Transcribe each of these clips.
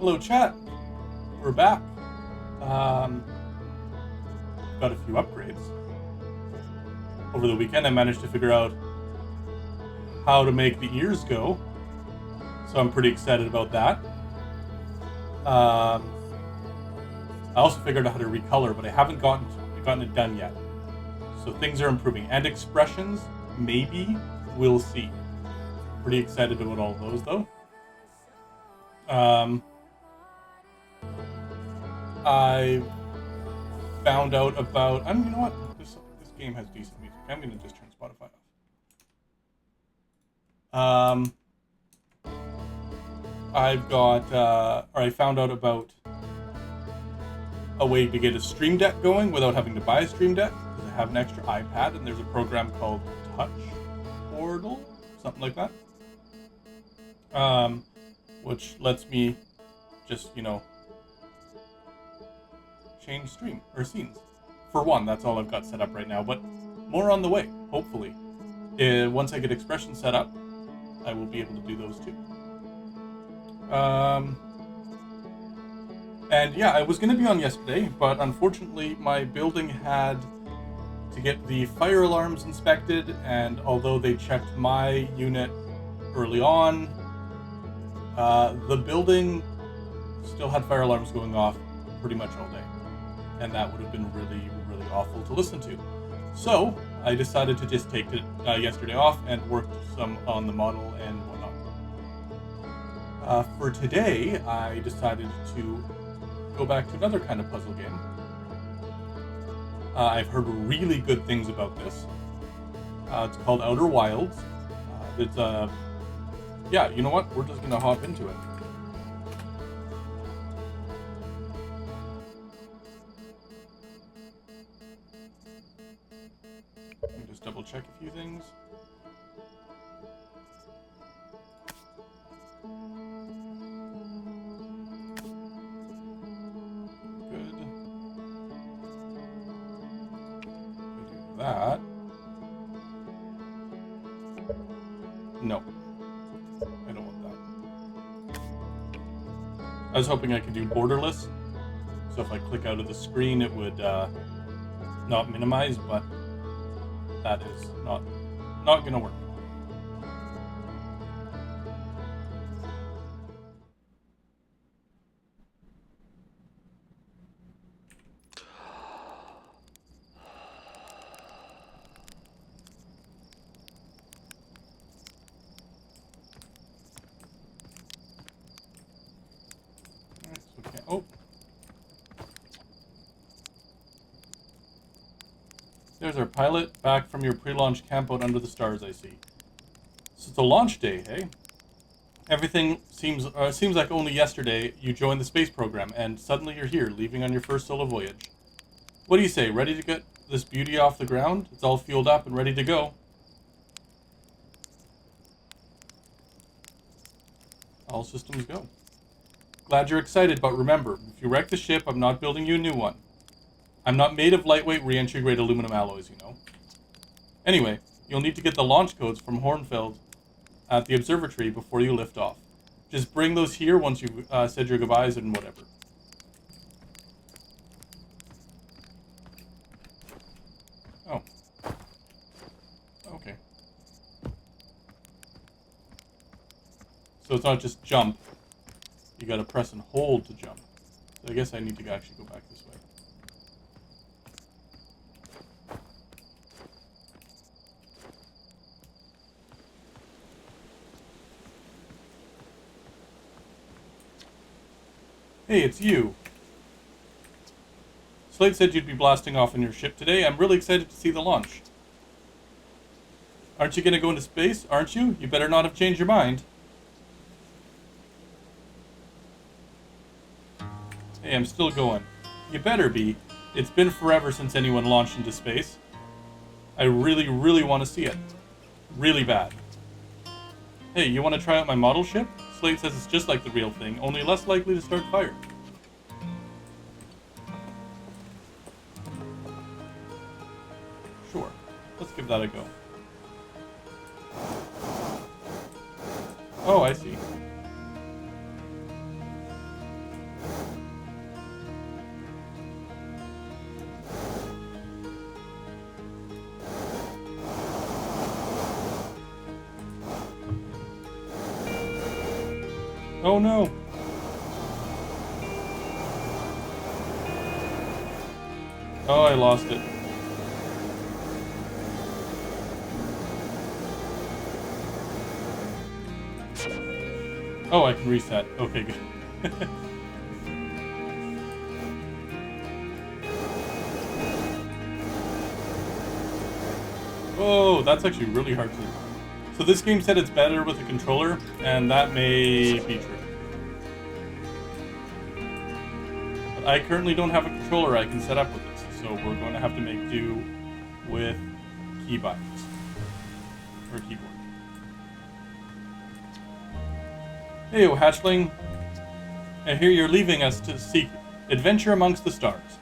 Hello, chat. We're back. Got a few upgrades. Over the weekend, I managed to figure out how to make the ears go, so I'm pretty excited about that. I also figured out how to recolor, but I haven't gotten it done yet. So things are improving. And expressions, maybe, we'll see. Pretty excited about all those, though. I found out about... you know what? This game has decent music. I'm going to just turn Spotify off. I found out about a way to get a Stream Deck going without having to buy a Stream Deck, because I have an extra iPad, and there's a program called Touch Portal, something like that, which lets me just, change stream or scenes. For one, that's all I've got set up right now, but more on the way, hopefully. Once I get expressions set up, I will be able to do those too. And yeah, I was going to be on yesterday, but unfortunately my building had to get the fire alarms inspected, and although they checked my unit early on, the building still had fire alarms going off pretty much all day. And that would have been really, really awful to listen to. So I decided to just take it yesterday off and work some on the model and whatnot. For today, I decided to go back to another kind of puzzle game. I've heard really good things about this. It's called Outer Wilds. Yeah, you know what? We're just gonna hop into it. Let me just double check a few things. Good. Do that. No. I don't want that. I was hoping I could do borderless. So if I click out of the screen, it would not minimize, but that is not gonna work. Oh. There's our pilot, back from your pre-launch campout under the stars, I see. So it's a launch day, hey? Everything seems like only yesterday you joined the space program, and suddenly you're here, leaving on your first solo voyage. What do you say, ready to get this beauty off the ground? It's all fueled up and ready to go. All systems go. Glad you're excited, but remember, if you wreck the ship, I'm not building you a new one. I'm not made of lightweight re-entry grade aluminum alloys, you know. Anyway, you'll need to get the launch codes from Hornfeld at the observatory before you lift off. Just bring those here once you've said your goodbyes and whatever. Oh. Okay. So it's not just jump. You gotta press and hold to jump. So I guess I need to actually go back this way. Hey, it's you. Slate said you'd be blasting off in your ship today. I'm really excited to see the launch. Aren't you gonna go into space, aren't you? You better not have changed your mind. Hey, I'm still going. You better be. It's been forever since anyone launched into space. I really, really want to see it. Really bad. Hey, you want to try out my model ship? Slate says it's just like the real thing, only less likely to start fire. Sure. Let's give that a go. Oh, I see. Oh no! Oh, I lost it. Oh, I can reset. Okay, good. Oh, that's actually really hard to... So this game said it's better with a controller, and that may be true. But I currently don't have a controller I can set up with this, so we're going to have to make do with keybinds. Or keyboard. Hey, hatchling. I hear you're leaving us to seek adventure amongst the stars.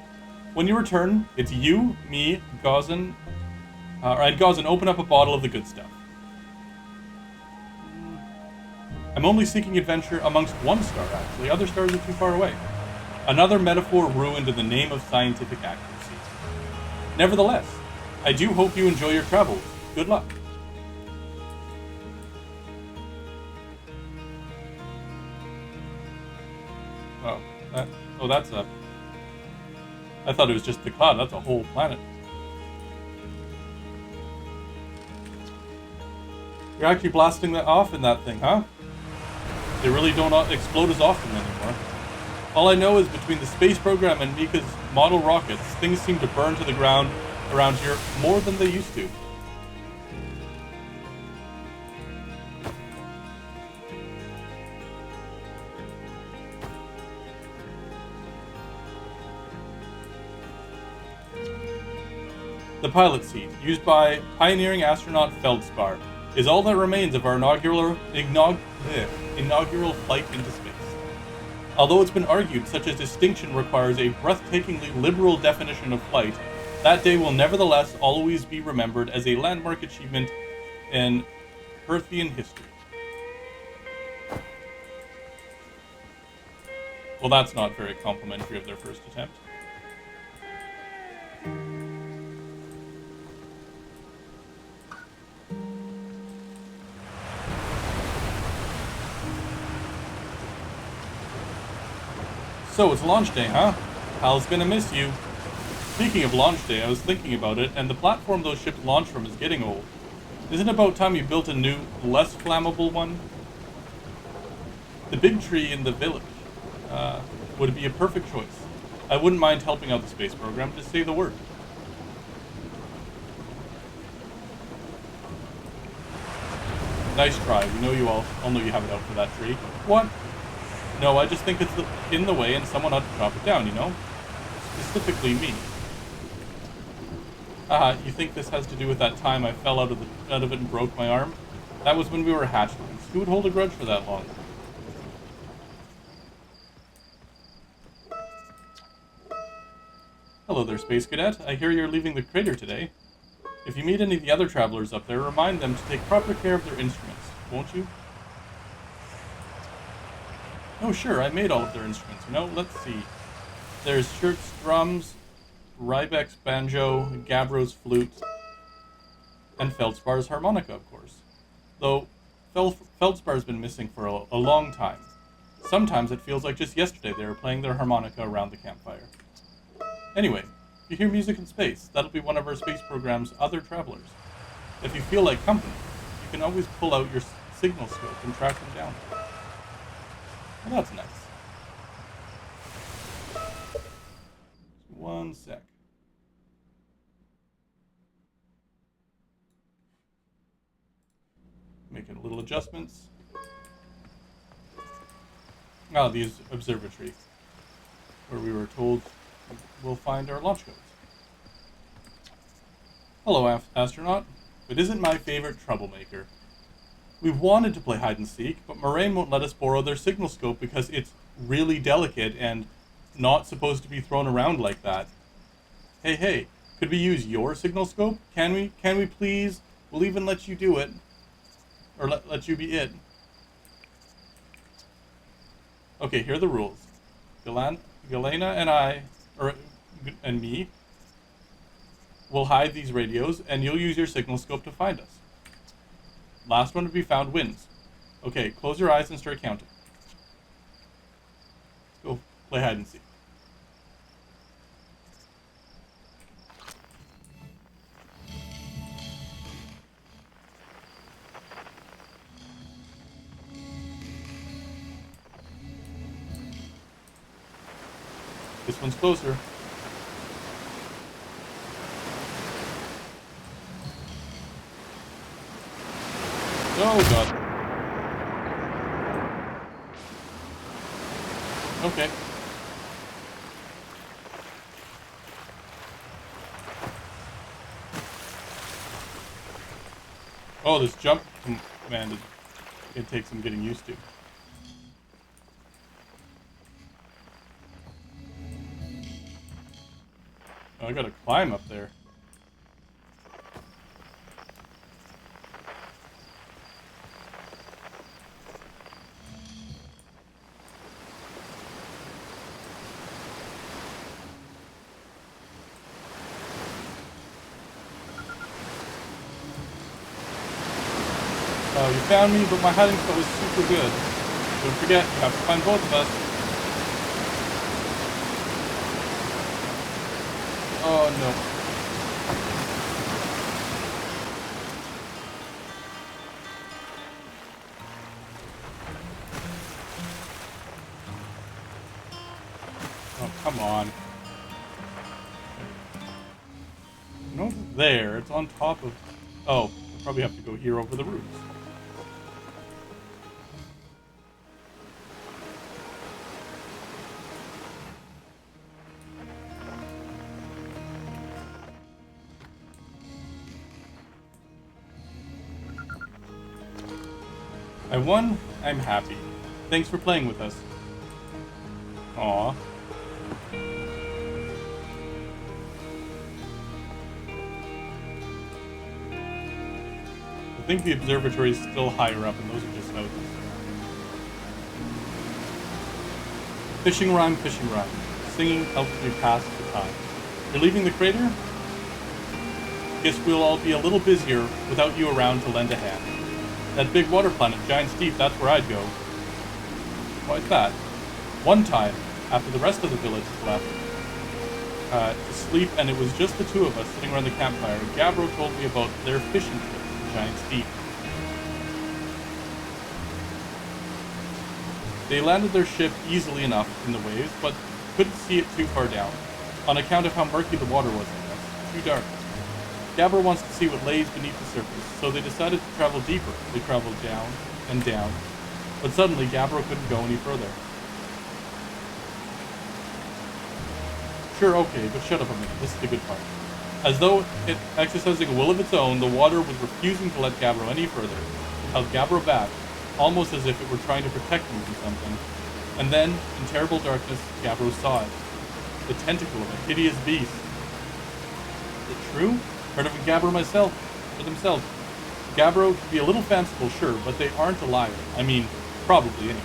When you return, it's you, me, Gauzen, and Gauzen open up a bottle of the good stuff. I'm only seeking adventure amongst one star, actually. Other stars are too far away. Another metaphor ruined in the name of scientific accuracy. Nevertheless, I do hope you enjoy your travels. Good luck. Oh, that's a... I thought it was just the cloud. That's a whole planet. You're actually blasting that off in that thing, huh? They really don't explode as often anymore. All I know is between the space program and Mika's model rockets, things seem to burn to the ground around here more than they used to. The pilot seat, used by pioneering astronaut Feldspar, is all that remains of our inaugural flight into space. Although it's been argued such a distinction requires a breathtakingly liberal definition of flight, that day will nevertheless always be remembered as a landmark achievement in Earthian history. Well, that's not very complimentary of their first attempt. So it's launch day, huh? Hal's gonna miss you. Speaking of launch day, I was thinking about it, and the platform those ships launch from is getting old. Isn't it about time you built a new, less flammable one? The big tree in the village would be a perfect choice. I wouldn't mind helping out the space program, just say the word. Nice try. We know you all know you have it out for that tree. What? No, I just think it's in the way and someone ought to chop it down, you know? Specifically me. You think this has to do with that time I fell out of it and broke my arm? That was when we were hatchlings. Who would hold a grudge for that long? Hello there, Space Cadet. I hear you're leaving the crater today. If you meet any of the other travelers up there, remind them to take proper care of their instruments, won't you? Oh, sure, I made all of their instruments, you know? Let's see. There's Shirt's drums, Rybeck's banjo, Gabbro's flute, and Feldspar's harmonica, of course. Though, Feldspar's been missing for a long time. Sometimes it feels like just yesterday they were playing their harmonica around the campfire. Anyway, if you hear music in space, that'll be one of our space program's other travelers. If you feel like company, you can always pull out your signal scope and track them down. Well, that's nice. One sec. Making little adjustments. Ah, the observatory, where we were told we'll find our launch codes. Hello, astronaut. It isn't my favorite troublemaker. We've wanted to play hide and seek, but Moraine won't let us borrow their signal scope because it's really delicate and not supposed to be thrown around like that. Hey, could we use your signal scope? Can we? Can we please? We'll even let you do it. Or let you be it. Okay, here are the rules. Galena and me will hide these radios, and you'll use your signal scope to find us. Last one to be found wins. Okay, close your eyes and start counting. play hide and seek. This one's closer. Oh god. Okay. Oh, this jump command, it takes some getting used to. Oh, I gotta climb up there. Oh, you found me, but my hiding spot was super good. Don't forget, you have to find both of us. Oh no. Oh, come on. No, it's there. It's on top of... Oh, I probably have to go here over the roofs. I won. I'm happy. Thanks for playing with us. Aw. I think the observatory is still higher up, and those are just houses. Fishing rhyme, fishing rhyme. Singing helps me pass the time. You're leaving the crater? Guess we'll all be a little busier without you around to lend a hand. That big water planet, Giant Steep, that's where I'd go. Why's that? One time, after the rest of the village left to sleep, and it was just the two of us sitting around the campfire, Gabbro told me about their fishing trip to Giant Steep. They landed their ship easily enough in the waves, but couldn't see it too far down, on account of how murky the water was, I guess. Too dark. Gabbro wants to see what lays beneath the surface, so they decided to travel deeper. They traveled down and down, but suddenly Gabbro couldn't go any further. Sure, okay, but shut up a minute. This is the good part. As though it exercising a will of its own, the water was refusing to let Gabbro any further. It held Gabbro back, almost as if it were trying to protect him from something. And then, in terrible darkness, Gabbro saw it. The tentacle of a hideous beast. Is it true? Heard of Gabbro myself, for themselves. Gabbro can be a little fanciful, sure, but they aren't a liar. I mean, probably anyway.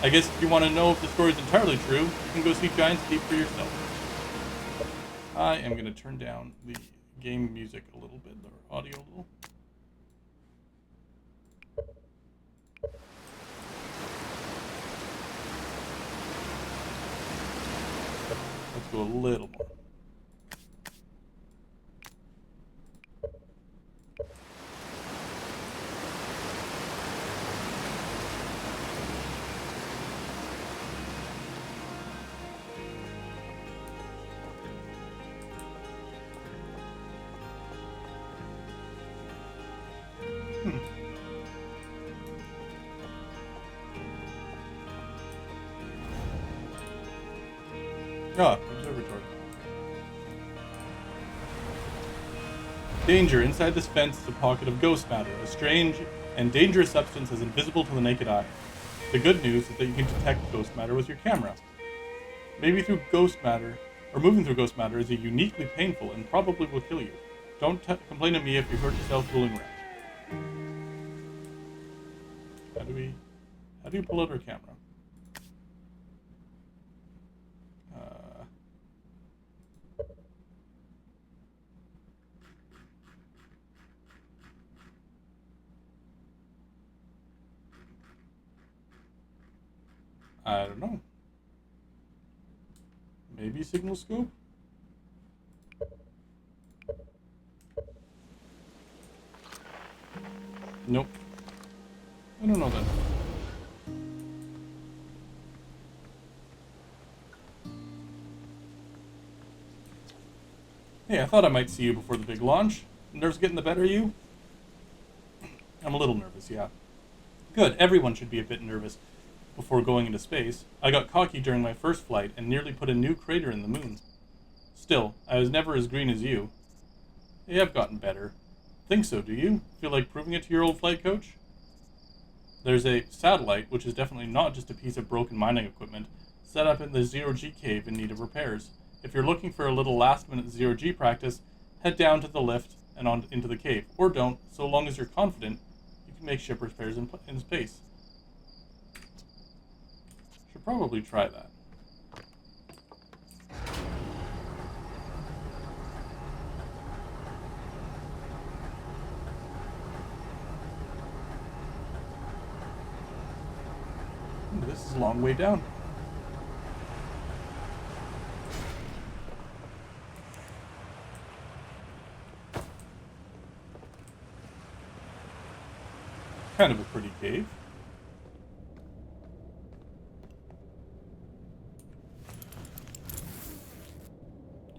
I guess if you want to know if the story's entirely true, you can go see Giant Steep for yourself. I am going to turn down the game music a little bit, or audio a little. Let's go a little more. Ah, observatory. Danger. Inside this fence is a pocket of ghost matter. A strange and dangerous substance is invisible to the naked eye. The good news is that you can detect ghost matter with your camera. Moving through ghost matter is uniquely painful and probably will kill you. Don't complain to me if you hurt yourself fooling around. How do you pull out our camera? I don't know. Maybe signal scope? Nope. I don't know then. Hey, I thought I might see you before the big launch. Nerves getting the better of you? I'm a little nervous, yeah. Good, everyone should be a bit nervous before going into space. I got cocky during my first flight and nearly put a new crater in the moon. Still, I was never as green as you. Yeah, I've gotten better. Think so, do you? Feel like proving it to your old flight coach? There's a satellite, which is definitely not just a piece of broken mining equipment, set up in the zero-G cave in need of repairs. If you're looking for a little last-minute zero-G practice, head down to the lift and on into the cave. Or don't, so long as you're confident, you can make ship repairs in space. Should probably try that. Ooh, this is a long way down. Kind of a pretty cave.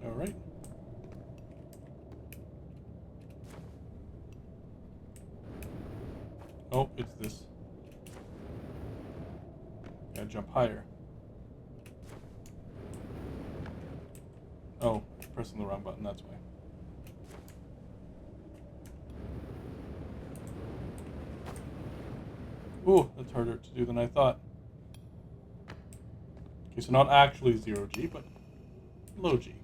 Alright. Oh, it's this. Gotta jump higher. Oh, pressing the wrong button, that's why. Ooh, that's harder to do than I thought. Okay, so not actually zero G, but low G.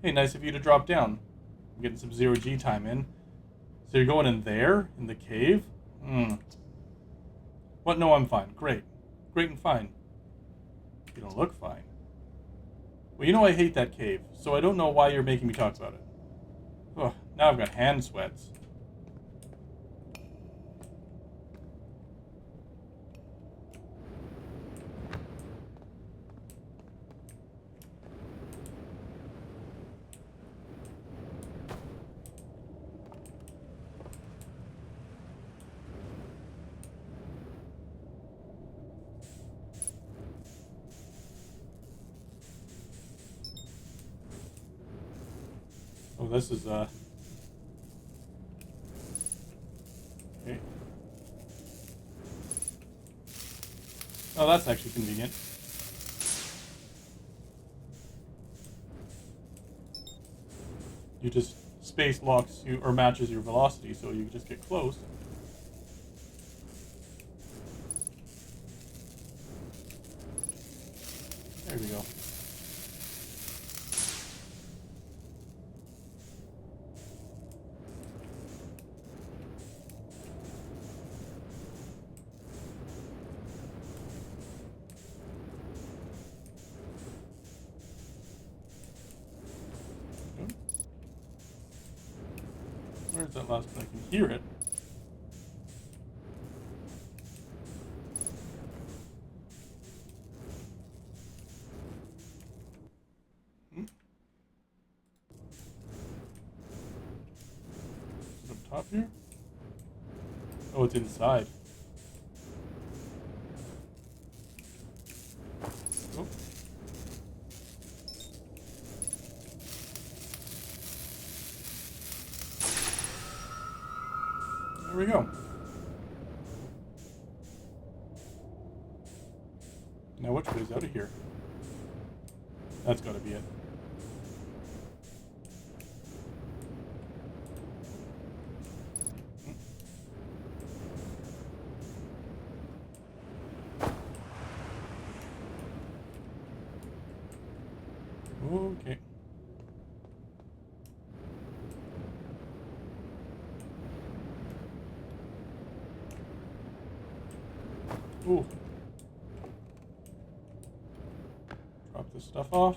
Hey, nice of you to drop down. I'm getting some zero G time in. So you're going in there? In the cave? What? No, I'm fine. Great. Great and fine. You don't look fine. Well, you know I hate that cave, so I don't know why you're making me talk about it. Ugh, now I've got hand sweats. Oh, this is, okay. Oh, that's actually convenient. You just space locks you, or matches your velocity, so you just get close. There we go. Where's that last one? I can hear it. Is it up top here? Oh, it's inside. Oh. There we go. Now which way's out of here? That's gotta be it. Okay. Ooh. Drop this stuff off.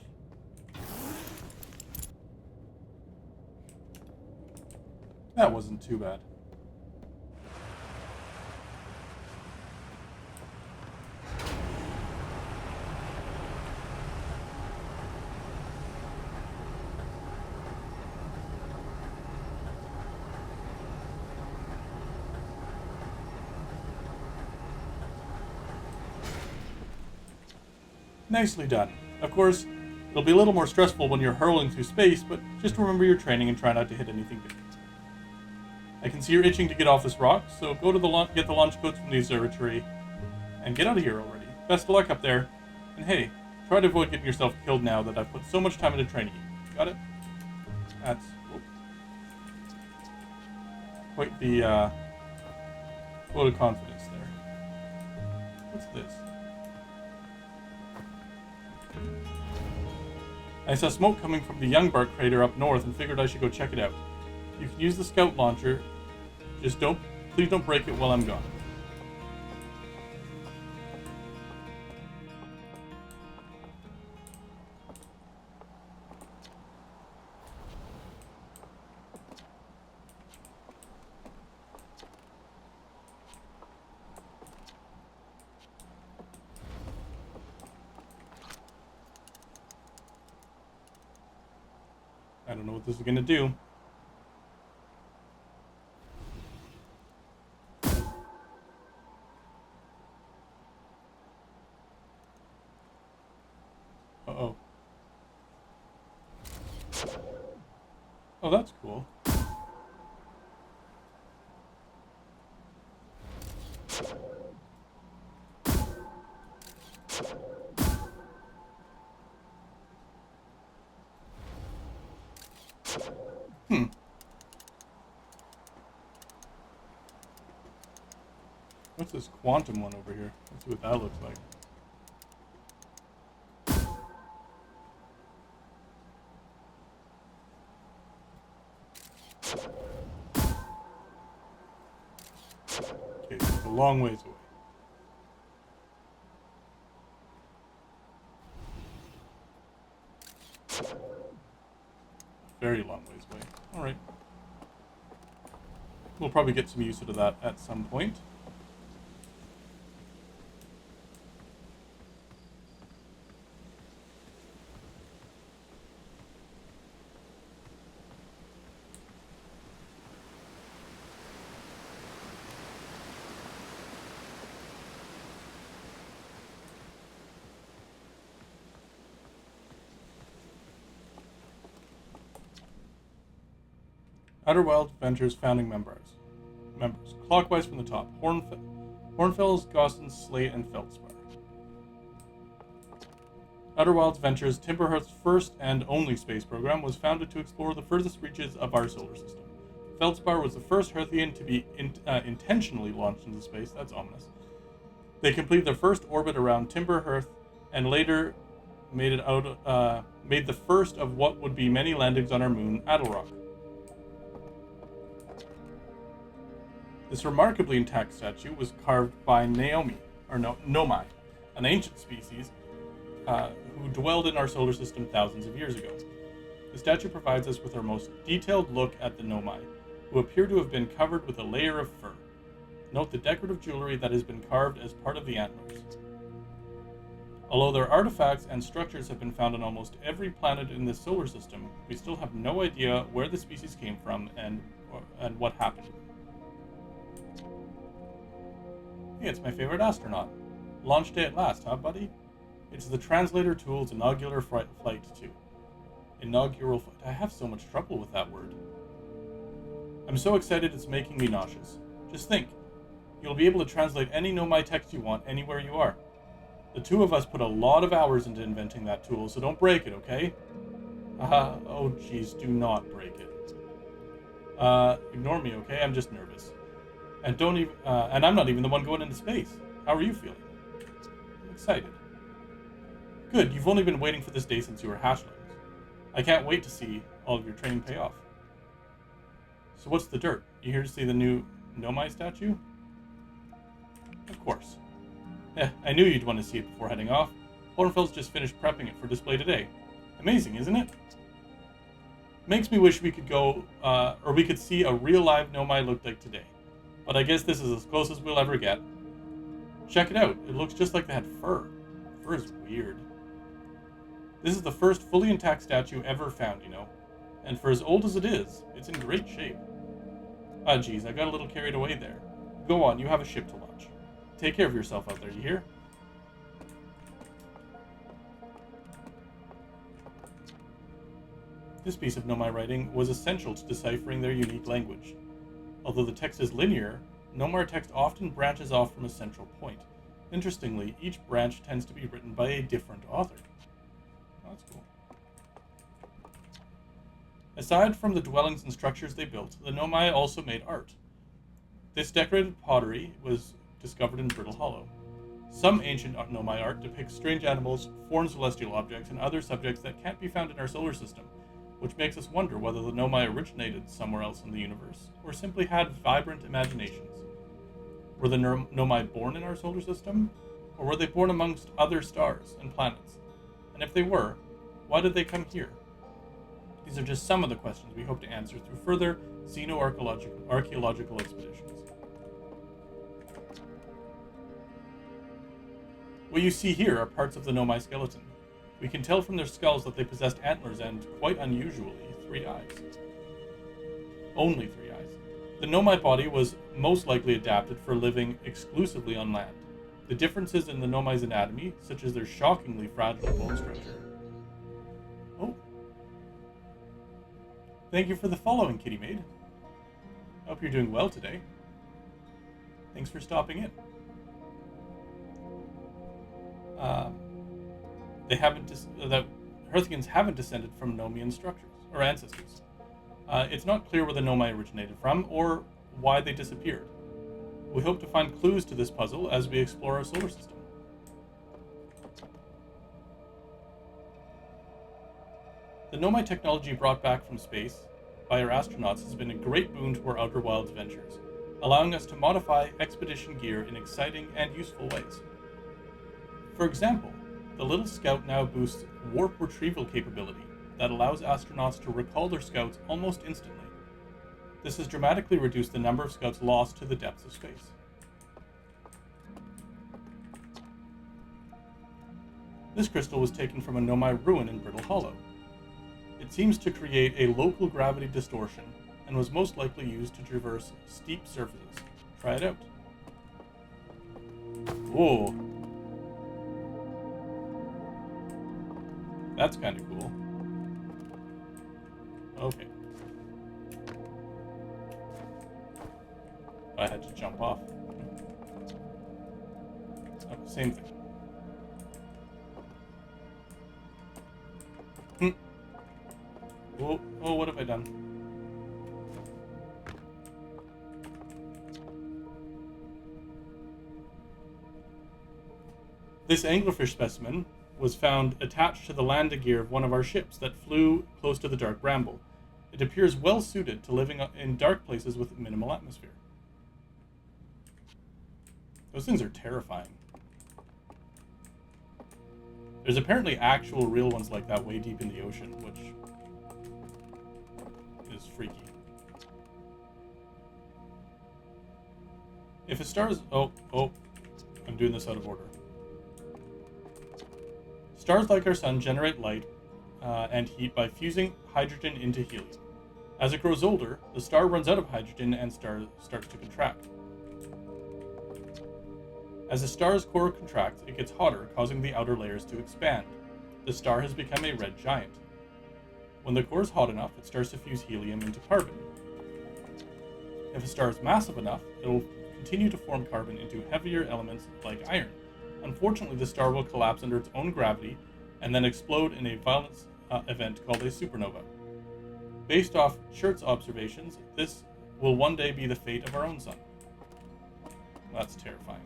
That wasn't too bad. Nicely done. Of course, it'll be a little more stressful when you're hurling through space, but just remember your training and try not to hit anything big. I can see you're itching to get off this rock, so go to the get the launch codes from the observatory and get out of here already. Best of luck up there. And hey, try to avoid getting yourself killed now that I've put so much time into training you. Got it? That's quite the vote of confidence there. What's this? I saw smoke coming from the Youngbark crater up north and figured I should go check it out. You can use the scout launcher. Just please don't break it while I'm gone. I don't know what this is going to do. Uh-oh. Oh, that's cool. What's this quantum one over here? Let's see what that looks like. Okay, so it's a long ways away. Very long ways away. Alright. We'll probably get some use out of that at some point. Outer Wild Adventures founding members. Clockwise from the top. Hornfels, Goston, Slate, and Feldspar. Outer Wild Adventures, Timberhearth's first and only space program, was founded to explore the furthest reaches of our solar system. Feldspar was the first Hearthian to be intentionally launched into space. That's ominous. They completed their first orbit around Timberhearth and later made the first of what would be many landings on our moon, Adelrock. This remarkably intact statue was carved by Nomai, an ancient species who dwelled in our solar system thousands of years ago. The statue provides us with our most detailed look at the Nomai, who appear to have been covered with a layer of fur. Note the decorative jewelry that has been carved as part of the antlers. Although their artifacts and structures have been found on almost every planet in this solar system, we still have no idea where the species came from and what happened. Hey, it's my favorite astronaut. Launch day at last, huh, buddy? It's the Translator Tool's inaugural flight, too. Inaugural flight. I have so much trouble with that word. I'm so excited it's making me nauseous. Just think. You'll be able to translate any Nomai text you want anywhere you are. The two of us put a lot of hours into inventing that tool, so don't break it, okay? Oh jeez, do not break it. Ignore me, okay? I'm just nervous. And and I'm not even the one going into space. How are you feeling? I'm excited. Good, you've only been waiting for this day since you were hatchlings. I can't wait to see all of your training pay off. So what's the dirt? You here to see the new Nomai statue? Of course. I knew you'd want to see it before heading off. Hornfels just finished prepping it for display today. Amazing, isn't it? Makes me wish we could go, or we could see a real live Nomai look like today. But I guess this is as close as we'll ever get. Check it out. It looks just like they had fur. Fur is weird. This is the first fully intact statue ever found, you know. And for as old as it is, it's in great shape. Ah, geez, I got a little carried away there. Go on, you have a ship to launch. Take care of yourself out there, you hear? This piece of Nomai writing was essential to deciphering their unique language. Although the text is linear, Nomai text often branches off from a central point. Interestingly, each branch tends to be written by a different author. Oh, that's cool. Aside from the dwellings and structures they built, the Nomai also made art. This decorated pottery was discovered in Brittle Hollow. Some ancient Nomai art depicts strange animals, foreign celestial objects, and other subjects that can't be found in our solar system, which makes us wonder whether the Nomai originated somewhere else in the universe, or simply had vibrant imaginations. Were the Nomai born in our solar system, or were they born amongst other stars and planets? And if they were, why did they come here? These are just some of the questions we hope to answer through further xenoarchaeological expeditions. What you see here are parts of the Nomai skeleton. We can tell from their skulls that they possessed antlers and, quite unusually, 3 eyes. Only 3 eyes. The Nomai body was most likely adapted for living exclusively on land. The differences in the Nomai's anatomy, such as their shockingly fragile bone structure. Oh. Thank you for the following, Kitty Maid. Hope you're doing well today. Thanks for stopping in. The Hearthians haven't descended from Nomian structures or ancestors. It's not clear where the Nomai originated from or why they disappeared. We hope to find clues to this puzzle as we explore our solar system. The Nomai technology brought back from space by our astronauts has been a great boon to our Outer Wilds ventures, allowing us to modify expedition gear in exciting and useful ways. For example, the Little Scout now boosts warp retrieval capability that allows astronauts to recall their scouts almost instantly. This has dramatically reduced the number of scouts lost to the depths of space. This crystal was taken from a Nomai ruin in Brittle Hollow. It seems to create a local gravity distortion and was most likely used to traverse steep surfaces. Try it out. Whoa. That's kind of cool. Okay. I had to jump off. Oh, same thing. Oh, what have I done? This anglerfish specimen was found attached to the landing gear of one of our ships that flew close to the dark bramble. It appears well suited to living in dark places with minimal atmosphere. Those things are terrifying. There's apparently actual real ones like that way deep in the ocean, which is freaky. If a star is... Oh, I'm doing this out of order. Stars like our sun generate light and heat by fusing hydrogen into helium. As it grows older, the star runs out of hydrogen and starts to contract. As the star's core contracts, it gets hotter, causing the outer layers to expand. The star has become a red giant. When the core is hot enough, it starts to fuse helium into carbon. If a star is massive enough, it will continue to form carbon into heavier elements like iron. Unfortunately, the star will collapse under its own gravity and then explode in a violent event called a supernova. Based off Schert's observations, this will one day be the fate of our own sun. That's terrifying.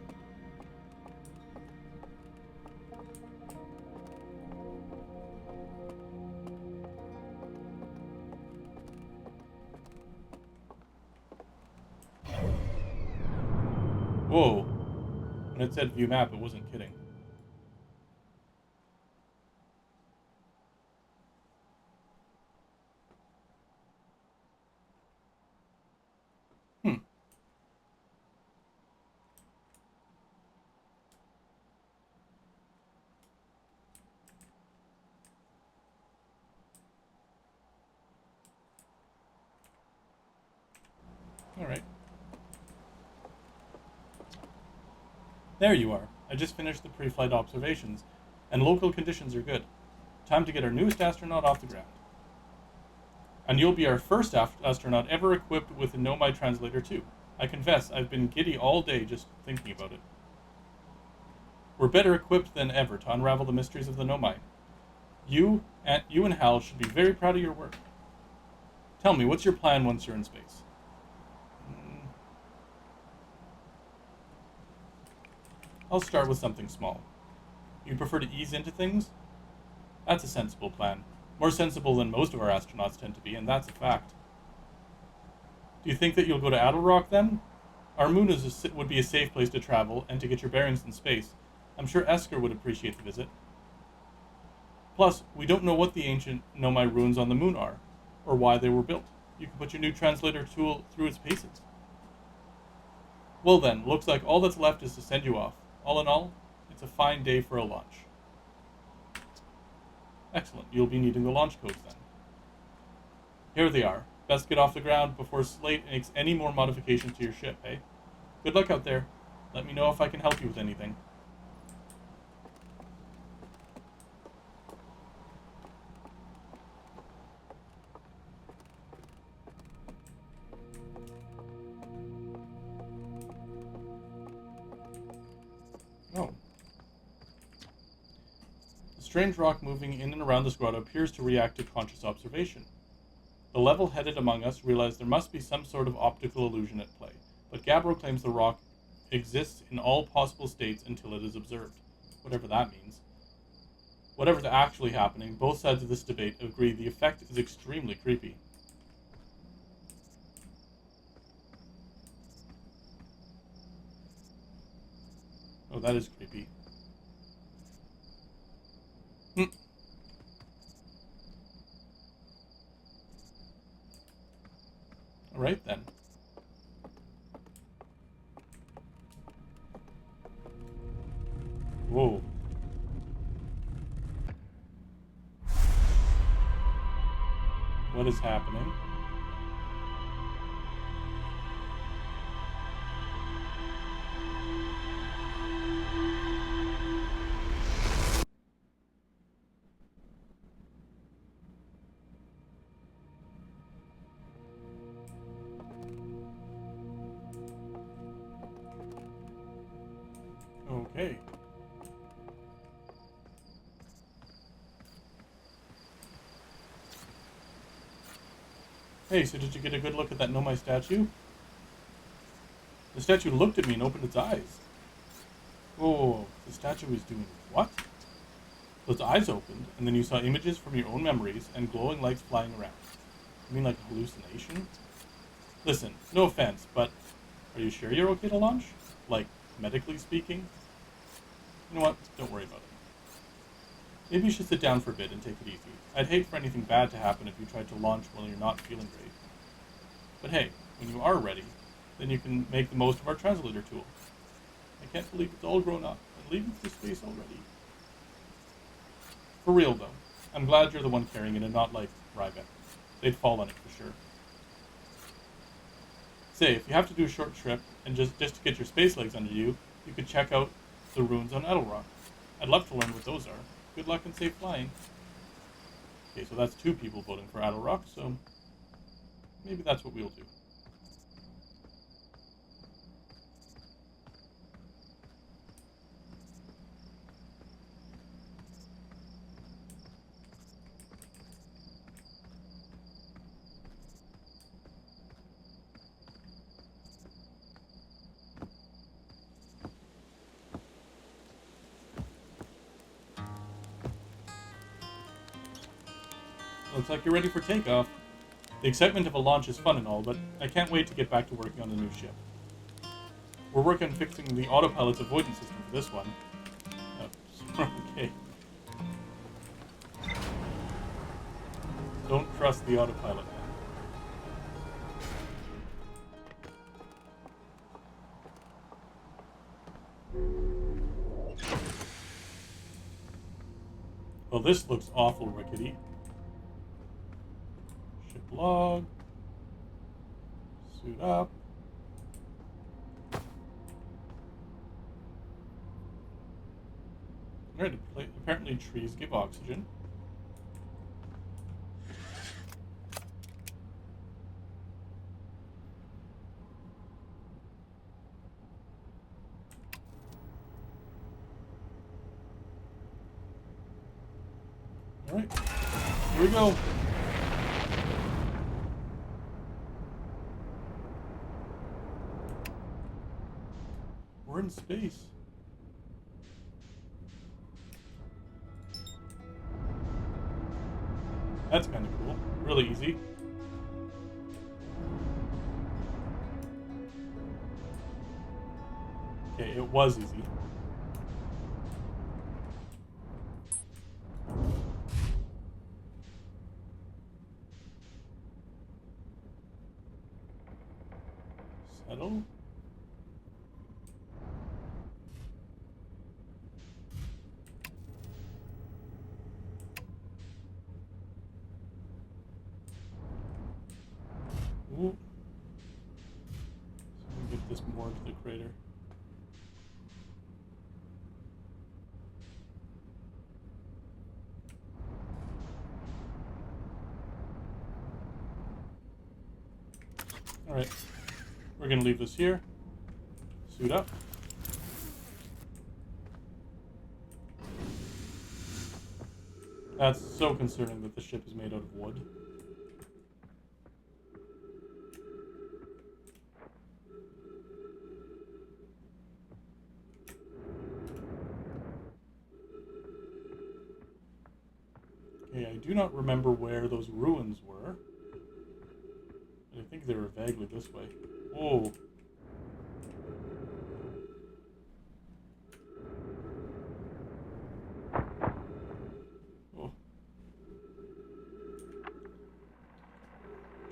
Whoa. When it said view map, it wasn't kidding. Alright. There you are. I just finished the pre-flight observations, and local conditions are good. Time to get our newest astronaut off the ground. And you'll be our first astronaut ever equipped with a Nomai translator too. I confess, I've been giddy all day just thinking about it. We're better equipped than ever to unravel the mysteries of the Nomai. You and Hal should be very proud of your work. Tell me, what's your plan once you're in space? I'll start with something small. You prefer to ease into things? That's a sensible plan. More sensible than most of our astronauts tend to be, and that's a fact. Do you think that you'll go to Adelrock then? Our moon would be a safe place to travel and to get your bearings in space. I'm sure Esker would appreciate the visit. Plus, we don't know what the ancient Nomai ruins on the moon are, or why they were built. You can put your new translator tool through its paces. Well then, looks like all that's left is to send you off. All in all, it's a fine day for a launch. Excellent, you'll be needing the launch codes then. Here they are. Best get off the ground before Slate makes any more modifications to your ship, eh? Good luck out there. Let me know if I can help you with anything. Oh. The strange rock moving in and around this grotto appears to react to conscious observation. The level-headed among us realize there must be some sort of optical illusion at play, but Gabbro claims the rock exists in all possible states until it is observed, whatever that means. Whatever's actually happening, both sides of this debate agree the effect is extremely creepy. Oh, that is creepy. Alright then. Whoa. What is happening? Okay. Hey, so did you get a good look at that Nomai statue? The statue looked at me and opened its eyes. Oh, the statue was doing what? So its eyes opened, and then you saw images from your own memories and glowing lights flying around. You mean like a hallucination? Listen, no offense, but are you sure you're okay to launch? Like, medically speaking? You know what? Don't worry about it. Maybe you should sit down for a bit and take it easy. I'd hate for anything bad to happen if you tried to launch while you're not feeling great. But hey, when you are ready, then you can make the most of our translator tool. I can't believe it's all grown up and leaving for space already. For real though, I'm glad you're the one carrying it and not like Ryback. They'd fall on it for sure. Say, if you have to do a short trip and just to get your space legs under you, you could check out the ruins on Edelrock. I'd love to learn what those are. Good luck and safe flying. Okay, so that's 2 people voting for Adelrock, so maybe that's what we'll do. Looks like you're ready for takeoff. The excitement of a launch is fun and all, but I can't wait to get back to working on the new ship. We're working on fixing the autopilot's avoidance system for this one. Okay. Don't trust the autopilot. Well, this looks awful rickety. Ship log. Suit up. Alright, apparently trees give oxygen. Alright, here we go. We're in space. That's kind of cool. Really easy. Okay, it was easy. Settle. Ooh. So we get this more into the crater. Alright. We're gonna leave this here. Suit up. That's so concerning that the ship is made out of wood. Okay, I do not remember where those ruins were. I think they were vaguely this way. Whoa. Oh.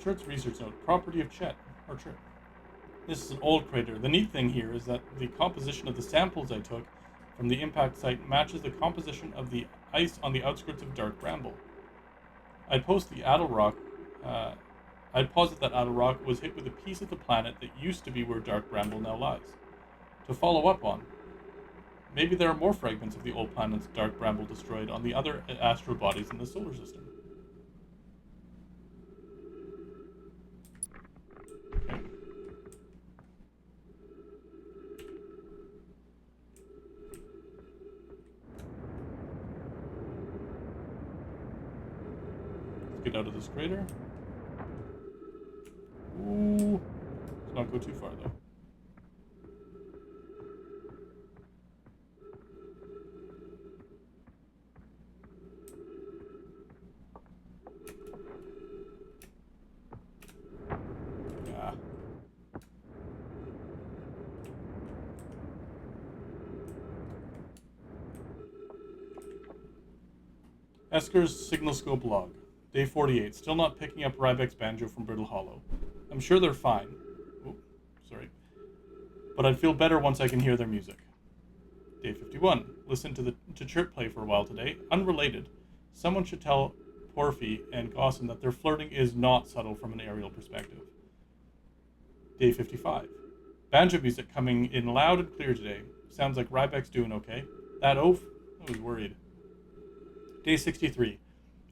Chert's research note. Property of Chet. Or Chert. This is an old crater. The neat thing here is that the composition of the samples I took from the impact site matches the composition of the ice on the outskirts of Dark Bramble. I'd posit that Adel Rock was hit with a piece of the planet that used to be where Dark Bramble now lies. To follow up on, maybe there are more fragments of the old planet's Dark Bramble destroyed on the other astral bodies in the solar system. Okay. Let's get out of this crater. Ooh. Let's not go too far, though. Yeah. Esker's Signal Scope log. Day 48. Still not picking up Rybek's banjo from Brittle Hollow. I'm sure they're fine. Oh, sorry. But I'd feel better once I can hear their music. Day 51. Listen to Chirp play for a while today. Unrelated. Someone should tell Porphy and Gosson that their flirting is not subtle from an aerial perspective. Day 55. Banjo music coming in loud and clear today. Sounds like Rybek's doing okay. That oaf? I was worried. Day 63.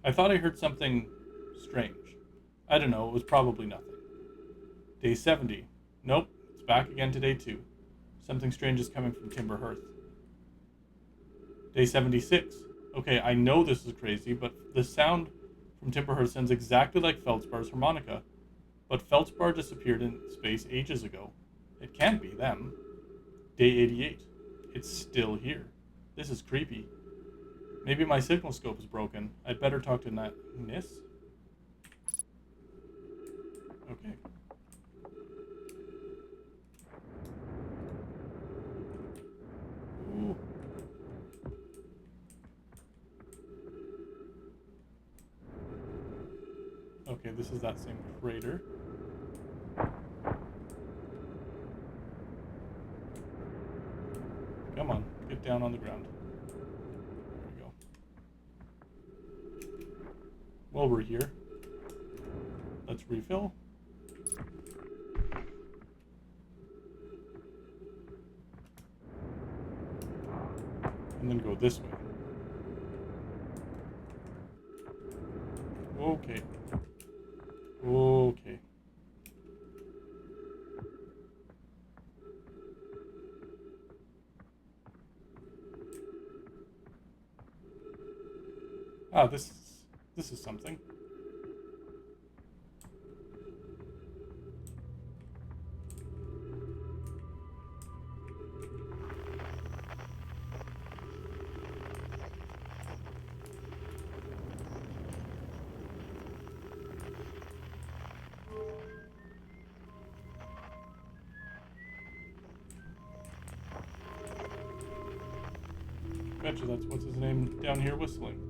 I thought I heard something strange. I don't know, it was probably nothing. Day 70. Nope, it's back again today too. Something strange is coming from Timber Hearth. Day 76. Okay, I know this is crazy, but the sound from Timber Hearth sounds exactly like Feldspar's harmonica. But Feldspar disappeared in space ages ago. It can't be them. Day 88. It's still here. This is creepy. Maybe my signal scope is broken. I'd better talk to Nis? Okay. Ooh. Okay, this is that same crater. Come on, get down on the ground. While we're here, let's refill. And then go this way. Okay. Okay. Ah, this is something. Betcha that's what's his name down here whistling.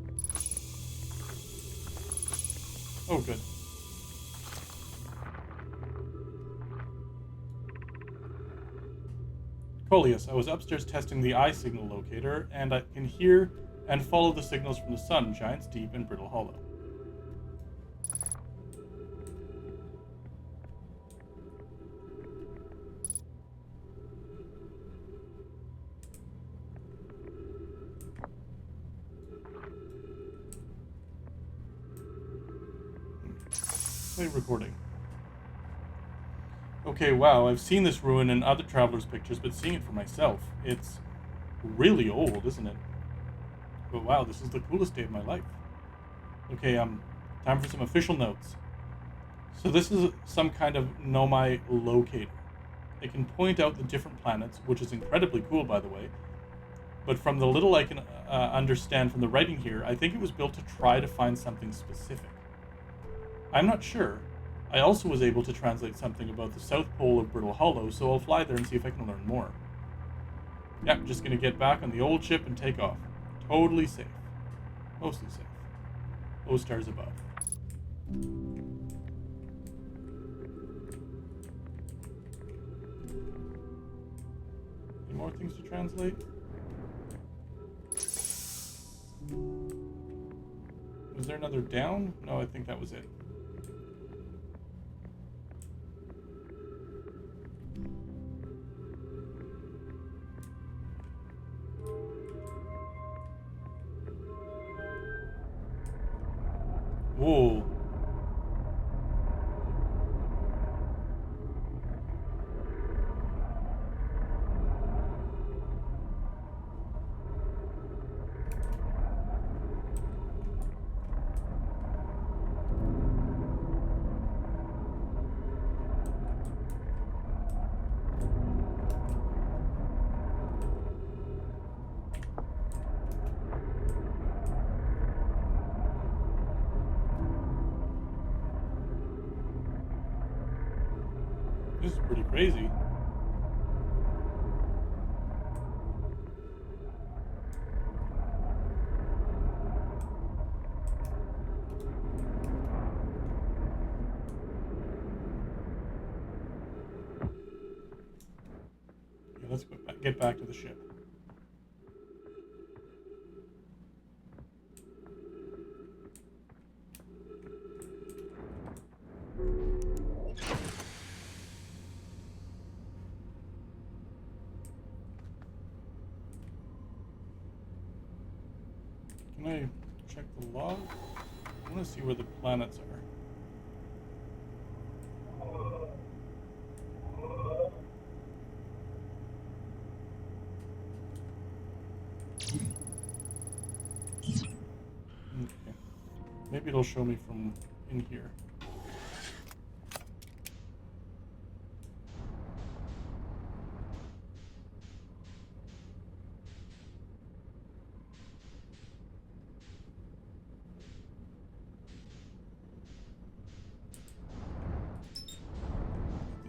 Oh, good. Coleus, I was upstairs testing the eye signal locator, and I can hear and follow the signals from the sun, Giant's Deep and Brittle Hollow. Play recording. Okay, wow, I've seen this ruin in other travelers' pictures, but seeing it for myself, it's really old, isn't it? But wow, this is the coolest day of my life. Okay, time for some official notes. So this is some kind of Nomai locator. It can point out the different planets, which is incredibly cool, by the way. But from the little I can understand from the writing here, I think it was built to try to find something specific. I'm not sure. I also was able to translate something about the South Pole of Brittle Hollow, so I'll fly there and see if I can learn more. Yep, just gonna get back on the old ship and take off. Totally safe. Mostly safe. O stars above. Any more things to translate? Was there another down? No, I think that was it. Whoa. This is pretty crazy. Okay, let's get back to the ship. Can I check the log? I want to see where the planets are. Okay. Maybe it'll show me from in here.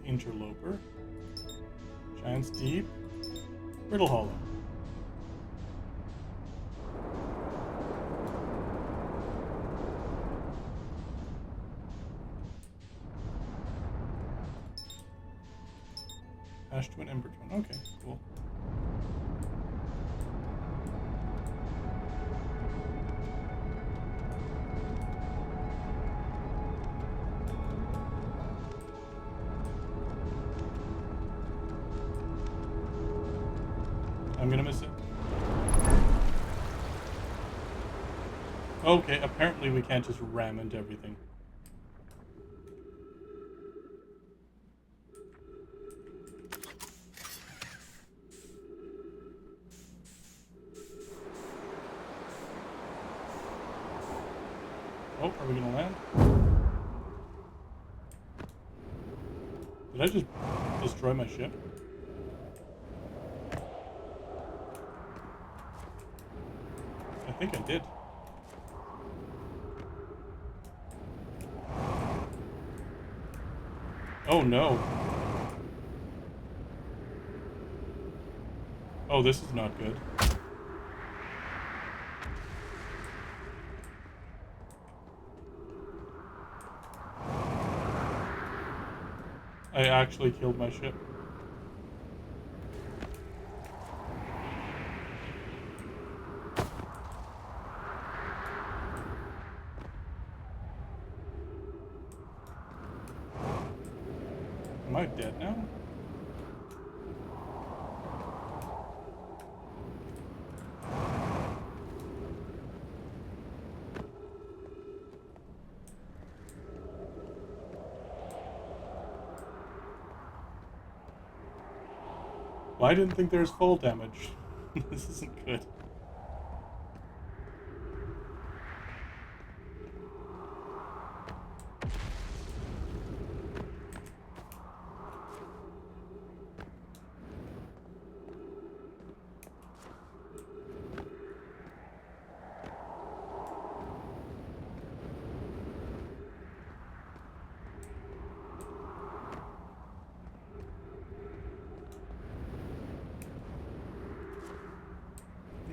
The Interloper. Giant's Deep. Brittle Hollow. Ash Twin, Ember Twin. Okay, cool. I'm gonna miss it. Okay, apparently we can't just ram into everything. Oh, are we gonna land? Did I just destroy my ship? I think I did. Oh no. Oh, this is not good. I actually killed my ship. Am I dead now? Well, I didn't think there was full damage. This isn't good.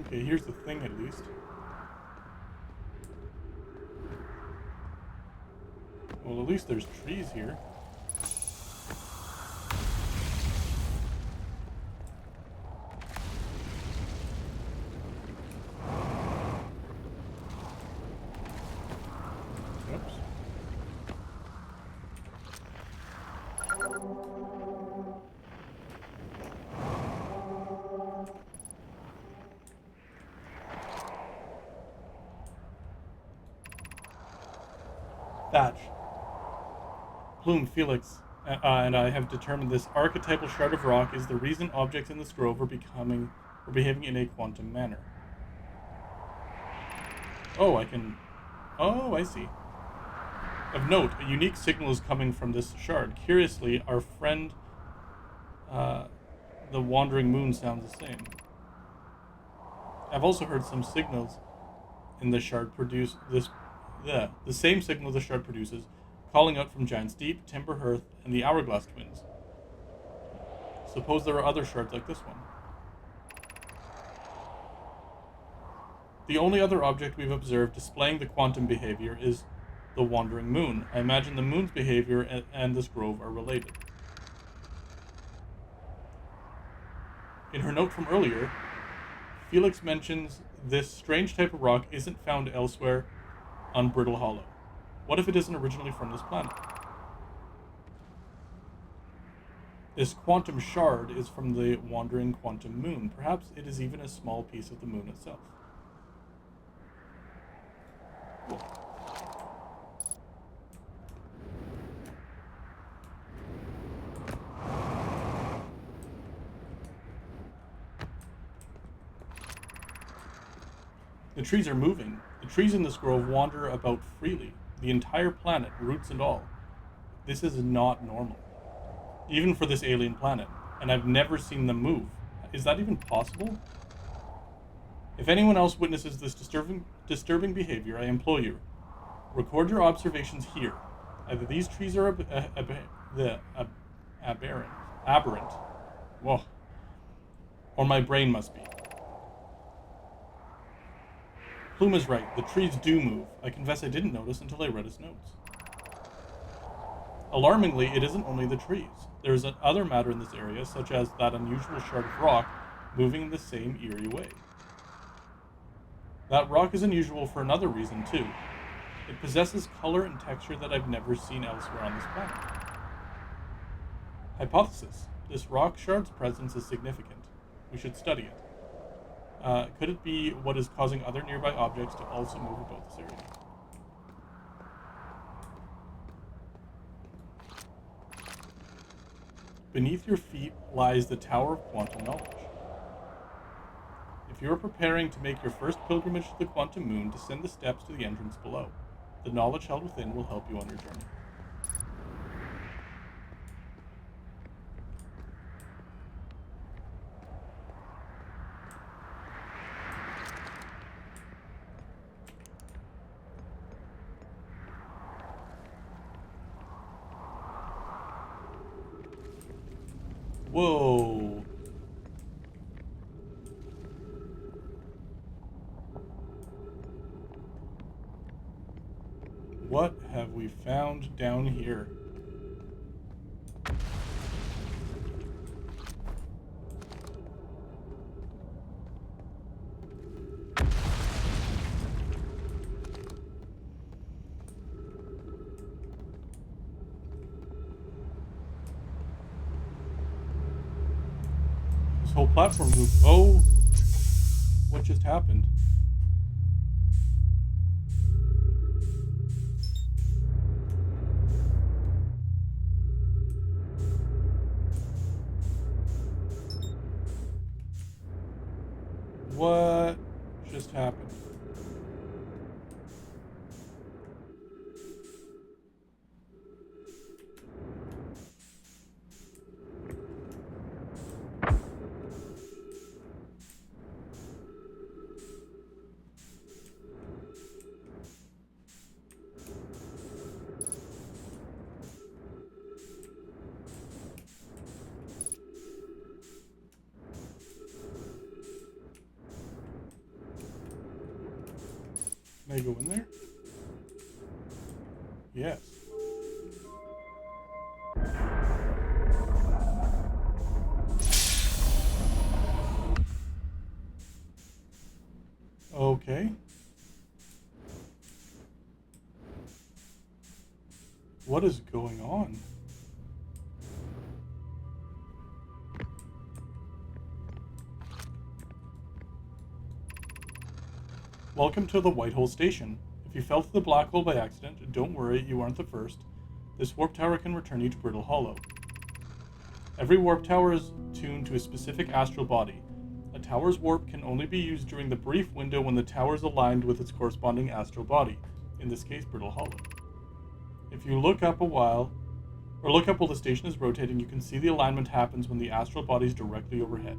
Okay, here's the thing at least. Well, at least there's trees here. Oops. Thatch. Plume, Felix, and I have determined this archetypal shard of rock is the reason objects in this grove are behaving in a quantum manner. Oh, I can... Oh, I see. Of note, a unique signal is coming from this shard. Curiously, our friend, the Wandering Moon, sounds the same. I've also heard some signals in the shard produce this... the same signal the shard produces, calling out from Giant's Deep, Timber Hearth, and the Hourglass Twins. Suppose there are other shards like this one. The only other object we've observed displaying the quantum behavior is the Wandering Moon. I imagine the moon's behavior and this grove are related. In her note from earlier, Felix mentions this strange type of rock isn't found elsewhere on Brittle Hollow. What if it isn't originally from this planet? This quantum shard is from the wandering quantum moon. Perhaps it is even a small piece of the moon itself. Cool. The trees are moving. The trees in this grove wander about freely. The entire planet, roots and all. This is not normal. Even for this alien planet. And I've never seen them move. Is that even possible? If anyone else witnesses this disturbing behavior, I implore you, record your observations here. Either these trees are aberrant, whoa, or my brain must be. Plume is right. The trees do move. I confess I didn't notice until I read his notes. Alarmingly, it isn't only the trees. There is other matter in this area, such as that unusual shard of rock, moving in the same eerie way. That rock is unusual for another reason, too. It possesses color and texture that I've never seen elsewhere on this planet. Hypothesis. This rock shard's presence is significant. We should study it. Could it be what is causing other nearby objects to also move about this area? Beneath your feet lies the Tower of Quantum Knowledge. If you are preparing to make your first pilgrimage to the Quantum Moon, descend the steps to the entrance below. The knowledge held within will help you on your journey. Whoa. What have we found down here? This whole platform moved. Oh, what just happened? What just happened? Can I go in there? Yes. Okay. What is going on? Welcome to the White Hole Station. If you fell through the black hole by accident, don't worry, you aren't the first. This warp tower can return you to Brittle Hollow. Every warp tower is tuned to a specific astral body. A tower's warp can only be used during the brief window when the tower is aligned with its corresponding astral body, in this case, Brittle Hollow. If you look up while the station is rotating, you can see the alignment happens when the astral body is directly overhead.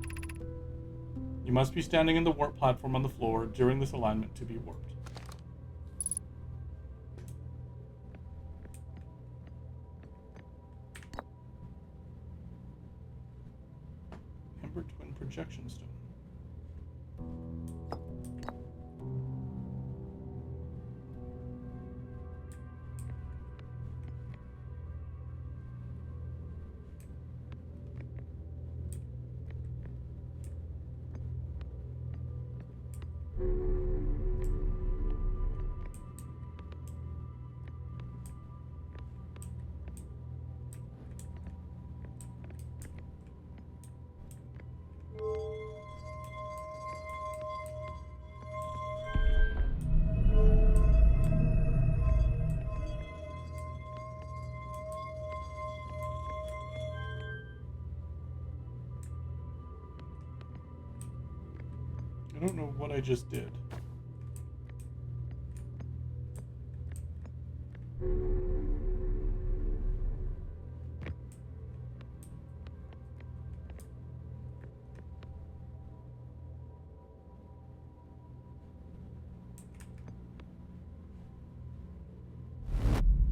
You must be standing in the warp platform on the floor during this alignment to be warped. Ember Twin Projection Stone. I don't know what I just did.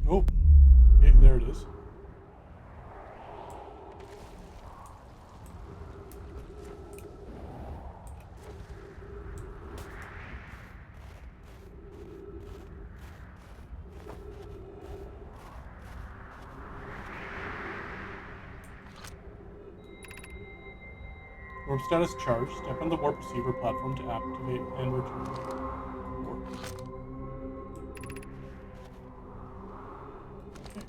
Oh, okay, there it is. Warp status charged. Step on the warp receiver platform to activate and return warp. Okay.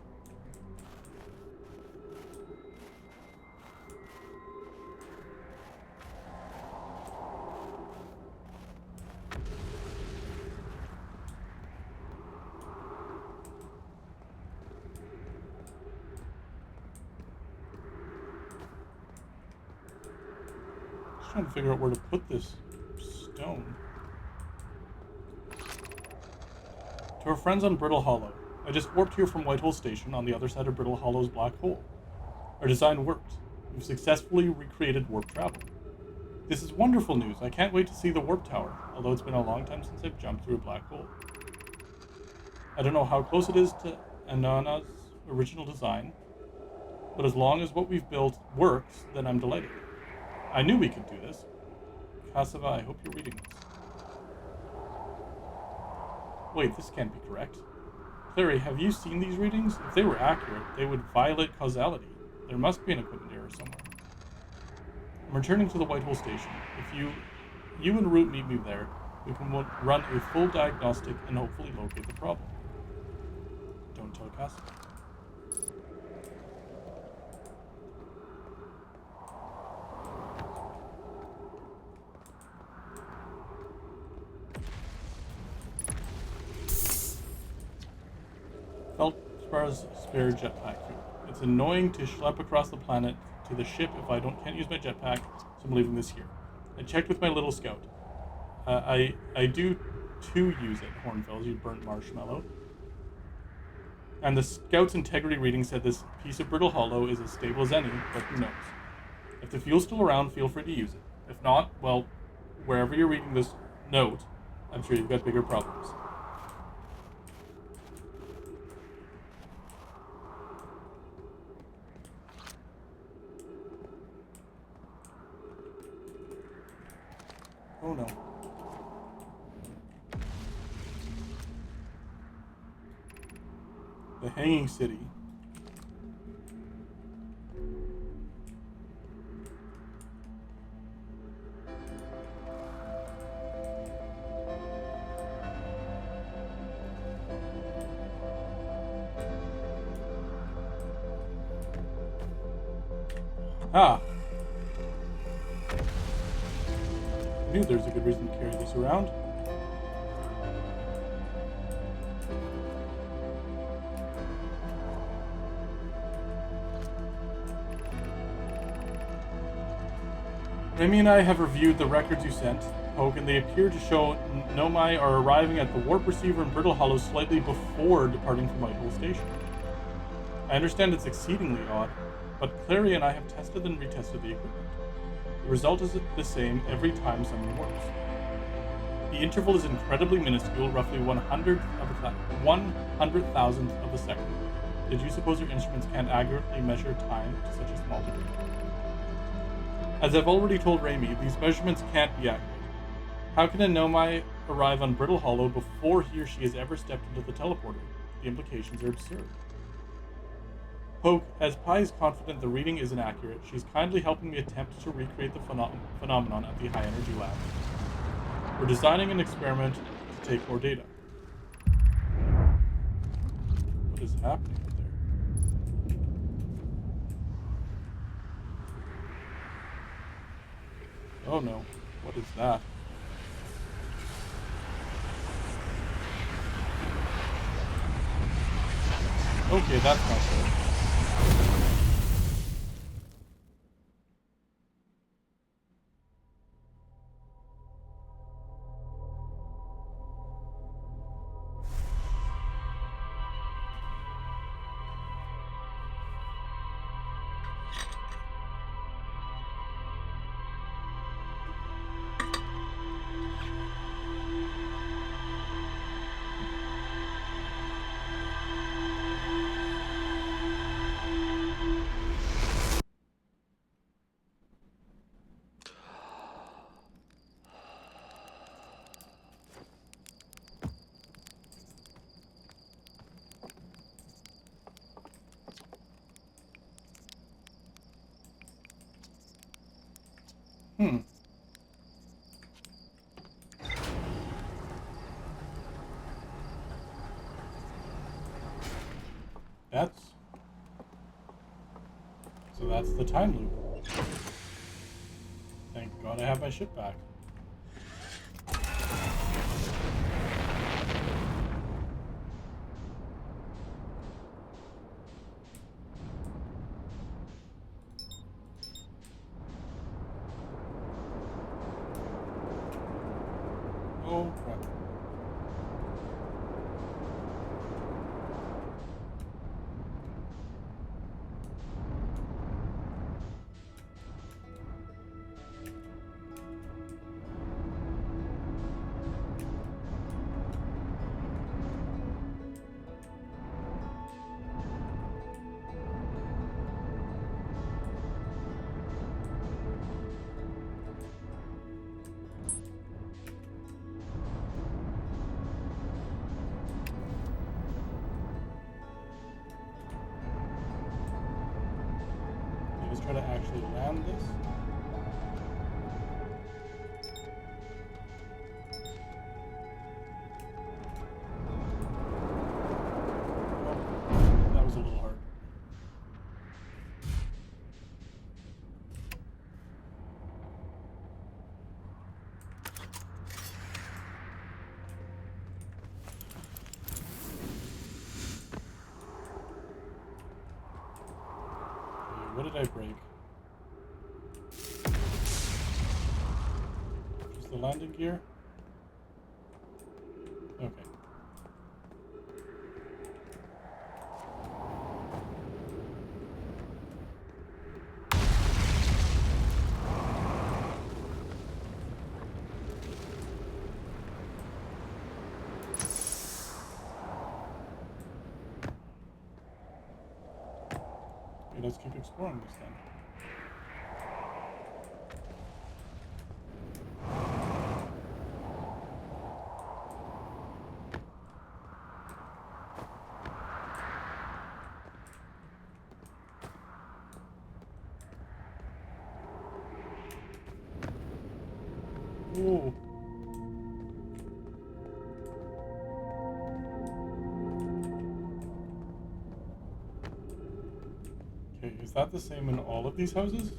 Trying to figure out where to put this stone. To our friends on Brittle Hollow, I just warped here from Whitehole Station on the other side of Brittle Hollow's black hole. Our design worked. We've successfully recreated warp travel. This is wonderful news. I can't wait to see the warp tower, although it's been a long time since I've jumped through a black hole. I don't know how close it is to Anana's original design, but as long as what we've built works, then I'm delighted. I knew we could do this. Kasava, I hope you're reading this. Wait, this can't be correct. Clary, have you seen these readings? If they were accurate, they would violate causality. There must be an equipment error somewhere. I'm returning to the Whitehole Station. If you and Root meet me there, we can run a full diagnostic and hopefully locate the problem. Don't tell Kasava. Feldspar's spare jetpack fuel. It's annoying to schlep across the planet to the ship if I can't use my jetpack, so I'm leaving this here. I checked with my little scout. I do too use it, Hornfells, you burnt marshmallow. And the scout's integrity reading said this piece of Brittle Hollow is as stable as any, but who knows. If the fuel's still around, feel free to use it. If not, well, wherever you're reading this note, I'm sure you've got bigger problems. Oh no. The Hanging City. Ah. I knew there's a good reason to carry this around. Remy and I have reviewed the records you sent, Poke, and they appear to show Nomai are arriving at the warp receiver in Brittle Hollow slightly before departing from Whitehole Station. I understand it's exceedingly odd, but Clary and I have tested and retested the equipment. The result is the same every time something works. The interval is incredibly minuscule, roughly 100,000th of a second. Did you suppose your instruments can't accurately measure time to such a small degree? As I've already told Raimi, these measurements can't be accurate. How can a Nomai arrive on Brittle Hollow before he or she has ever stepped into the teleporter? The implications are absurd. Poke, as Pi is confident the reading isn't accurate, she's kindly helping me attempt to recreate the phenomenon at the High Energy Lab. We're designing an experiment to take more data. What is happening out there? Oh no, what is that? Okay, that's not good. That's the time loop. Thank God I have my ship back. Oh crap. let's try to actually land this. Oh, that was a little hard. What did I break? Just the landing gear? Okay. Okay, let's keep exploring this then. Ooh. Okay, is that the same in all of these houses?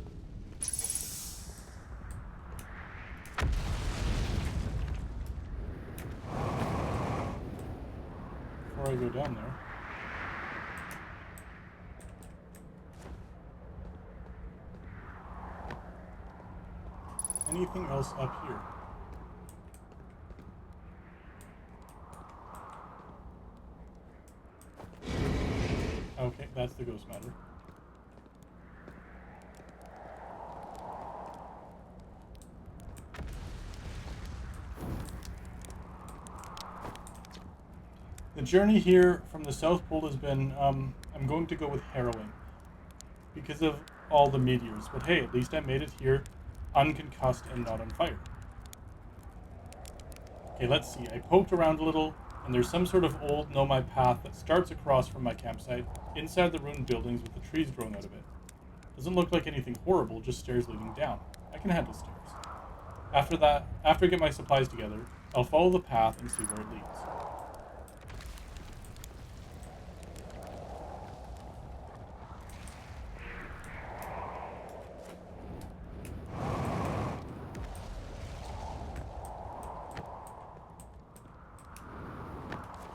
Before I go down there. Anything else up here? Okay, that's the ghost matter. The journey here from the South Pole has been, I'm going to go with harrowing. Because of all the meteors. But hey, at least I made it here unconcussed and not on fire. Okay, let's see. I poked around a little, and there's some sort of old nomad path that starts across from my campsite, inside the ruined buildings with the trees growing out of it. Doesn't look like anything horrible, just stairs leading down. I can handle stairs. After I get my supplies together, I'll follow the path and see where it leads.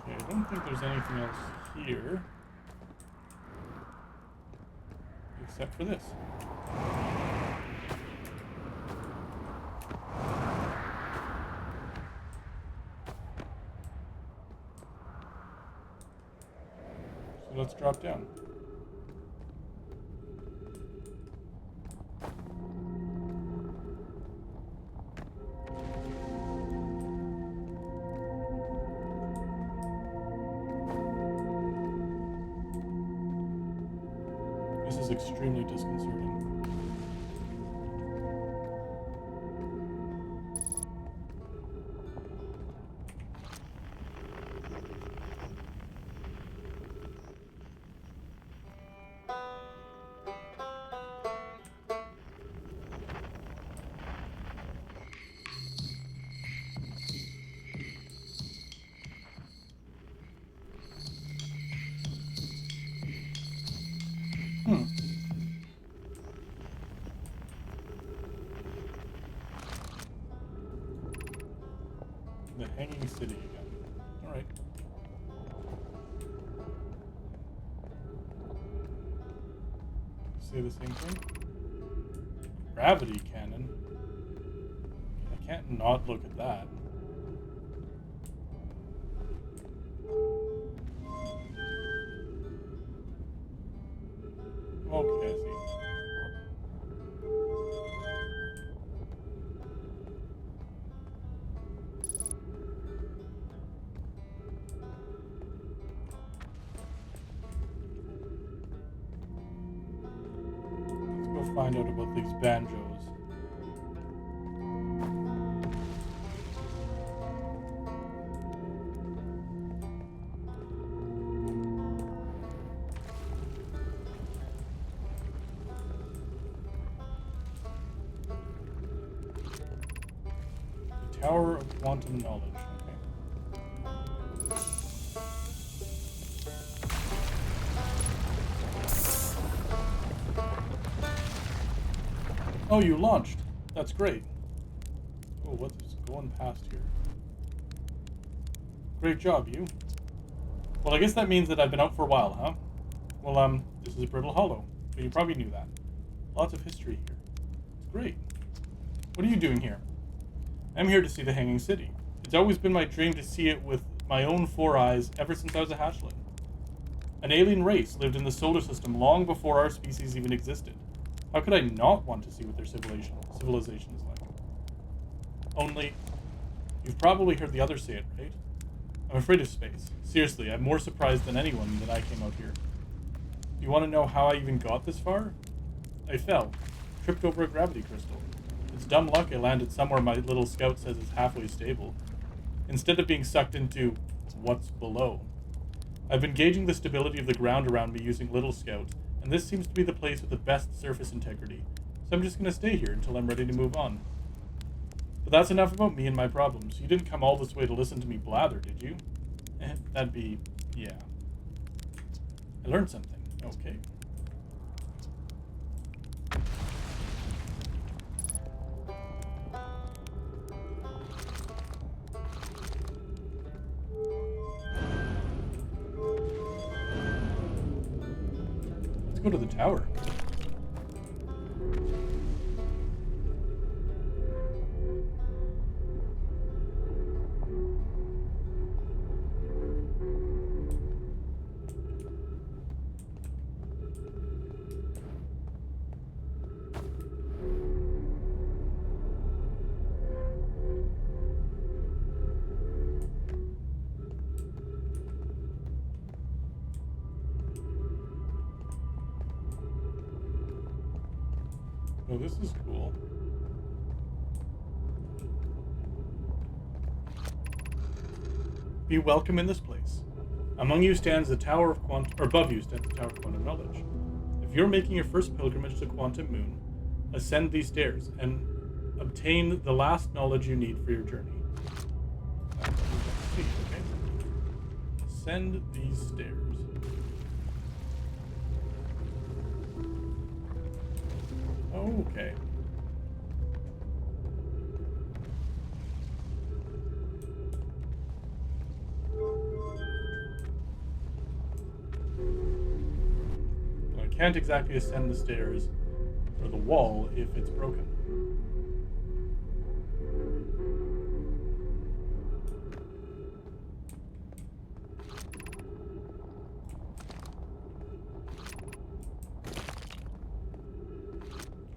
Okay, I don't think there's anything else here. Except for this. So let's drop down. This is extremely disconcerting. The Hanging City again. Alright. Say the same thing? Gravity cannon? I can't not look at that. Okay, I see. Let's go find out about these banjos. Tower of Quantum Knowledge. Okay. Oh, you launched. That's great. Oh, what is going past here? Great job, you. Well, I guess that means that I've been out for a while, huh? Well, this is Brittle Hollow, but you probably knew that. Lots of history here. It's great. What are you doing here? I'm here to see the Hanging City. It's always been my dream to see it with my own 4 eyes ever since I was a hatchling. An alien race lived in the solar system long before our species even existed. How could I not want to see what their civilization is like? Only, you've probably heard the others say it, right? I'm afraid of space. Seriously, I'm more surprised than anyone that I came out here. You want to know how I even got this far? I fell. Tripped over a gravity crystal. It's dumb luck I landed somewhere my little scout says is halfway stable, instead of being sucked into what's below. I've been gauging the stability of the ground around me using Little Scout, and this seems to be the place with the best surface integrity, so I'm just going to stay here until I'm ready to move on. But that's enough about me and my problems. You didn't come all this way to listen to me blather, did you? That'd be... yeah. I learned something. Okay. Let's go to the tower. Oh, this is cool. Be welcome in this place. Among you stands the Tower of Quantum, or above you stands the Tower of Quantum Knowledge. If you're making your first pilgrimage to Quantum Moon, ascend these stairs and obtain the last knowledge you need for your journey. Okay. Ascend these stairs. Okay. I can't exactly ascend the stairs or the wall if it's broken.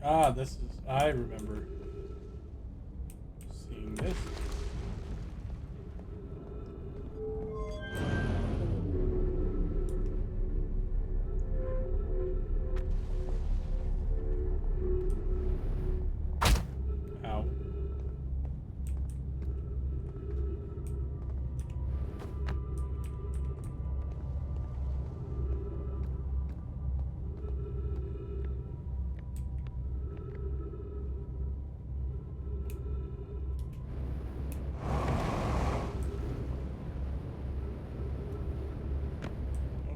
Ah, this is... I remember seeing this. Ow.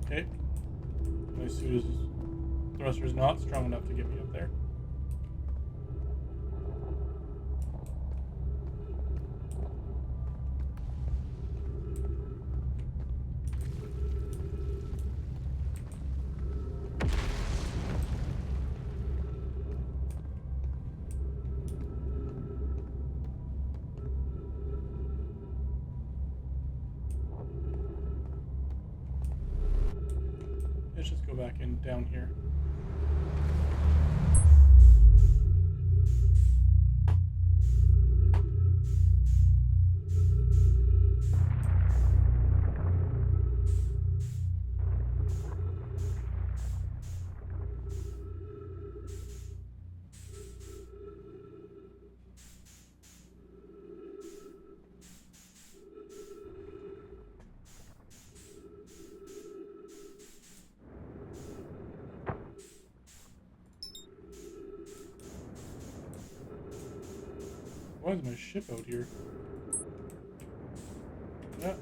Okay. My suit thruster is not strong enough to get me up there. Let's just go back in down here. Why is my ship out here? Yeah.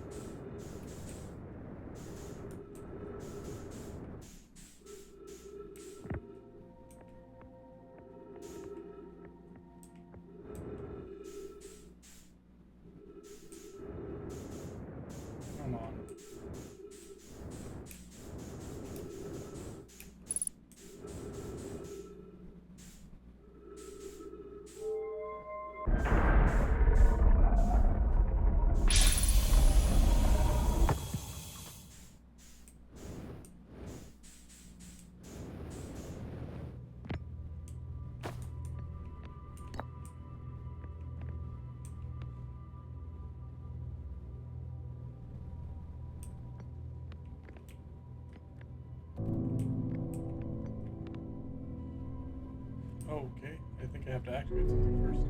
Come on. Oh, okay. I think I have to activate something first.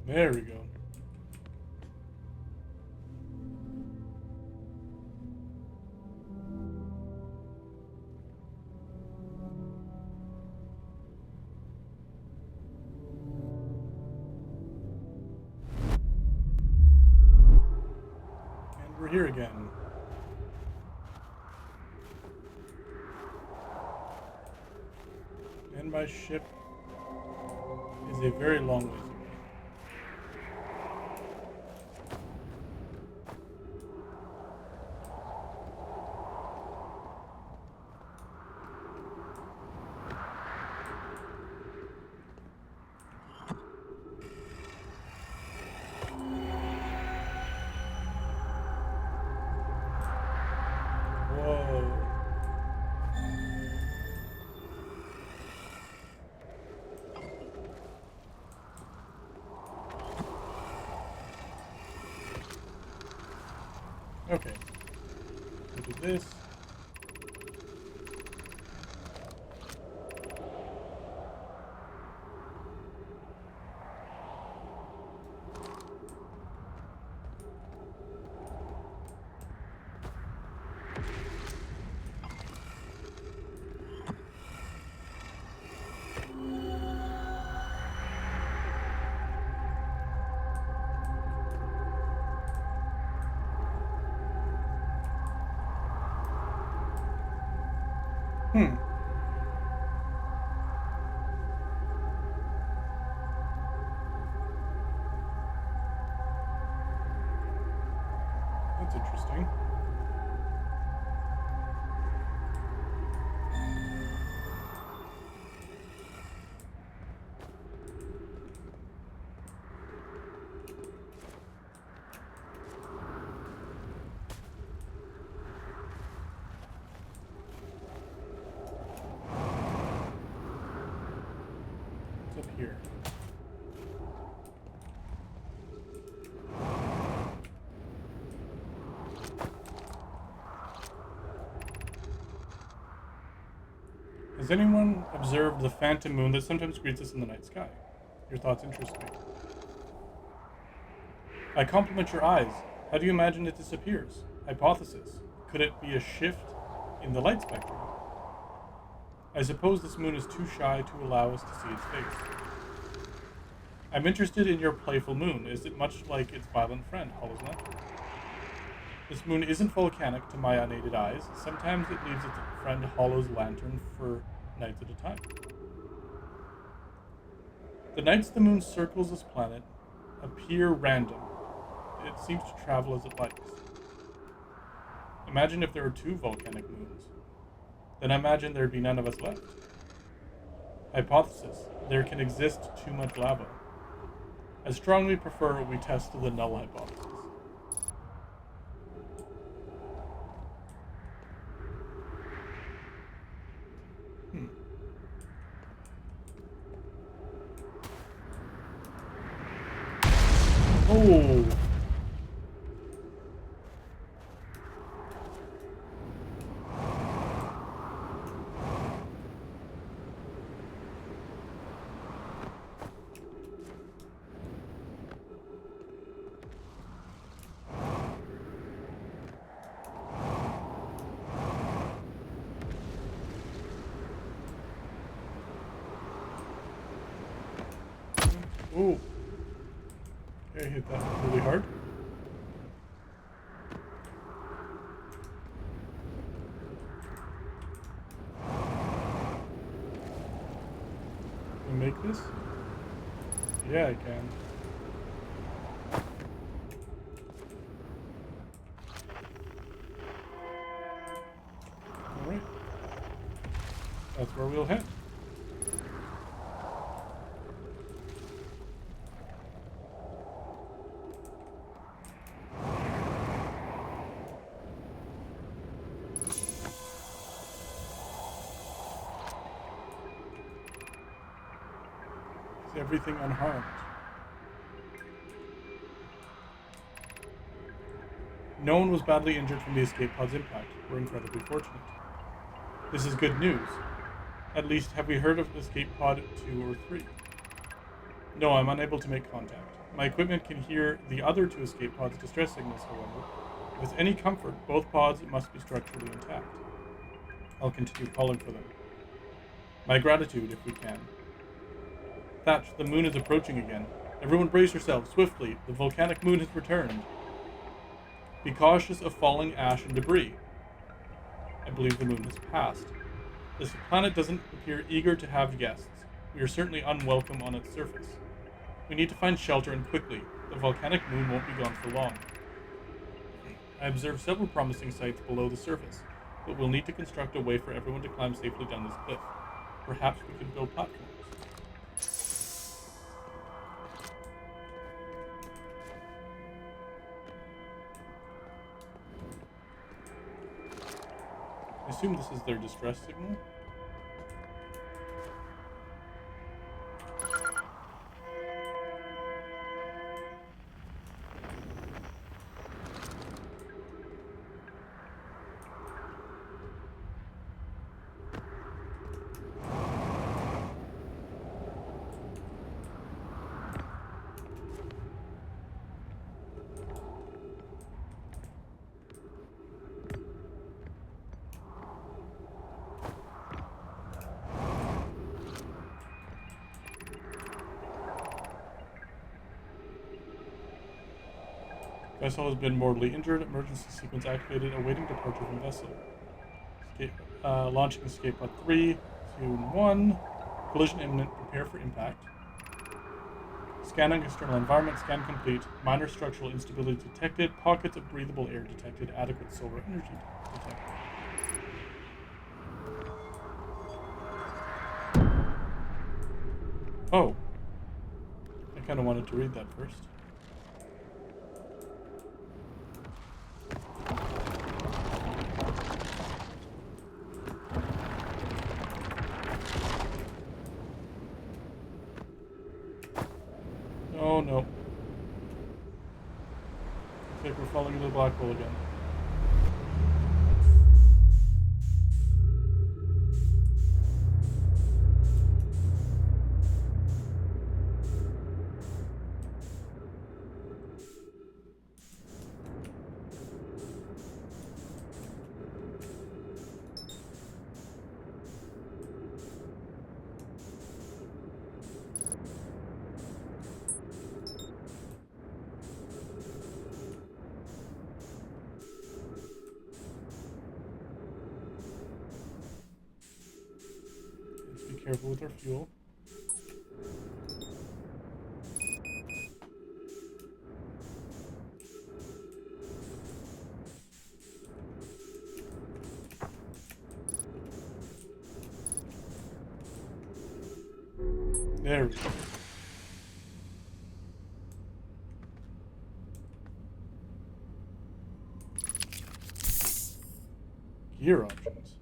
There we go. And we're here again. And my ship is a very long ways away. Whoa. Okay. Look at this. That's interesting. What's up here? Has anyone observed the phantom moon that sometimes greets us in the night sky? Your thoughts interest me. I compliment your eyes. How do you imagine it disappears? Hypothesis. Could it be a shift in the light spectrum? I suppose this moon is too shy to allow us to see its face. I'm interested in your playful moon. Is it much like its violent friend, Hollow's Lantern? This moon isn't volcanic to my unaided eyes. Sometimes it leaves its friend Hollow's Lantern for nights at a time. The nights the moon circles this planet appear random. It seems to travel as it likes. Imagine if there were two volcanic moons. Then imagine there'd be none of us left. Hypothesis. There can exist too much lava. I strongly prefer we test the null hypothesis. Oh! Okay, hit that really hard. Can I make this? Yeah, I can. Alright. That's where we'll head. Is everything unharmed? No one was badly injured from the escape pod's impact. We're incredibly fortunate. This is good news. At least, have we heard of escape pod 2 or 3? No, I'm unable to make contact. My equipment can hear the other 2 escape pods' distress signals, however. If it's any comfort, both pods must be structurally intact. I'll continue calling for them. My gratitude, if we can. Thatch, the moon is approaching again. Everyone brace yourselves, swiftly. The volcanic moon has returned. Be cautious of falling ash and debris. I believe the moon has passed. This planet doesn't appear eager to have guests. We are certainly unwelcome on its surface. We need to find shelter and quickly. The volcanic moon won't be gone for long. I observed several promising sites below the surface, but we'll need to construct a way for everyone to climb safely down this cliff. Perhaps we could build platforms. I assume this is their distress signal. Vessel has been mortally injured. Emergency sequence activated. Awaiting departure from vessel. Launching escape pod 3, 2, and 1. Collision imminent. Prepare for impact. Scanning external environment. Scan complete. Minor structural instability detected. Pockets of breathable air detected. Adequate solar energy detected. Oh. I kind of wanted to read that first. Oh no. Looks like we're falling into the black hole again. Let's be careful with our fuel. There we go. Gear options.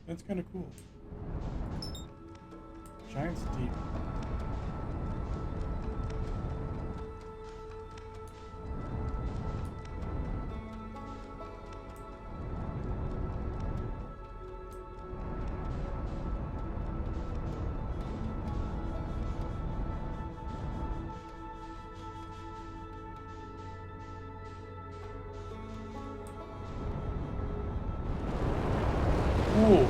That's kind of cool. Giant's Deep. Cool.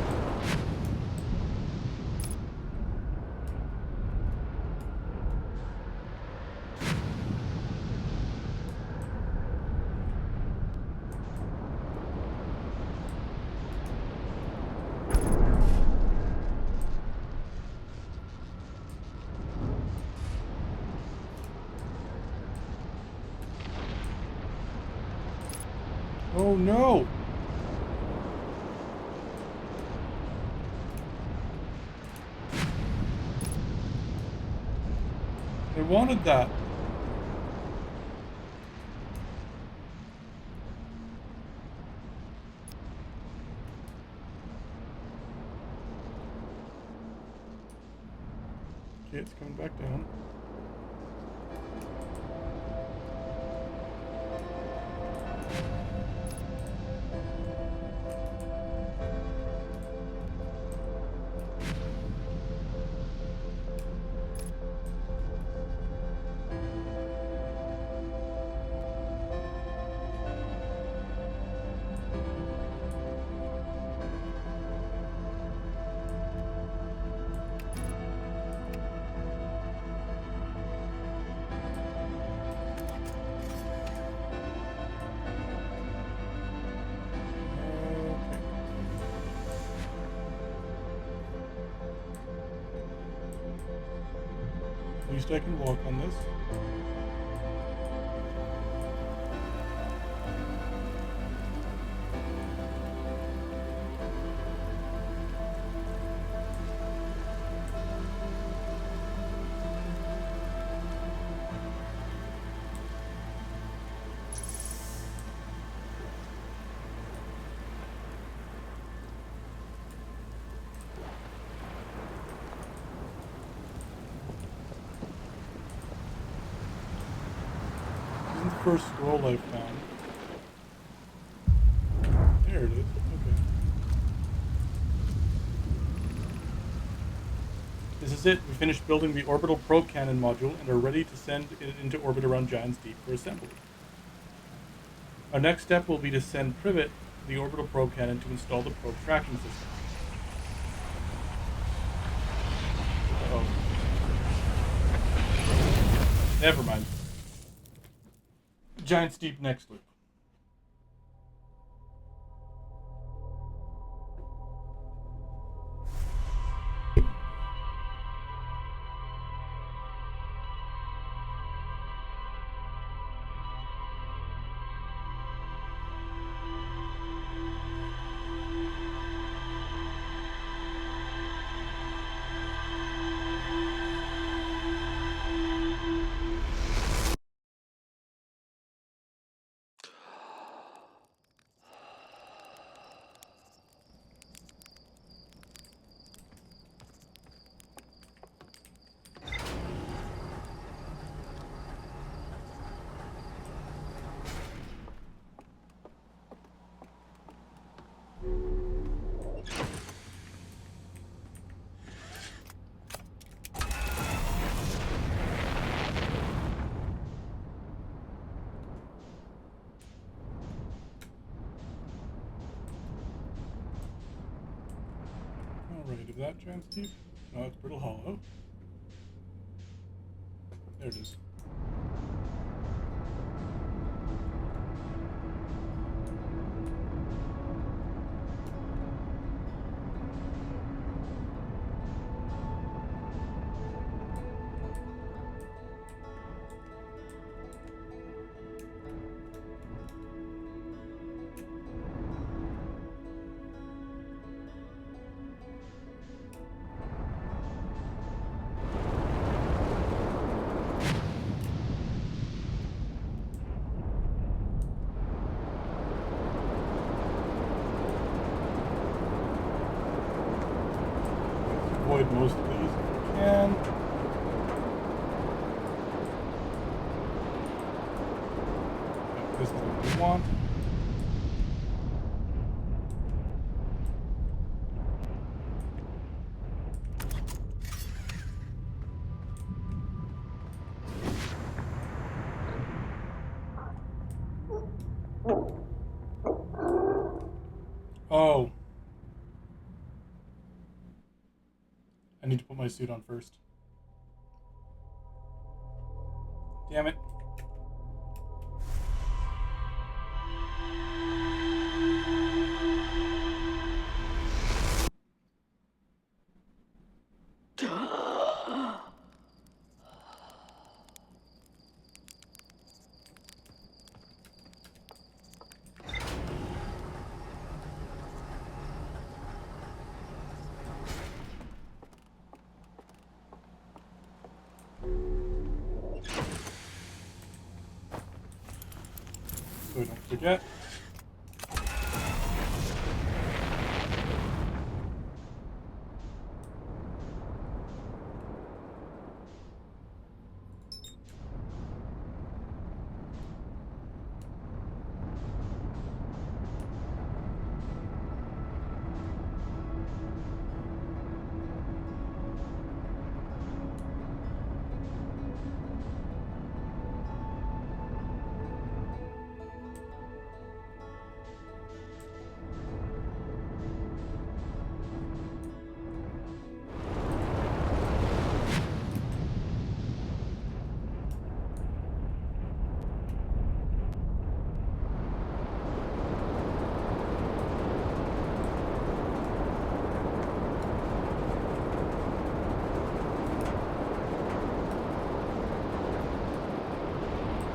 Oh no! I wanted that. Okay, it's coming back down. At least I can walk on this. First scroll I found. There it is. Okay. This is it. We finished building the orbital probe cannon module and are ready to send it into orbit around Giant's Deep for assembly. Our next step will be to send Privet the orbital probe cannon to install the probe tracking system. Uh-oh. Never mind. Giant's Deep next loop. Alright, is that Giant's Deep? No, it's Brittle Hollow. There it is. avoid most of these if we can. Okay, this is what we want. Oh. I need to put my suit on first. Damn it. So we don't forget.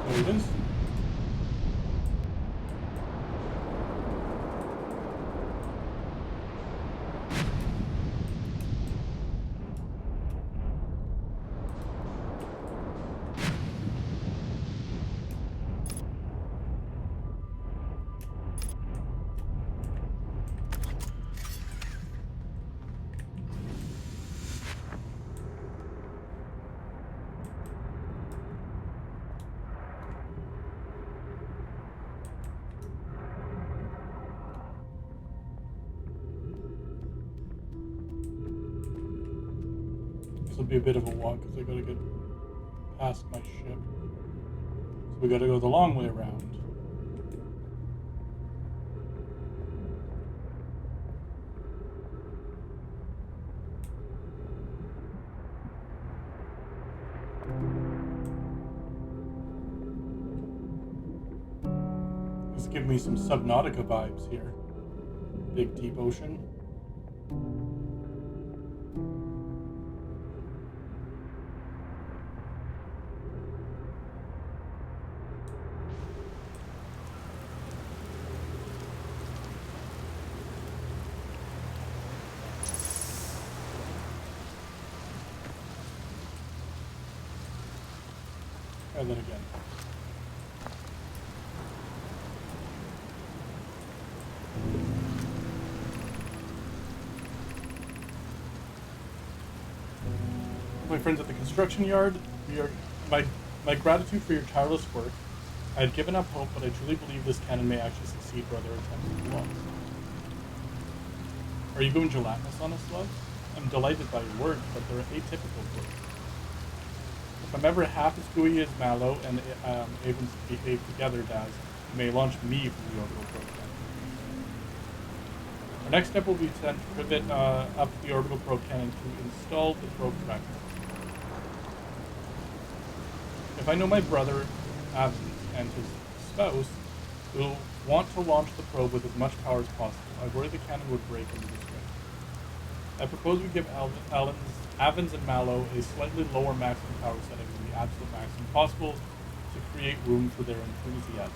There it is. This will be a bit of a walk because I gotta get past my ship. So we gotta go the long way around. This gives me some Subnautica vibes here. Big deep ocean. And then again. My friends at the construction yard, my gratitude for your tireless work. I had given up hope, but I truly believe this cannon may actually succeed for other attempts as well. Are you going gelatinous on us, love? I'm delighted by your words, but they're atypical for you. If I'm ever half as gooey as Mallow and Avens behave together, Daz, you may launch me from the orbital probe cannon. Our next step will be to pivot up the orbital probe cannon to install the probe tracker. If I know my brother, Avens, and his spouse will want to launch the probe with as much power as possible, I worry the cannon would break under this weight. I propose we give Avens and Mallow a slightly lower maximum power setting than the absolute maximum possible to create room for their enthusiasm.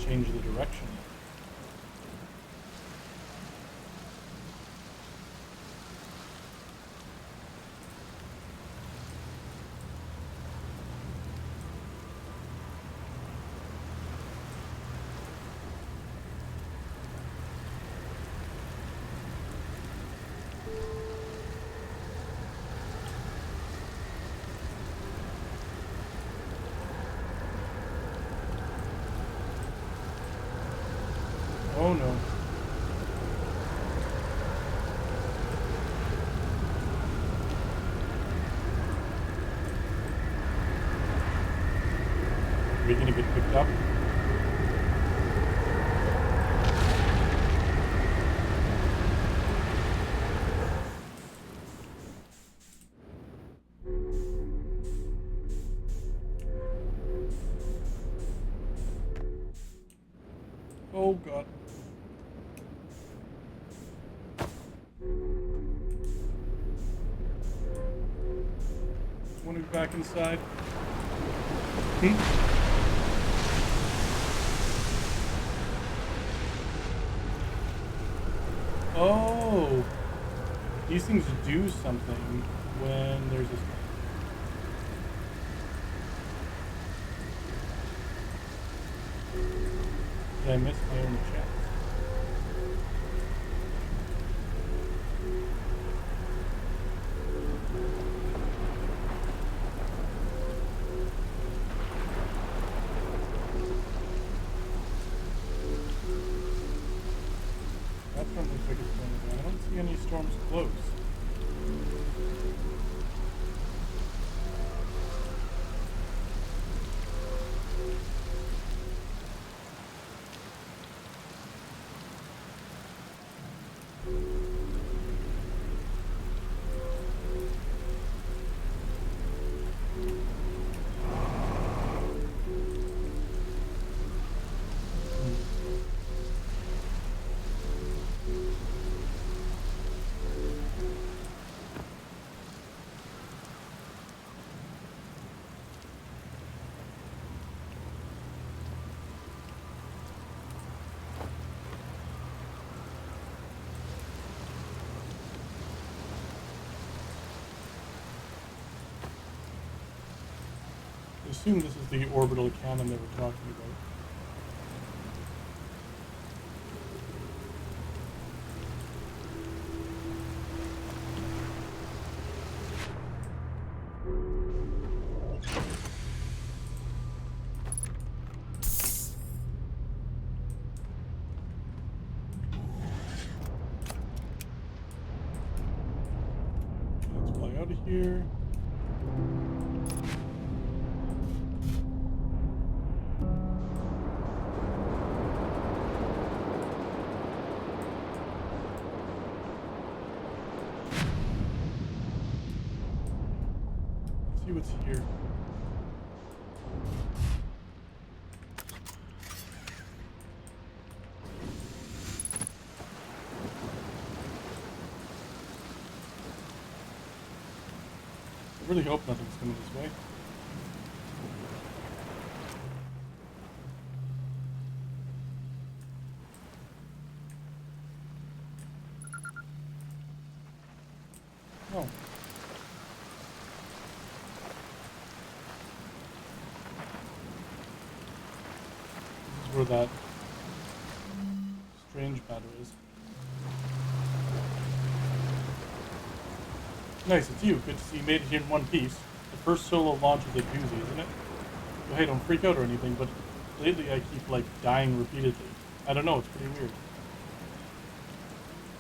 change the direction. Oh no. Are we gonna get picked up? Oh god. Want to be back inside? Oh, these things do something when there's a... Did I miss my own chat? That's one of the biggest things. I don't see any storms close. I assume this is the orbital cannon they were talking about. Let's fly out of here. See what's here. I really hope nothing's coming this way. Oh. Where that strange matter is. Nice, it's you. Good to see you made it here in one piece. The first solo launch is a doozy, isn't it? Well, hey, don't freak out or anything, but lately I keep, like, dying repeatedly. I don't know, it's pretty weird.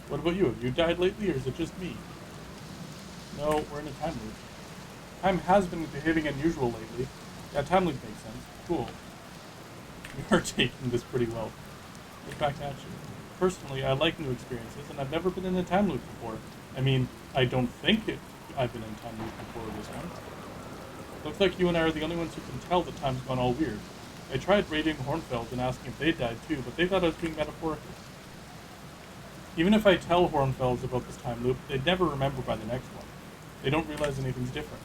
What about you? Have you died lately, or is it just me? No, we're in a time loop. Time has been behaving unusual lately. Yeah, time loop makes sense. Cool. You are taking this pretty well. Get back at you. Personally, I like new experiences, and I've never been in a time loop before. I mean, I don't think I've been in time loop before this one. Looks like you and I are the only ones who can tell that time's gone all weird. I tried raiding Hornfeld and asking if they died too, but they thought I was being metaphorical. Even if I tell Hornfelds about this time loop, they'd never remember by the next one. They don't realize anything's different.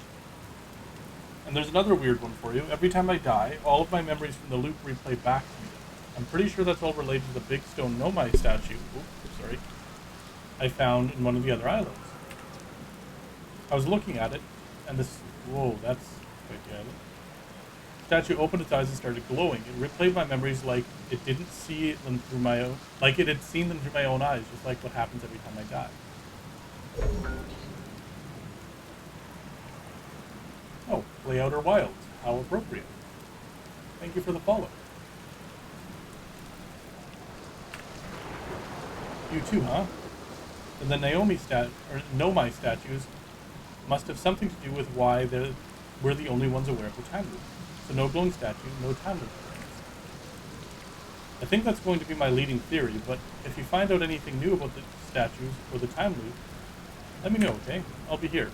And there's another weird one for you. Every time I die, all of my memories from the loop replay back to me. I'm pretty sure that's all related to the big stone Nomai statue. Oops, sorry. I found in one of the other islands. I was looking at it, and this... Whoa, that's quite the island. The statue opened its eyes and started glowing. It replayed my memories like it didn't see them through my own... Like it had seen them through my own eyes, just like what happens every time I die. Oh, play Outer Wilds. How appropriate. Thank you for the follow. You too, huh? And the Nomai statues must have something to do with why we're the only ones aware of the time loop. So no glowing statue, no time loop. I think that's going to be my leading theory, but if you find out anything new about the statues or the time loop, let me know, okay? I'll be here.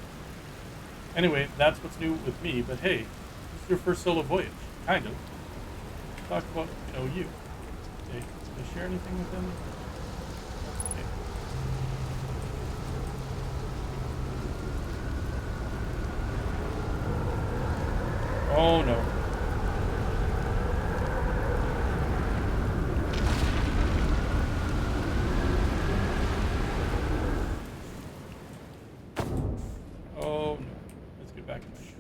Anyway, that's what's new with me, but hey, this is your first solo voyage. Kind of. Talk about, you. Okay, can I share anything with them? Okay. Oh no. Oh no. Let's get back in my ship.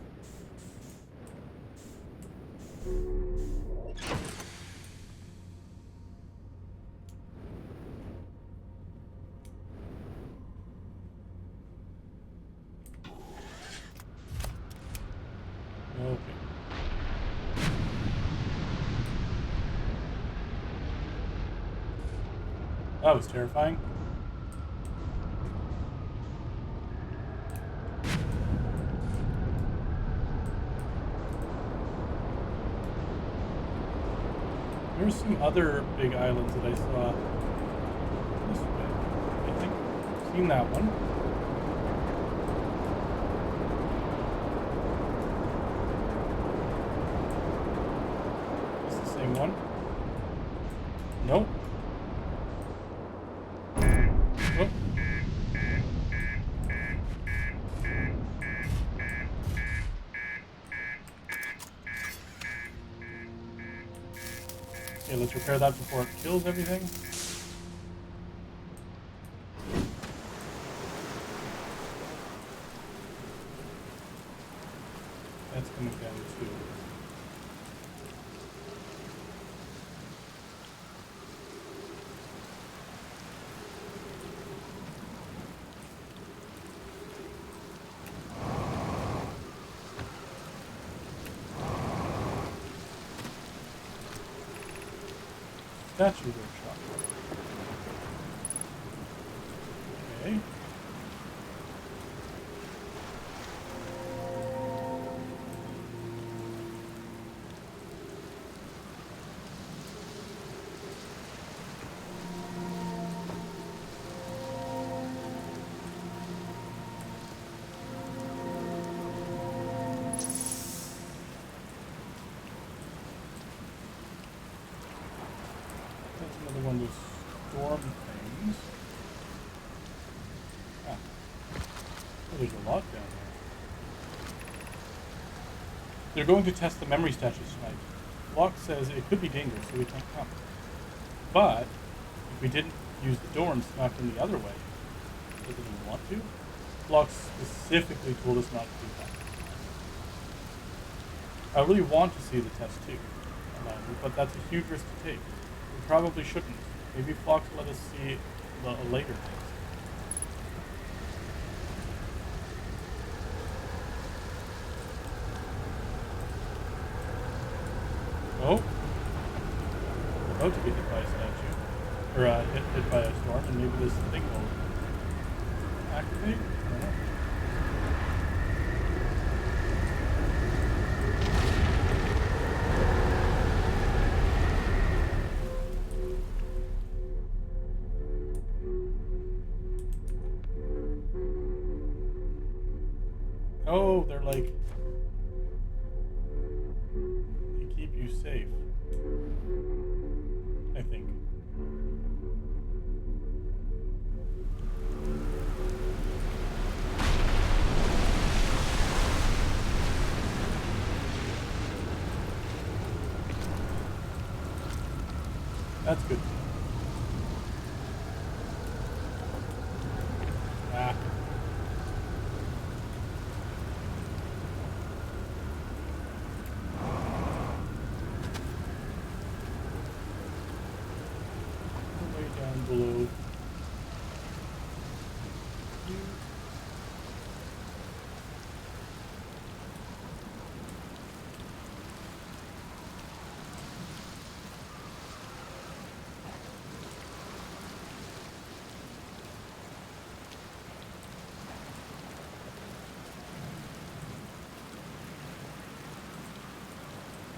Okay. That was terrifying. There's some other big islands that I saw this way. I think I've seen that one. Is this the same one? Nope. Oh. Okay, let's repair that before it kills everything. That's coming down too. Statue workshop. Okay. That's another one of those storm things. Ah. Oh, there's a lot down there. They're going to test the memory statues tonight. Locke says it could be dangerous, so we can't come. But if we didn't use the door and snuck in the other way, doesn't he want to? Locke specifically told us not to do that. I really want to see the test too, but that's a huge risk to take. We probably shouldn't. Maybe Flock let us see a later test. Oh. About to get hit by a statue. Or hit by a storm, and maybe this thing will activate? I don't know. Oh, they're like... they keep you safe. I think. That's good. Ah. Way down below.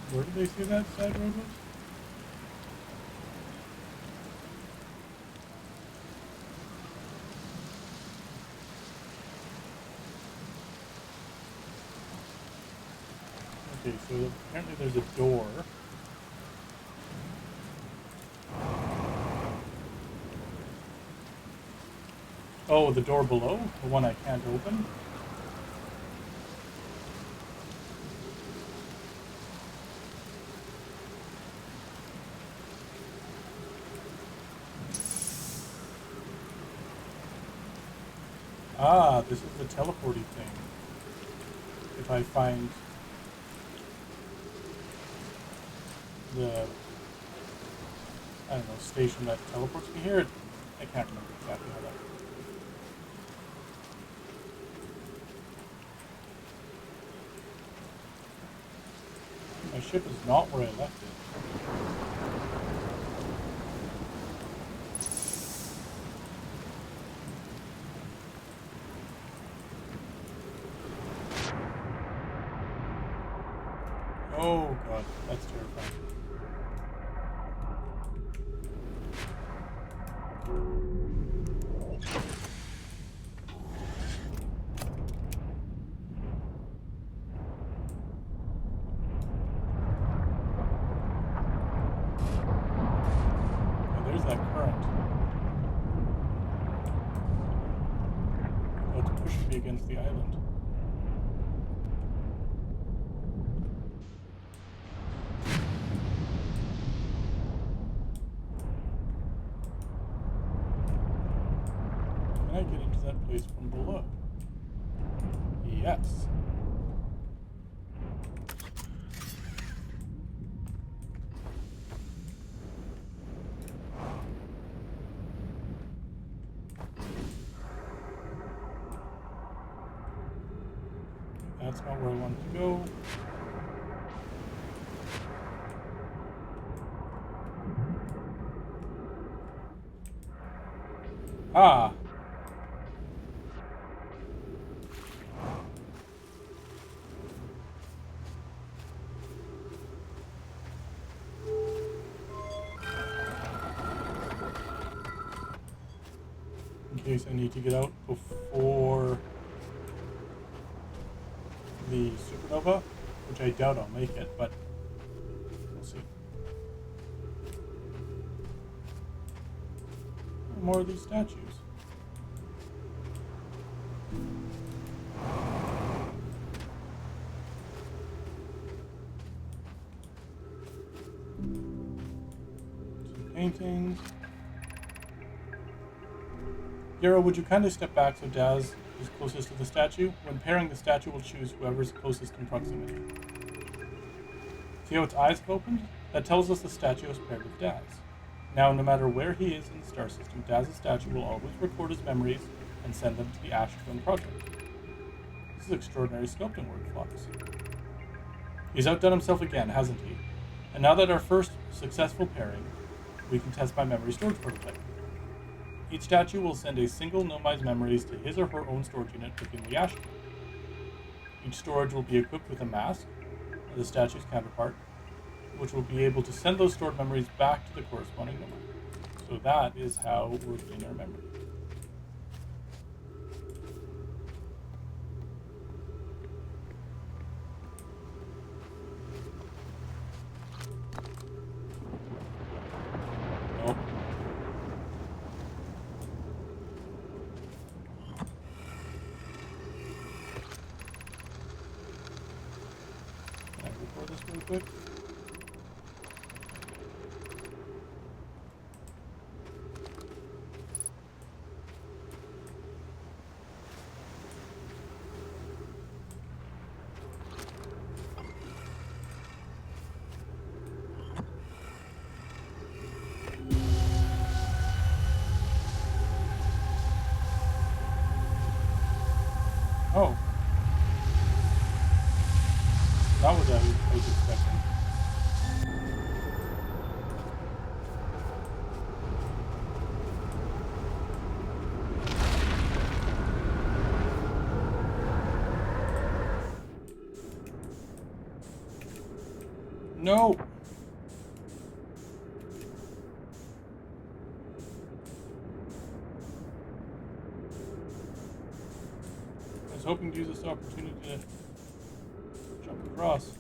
Where did they say that side road was? Okay, so apparently there's a door. Oh, the door below? The one I can't open? Ah, this is the teleporty thing. If I find the, I don't know, station that teleports me here, I can't remember exactly how that works. My ship is not where I left it. Oh god, that's terrifying. Oh, there's that current. Oh, it's pushing me against the island. Can I get into that place from below? Yes. That's not where I wanted to go. Ah! In case I need to get out before the supernova, which I doubt I'll make it, but we'll see. More of these statues. Some paintings. Gero, would you kindly step back so Daz is closest to the statue? When pairing, the statue will choose whoever's closest in proximity. See how its eyes have opened? That tells us the statue is paired with Daz. Now, no matter where he is in the star system, Daz's statue will always record his memories and send them to the Ash Twin Project. This is extraordinary sculpting work, Flux. He's outdone himself again, hasn't he? And now that our first successful pairing, we can test my memory storage prototype. Each statue will send a single Nomi's memories to his or her own storage unit within the Ash Twin. Each storage will be equipped with a mask, the statue's counterpart, which will be able to send those stored memories back to the corresponding Noma. So that is how we're getting our memory. Nope. Can I record this really quick? No! I was hoping to use this opportunity to jump across.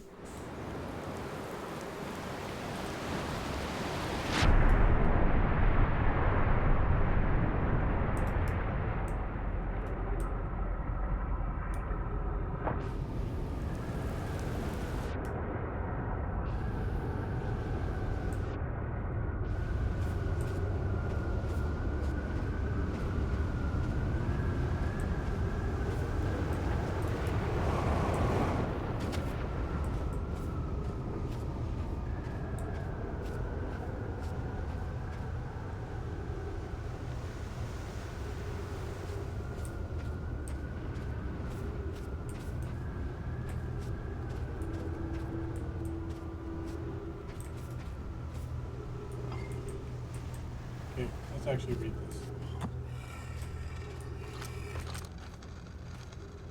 Okay, let's actually read this.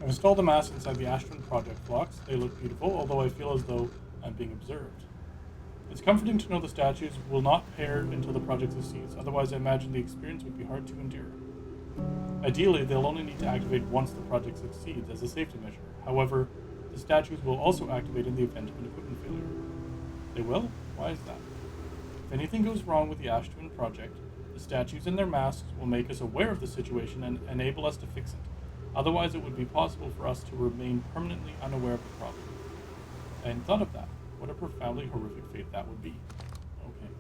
I've installed the mask inside the Ashton project blocks. They look beautiful, although I feel as though I'm being observed. It's comforting to know the statues will not pair until the project succeeds, otherwise I imagine the experience would be hard to endure. Ideally, they'll only need to activate once the project succeeds as a safety measure. However, the statues will also activate in the event of an equipment failure. They will? Why is that? If anything goes wrong with the Ashton project, the statues and their masks will make us aware of the situation and enable us to fix it. Otherwise, it would be possible for us to remain permanently unaware of the problem. I hadn't thought of that. What a profoundly horrific fate that would be. Okay.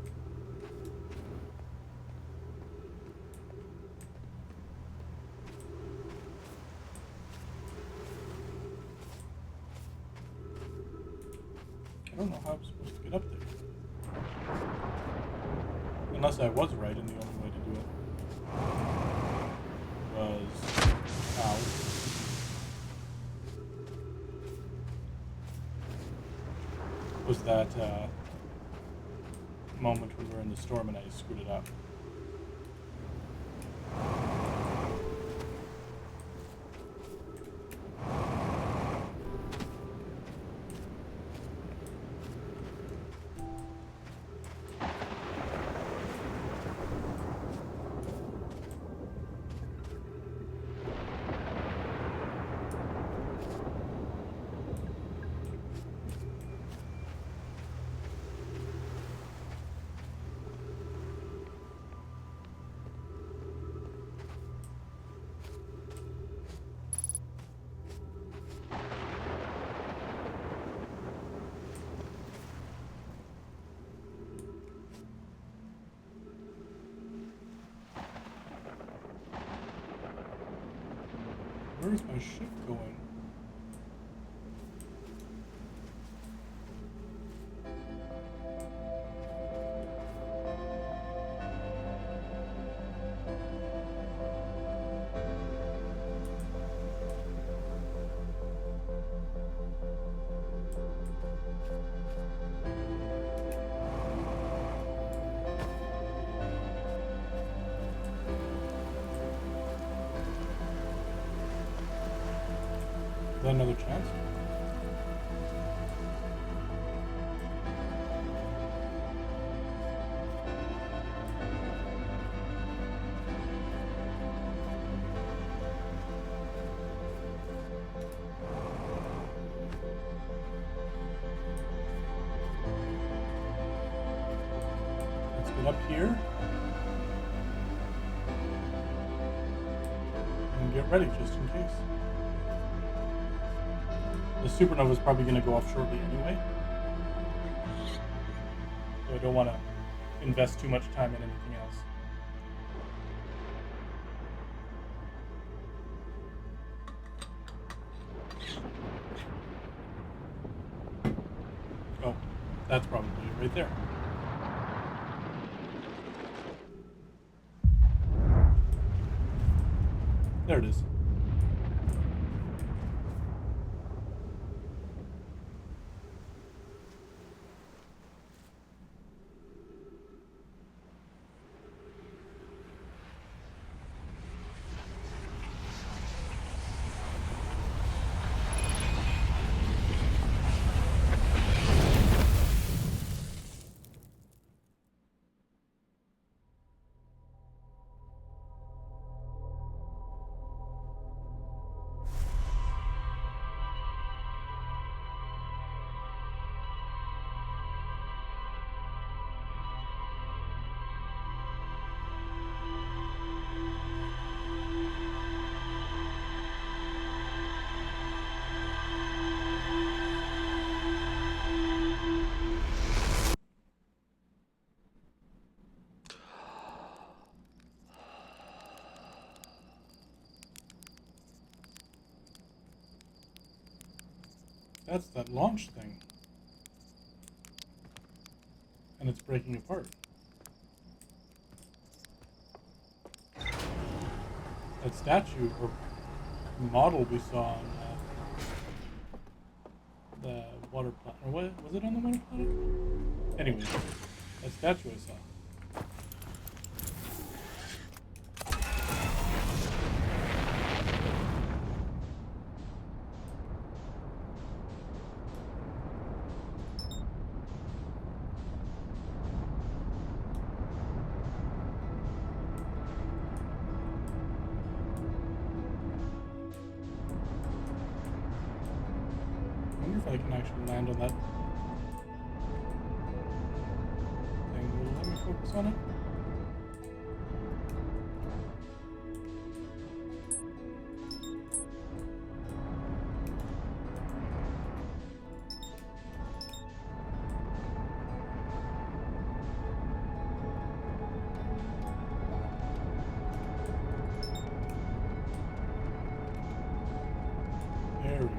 I don't know how I'm supposed to get up there. Unless I was right and the only way to do it was... Ow. Was that moment when we were in the storm and I screwed it up. Where's my ship going? Is that another chance? Let's get up here and get ready just in case. The supernova is probably going to go off shortly anyway, so I don't want to invest too much time in anything else. Oh, that's probably it right there. There it is. That's that launch thing. And it's breaking apart. That statue or model we saw on the water planet. Or what was it on the water planet? Anyways, that statue I saw. I wonder if I can actually land on that thing. Will it let me focus on it? There we go.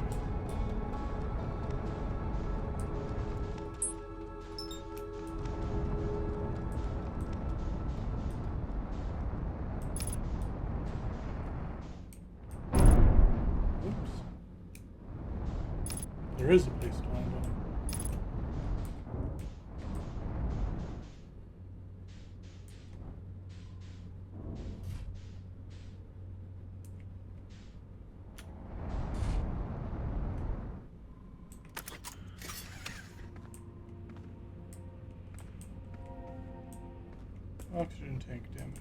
Oops. There is a place to land on. Oxygen tank damaged.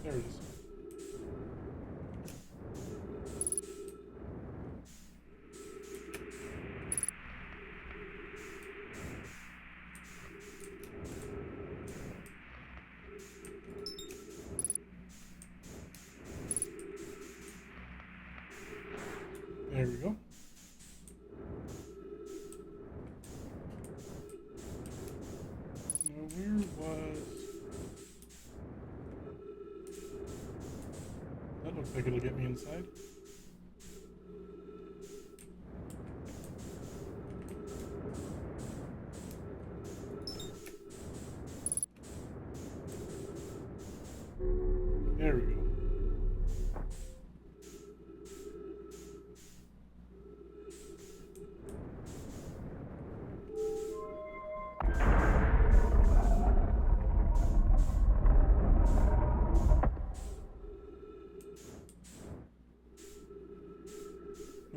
There it is. There we go. Now where was... That looks like it'll get me inside. There we go.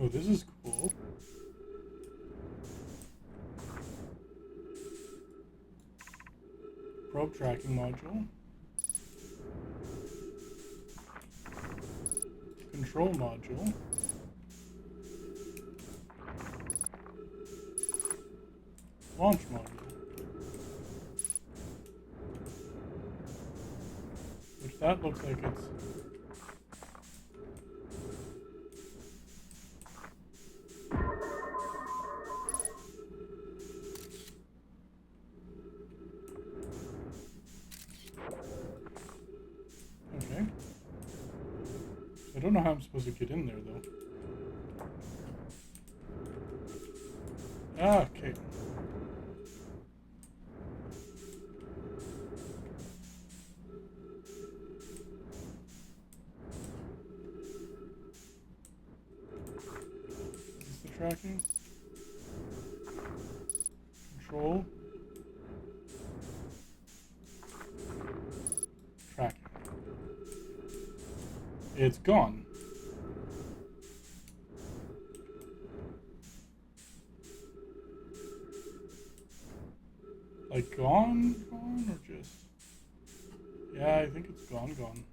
Oh, this is cool. Probe tracking module. Control module. Launch module. Which that looks like it's... Okay. I don't know how I'm supposed to get in there, though. Ah, okay. Is this the tracking? Control. Tracking. It's gone. Like gone or just... Yeah, I think it's gone.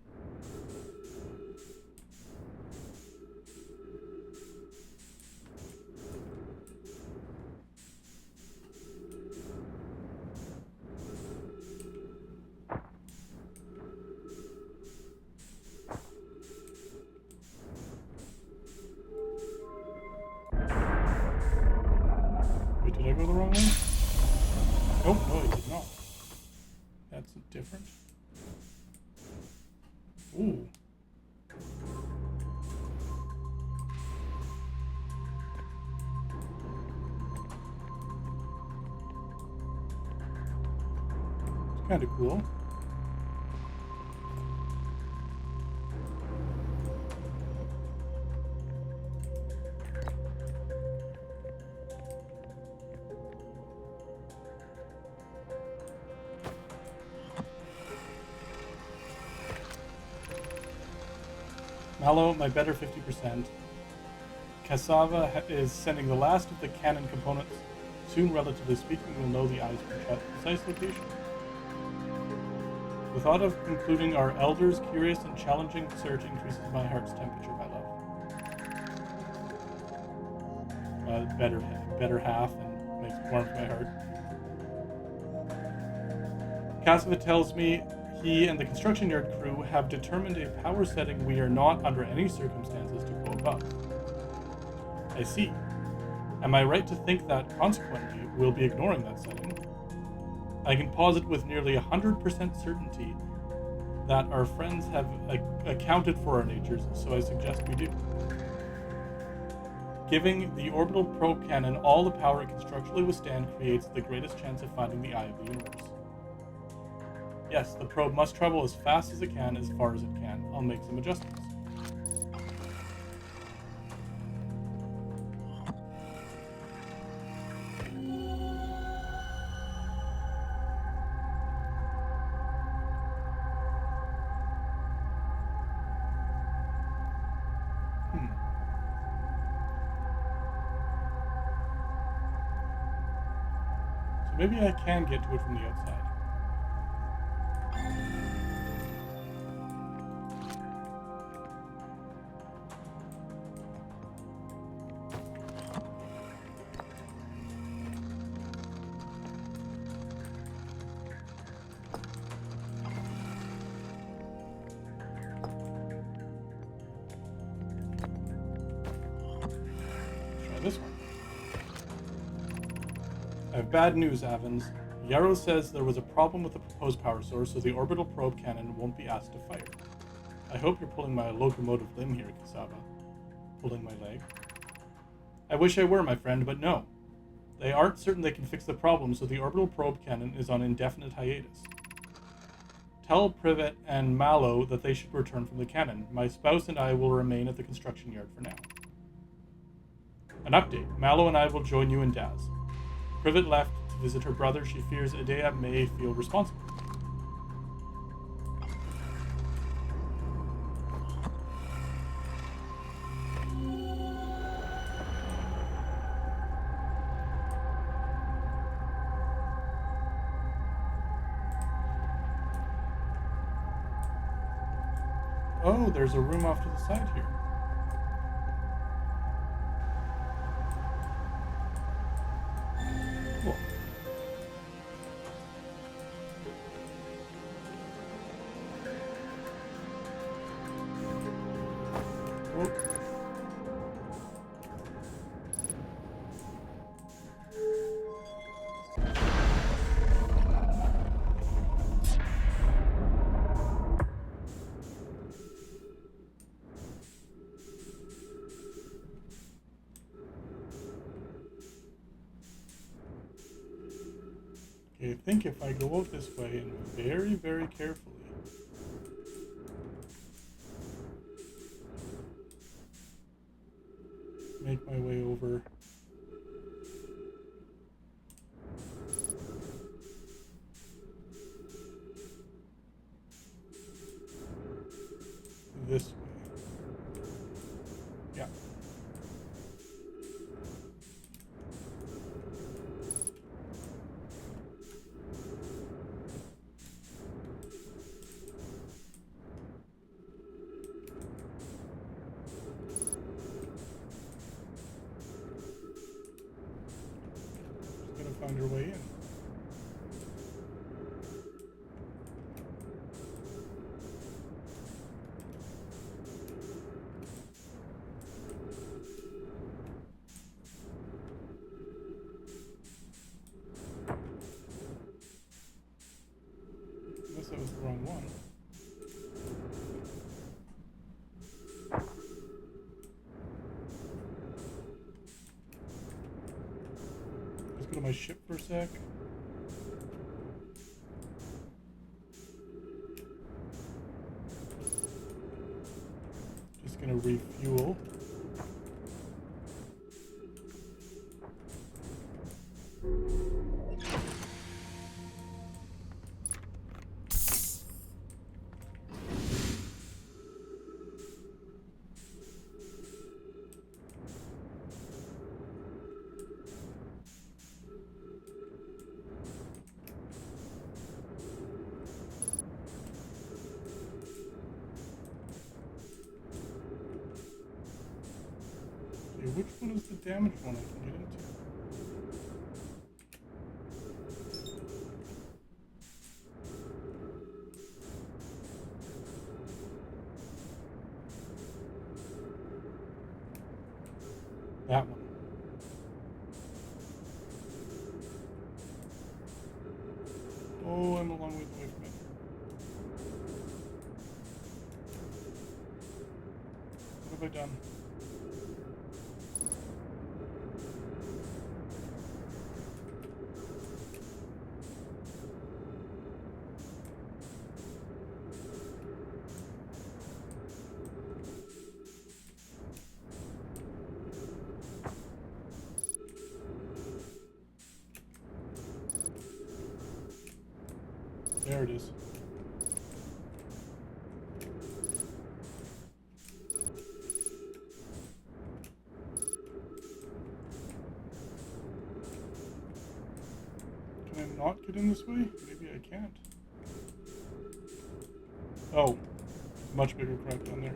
Did I go the wrong way? Nope, no, I did not. That's different. Ooh. It's kind of cool. Mallow, my better 50%. Cassava is sending the last of the cannon components. Soon, relatively speaking, we'll know the eyes will precise location. The thought of concluding our elders' curious and challenging search increases my heart's temperature, my love. Better half and makes it warm to my heart. Cassava tells me he and the construction yard crew have determined a power setting we are not under any circumstances to go above. I see. Am I right to think that, consequently, we'll be ignoring that setting? I can posit with nearly 100% certainty that our friends have accounted for our natures, so I suggest we do. Giving the orbital probe cannon all the power it can structurally withstand creates the greatest chance of finding the eye of the universe. Yes, the probe must travel as fast as it can, as far as it can. I'll make some adjustments. So maybe I can get to it from the outside. This one. I have bad news, Avens. Yarrow says there was a problem with the proposed power source, so the orbital probe cannon won't be asked to fire. I hope you're pulling my locomotive limb here, Cassava. Pulling my leg. I wish I were, my friend, but no. They aren't certain they can fix the problem, so the orbital probe cannon is on indefinite hiatus. Tell Privet and Mallow that they should return from the cannon. My spouse and I will remain at the construction yard for now. An update. Mallow and I will join you in Daz. Privet left to visit her brother. She fears Idea may feel responsible. Oh, there's a room off to the side here. Cool. Oh. Okay, I think if I go out this way and very, very carefully, make my way over. This way. Yeah. Find your way in. that was the wrong one. Let's go to my ship for a sec. Just gonna refuel. Which one is the damaged one I can get into? That one. Oh, I'm a long ways away from it. What have I done? There it is. Can I not get in this way? Maybe I can't. Oh, much bigger crap down there.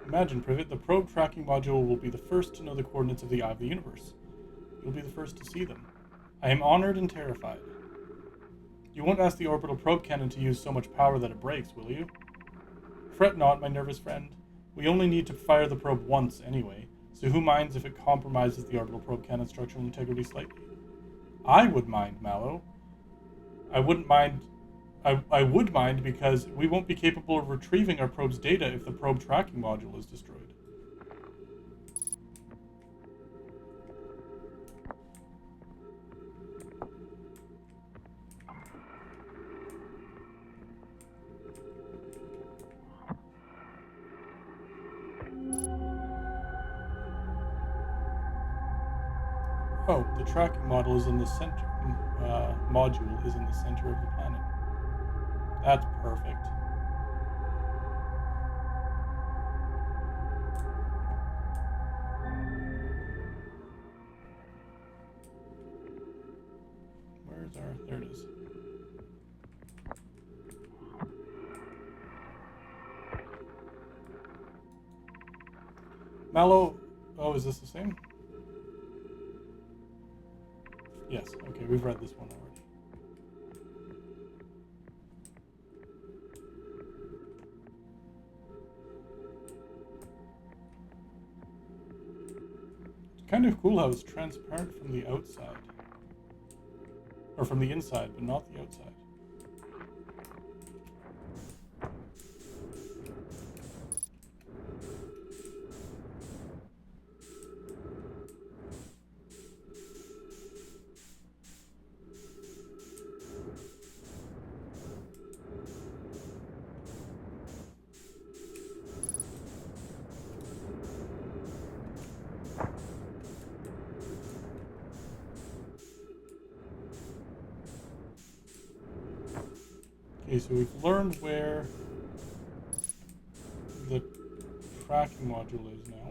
Imagine, Privet, the probe tracking module will be the first to know the coordinates of the eye of the universe. You'll be the first to see them. I am honored and terrified. You won't ask the orbital probe cannon to use so much power that it breaks, will you? Fret not, my nervous friend. We only need to fire the probe once anyway, so who minds if it compromises the orbital probe cannon's structural integrity slightly? I would mind, Mallow. I wouldn't mind... I would mind because we won't be capable of retrieving our probe's data if the probe tracking module is destroyed. Oh, the tracking model is in the center. Module is in the center of the planet. That's perfect. Where's our... There it is. Mallow... Oh, is this the same? Yes, okay, we've read this one already. It's kind of cool how it's transparent from the outside. Or from the inside, but not the outside. Okay, so we've learned where the tracking module is now.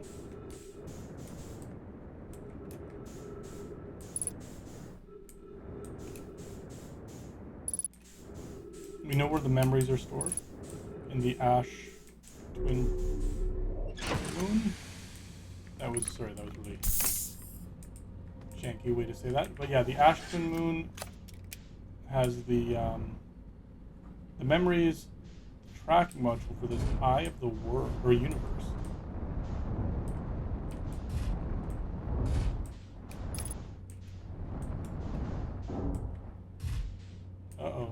We know where the memories are stored in the ash twin moon. That was really janky way to say that. But yeah, the ash twin moon has the memories, tracking module for this eye of the world or universe. Uh-oh.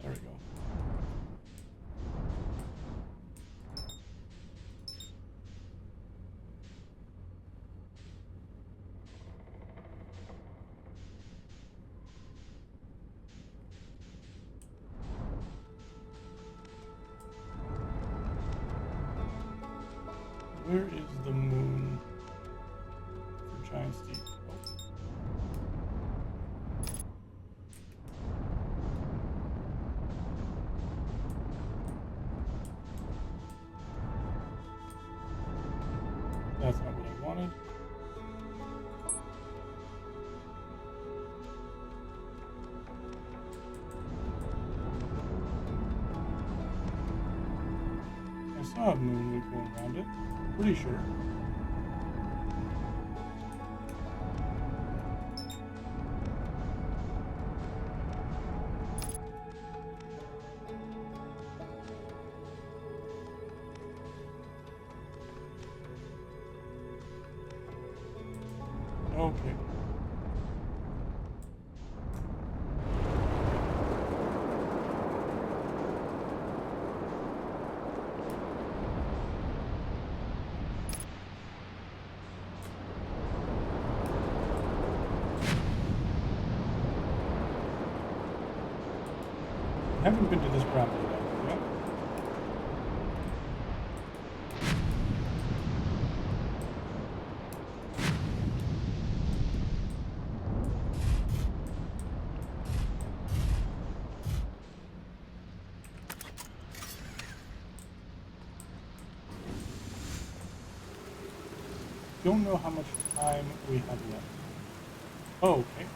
There we go. Where is the moon for Giant Steve? Oh. That's not what I wanted. I saw a moon going around it. Pretty sure. Okay. I haven't been to this property yet. Don't know how much time we have left. Oh, okay.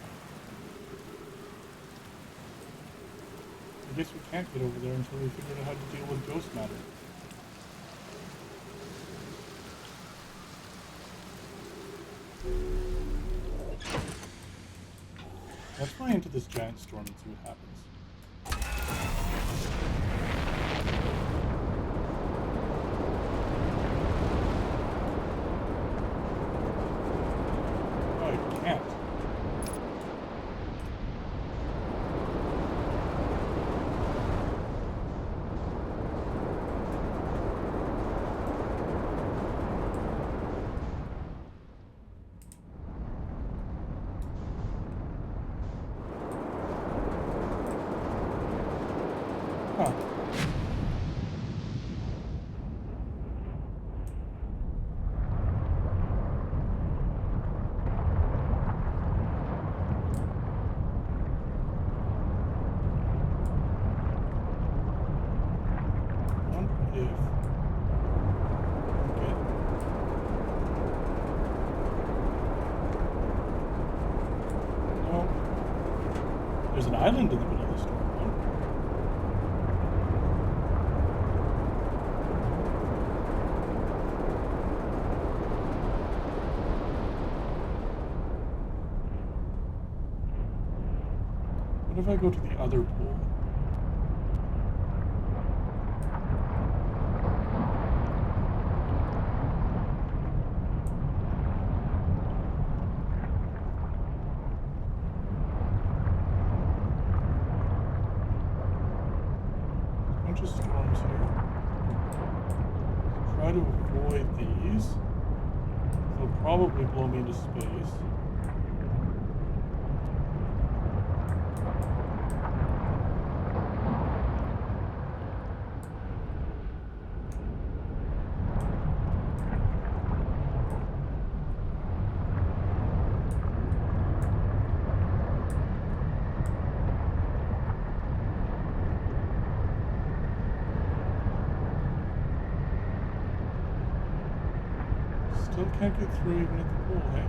I guess we can't get over there until we figure out how to deal with ghost matter. Let's fly into this giant storm and see what happens. Huh. There's an island in the middle of the storm, right? What if I go to the other pool? Bunch of storms here. Try to avoid these. They'll probably blow me into space. Still can't get through even at the pool, hey?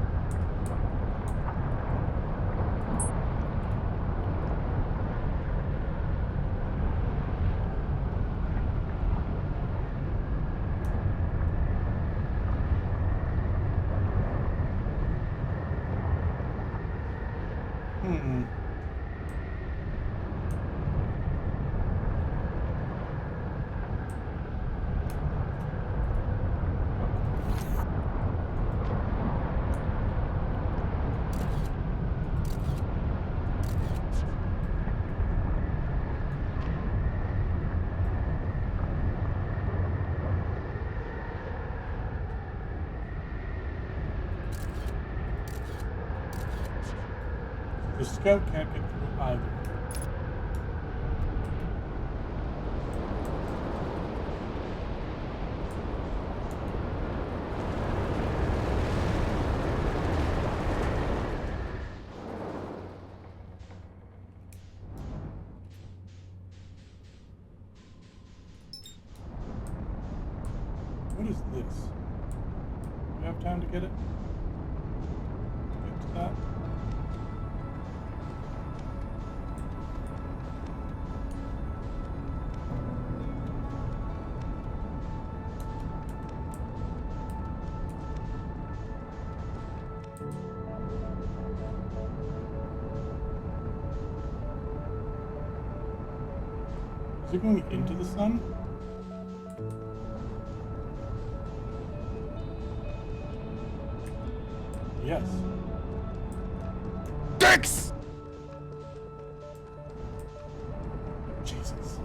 The scout can't get through either. What is this? Do you have time to get it? Get to that? Is it going into the sun? Yes. Dicks! Jesus.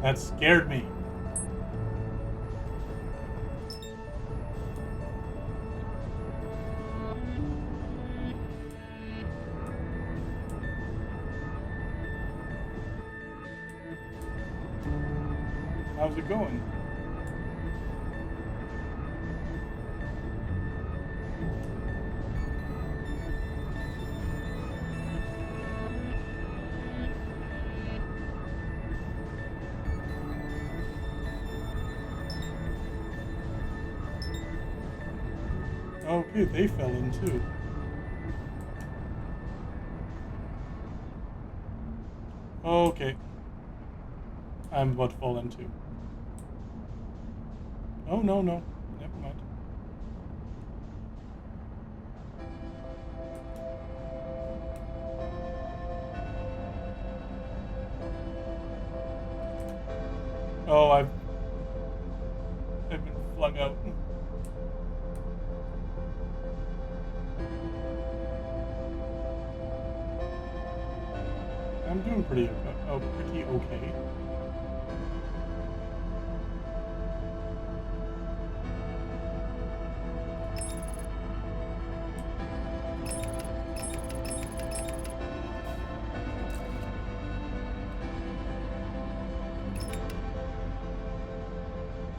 That scared me. How's it going? Okay, they fell in too. Okay. I'm about to fall in too. Oh, no, no. Never mind. Oh, I've been flung out. I'm doing pretty okay.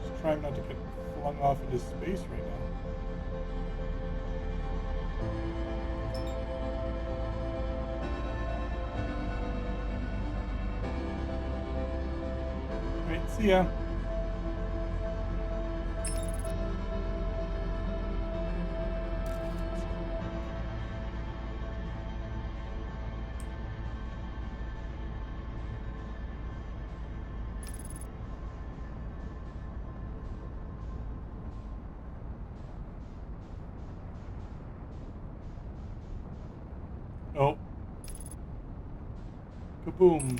Just trying not to get flung off into space right now. Right, see ya. Oh. Kaboom.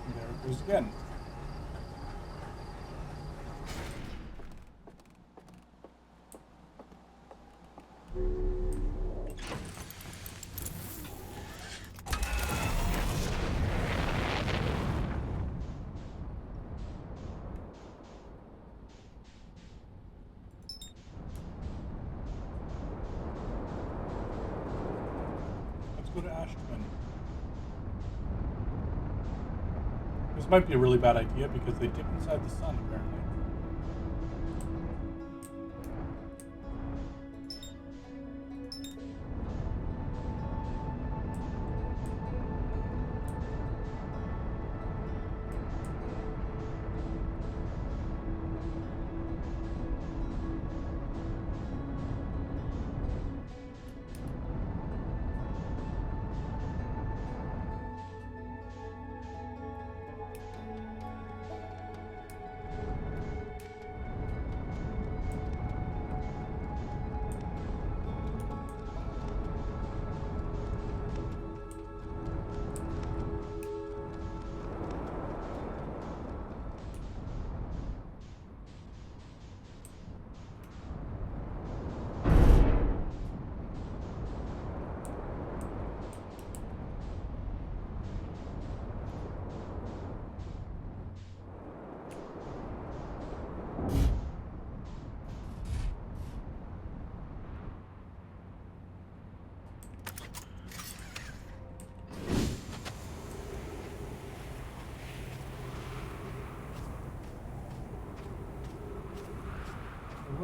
There it goes again. Let's go to Ashton. This might be a really bad idea because they dip inside the sun, apparently.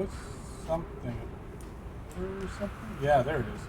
was something. Or something? Yeah, there it is.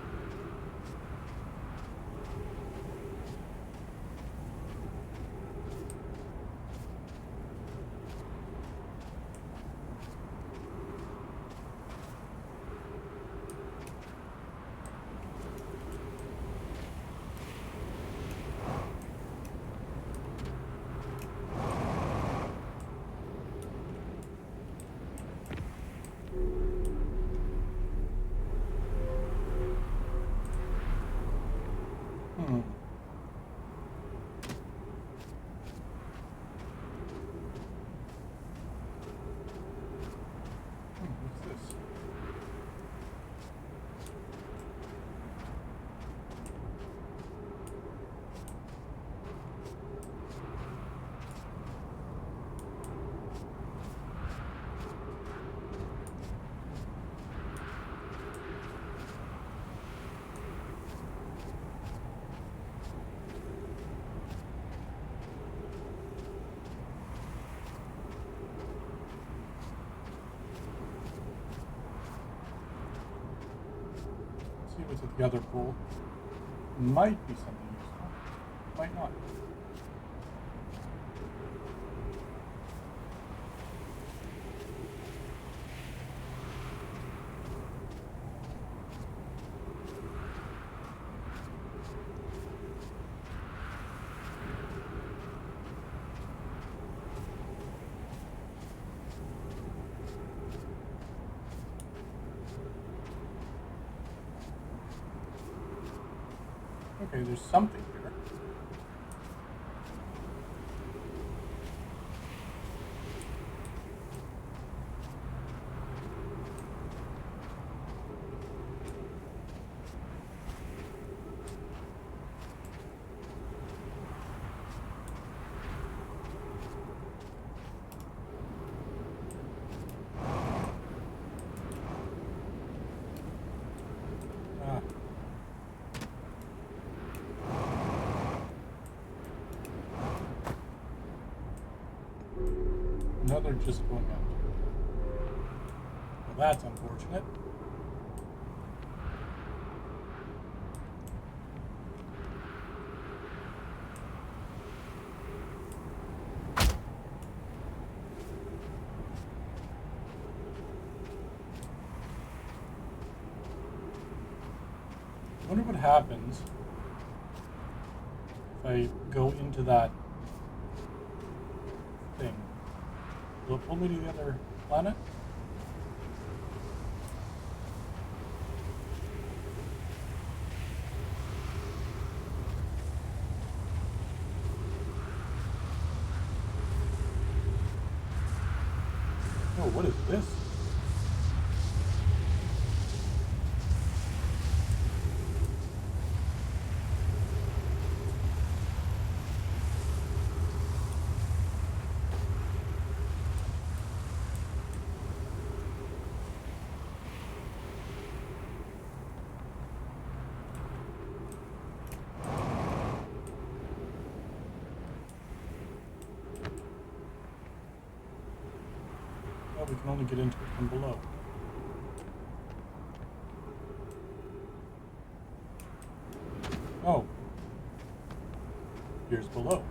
What's this? See what's at the other pool. Might be something useful. Might not. Okay, there's something here. Ah. Another just going out. Well, that's unfortunate. I wonder what happens if I go into that thing. Will it pull me to the other planet? Oh, what is this? Oh, we can only get into it from below. Oh. Here's below.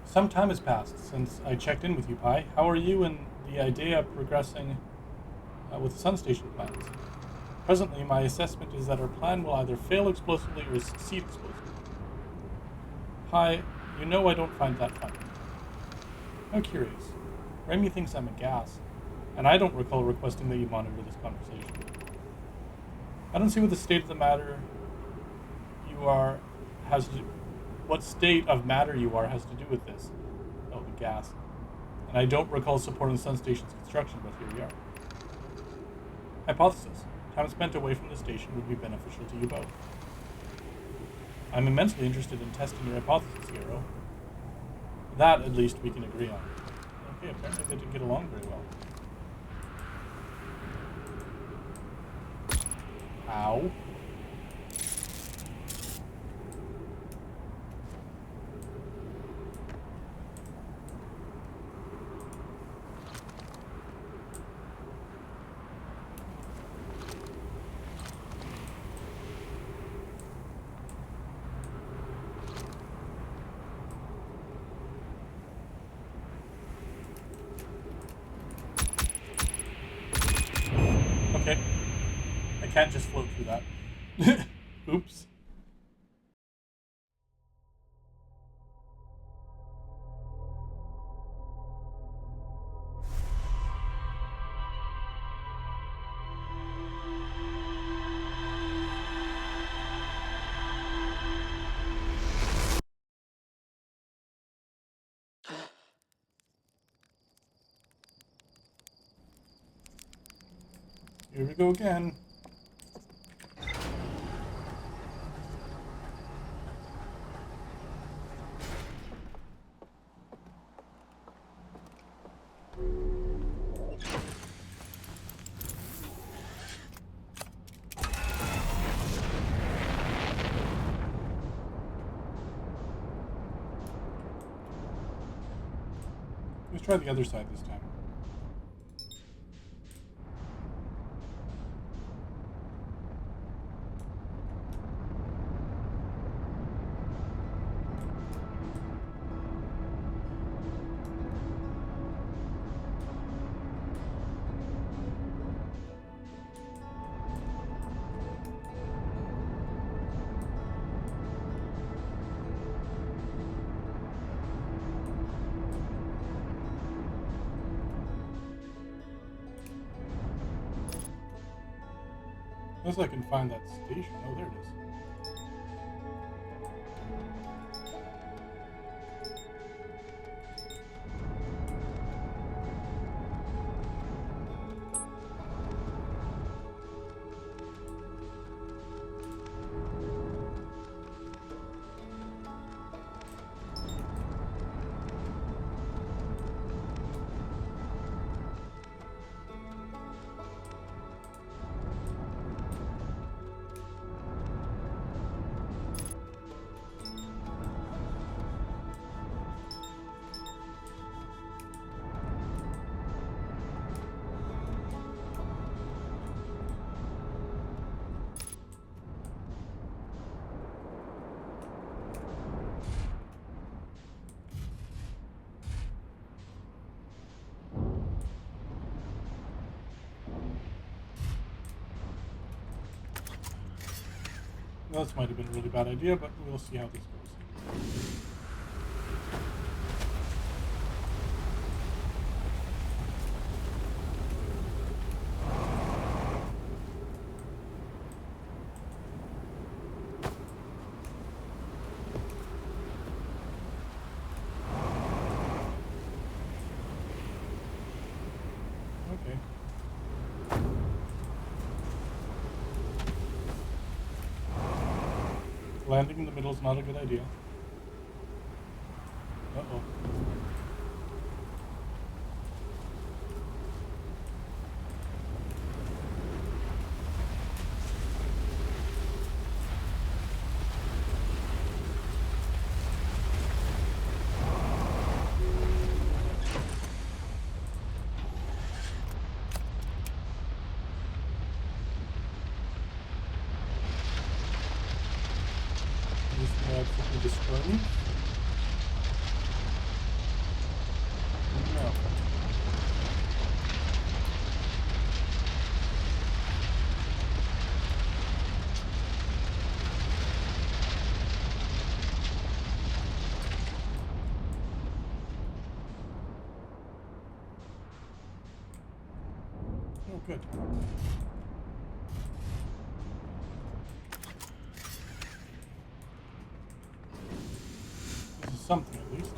Some time has passed since I checked in with you, Pi. How are you and the idea of progressing with the Sun Station plans? Presently, my assessment is that our plan will either fail explosively or succeed explosively. Pi, you know I don't find that funny. How curious. Remy thinks I'm a gas, and I don't recall requesting that you monitor this conversation. I don't see what the state of the matter you are has to what state of matter you are has to do with this. Oh, the gas. And I don't recall supporting Sun Station's construction, but here we are. Hypothesis. Time spent away from the station would be beneficial to you both. I'm immensely interested in testing your hypothesis, Hero. That, at least, we can agree on. Okay, apparently they didn't get along very well. Ow. Okay. I can't just float through that. Oops. Here we go again. Let's try the other side this time. Unless I can find that station. Oh, there it is. Well, this might have been a really bad idea, but we'll see how this goes. Okay. Landing in the middle is not a good idea. Uh-oh. This may absolutely destroy me. No. Oh, good. This is something, at least.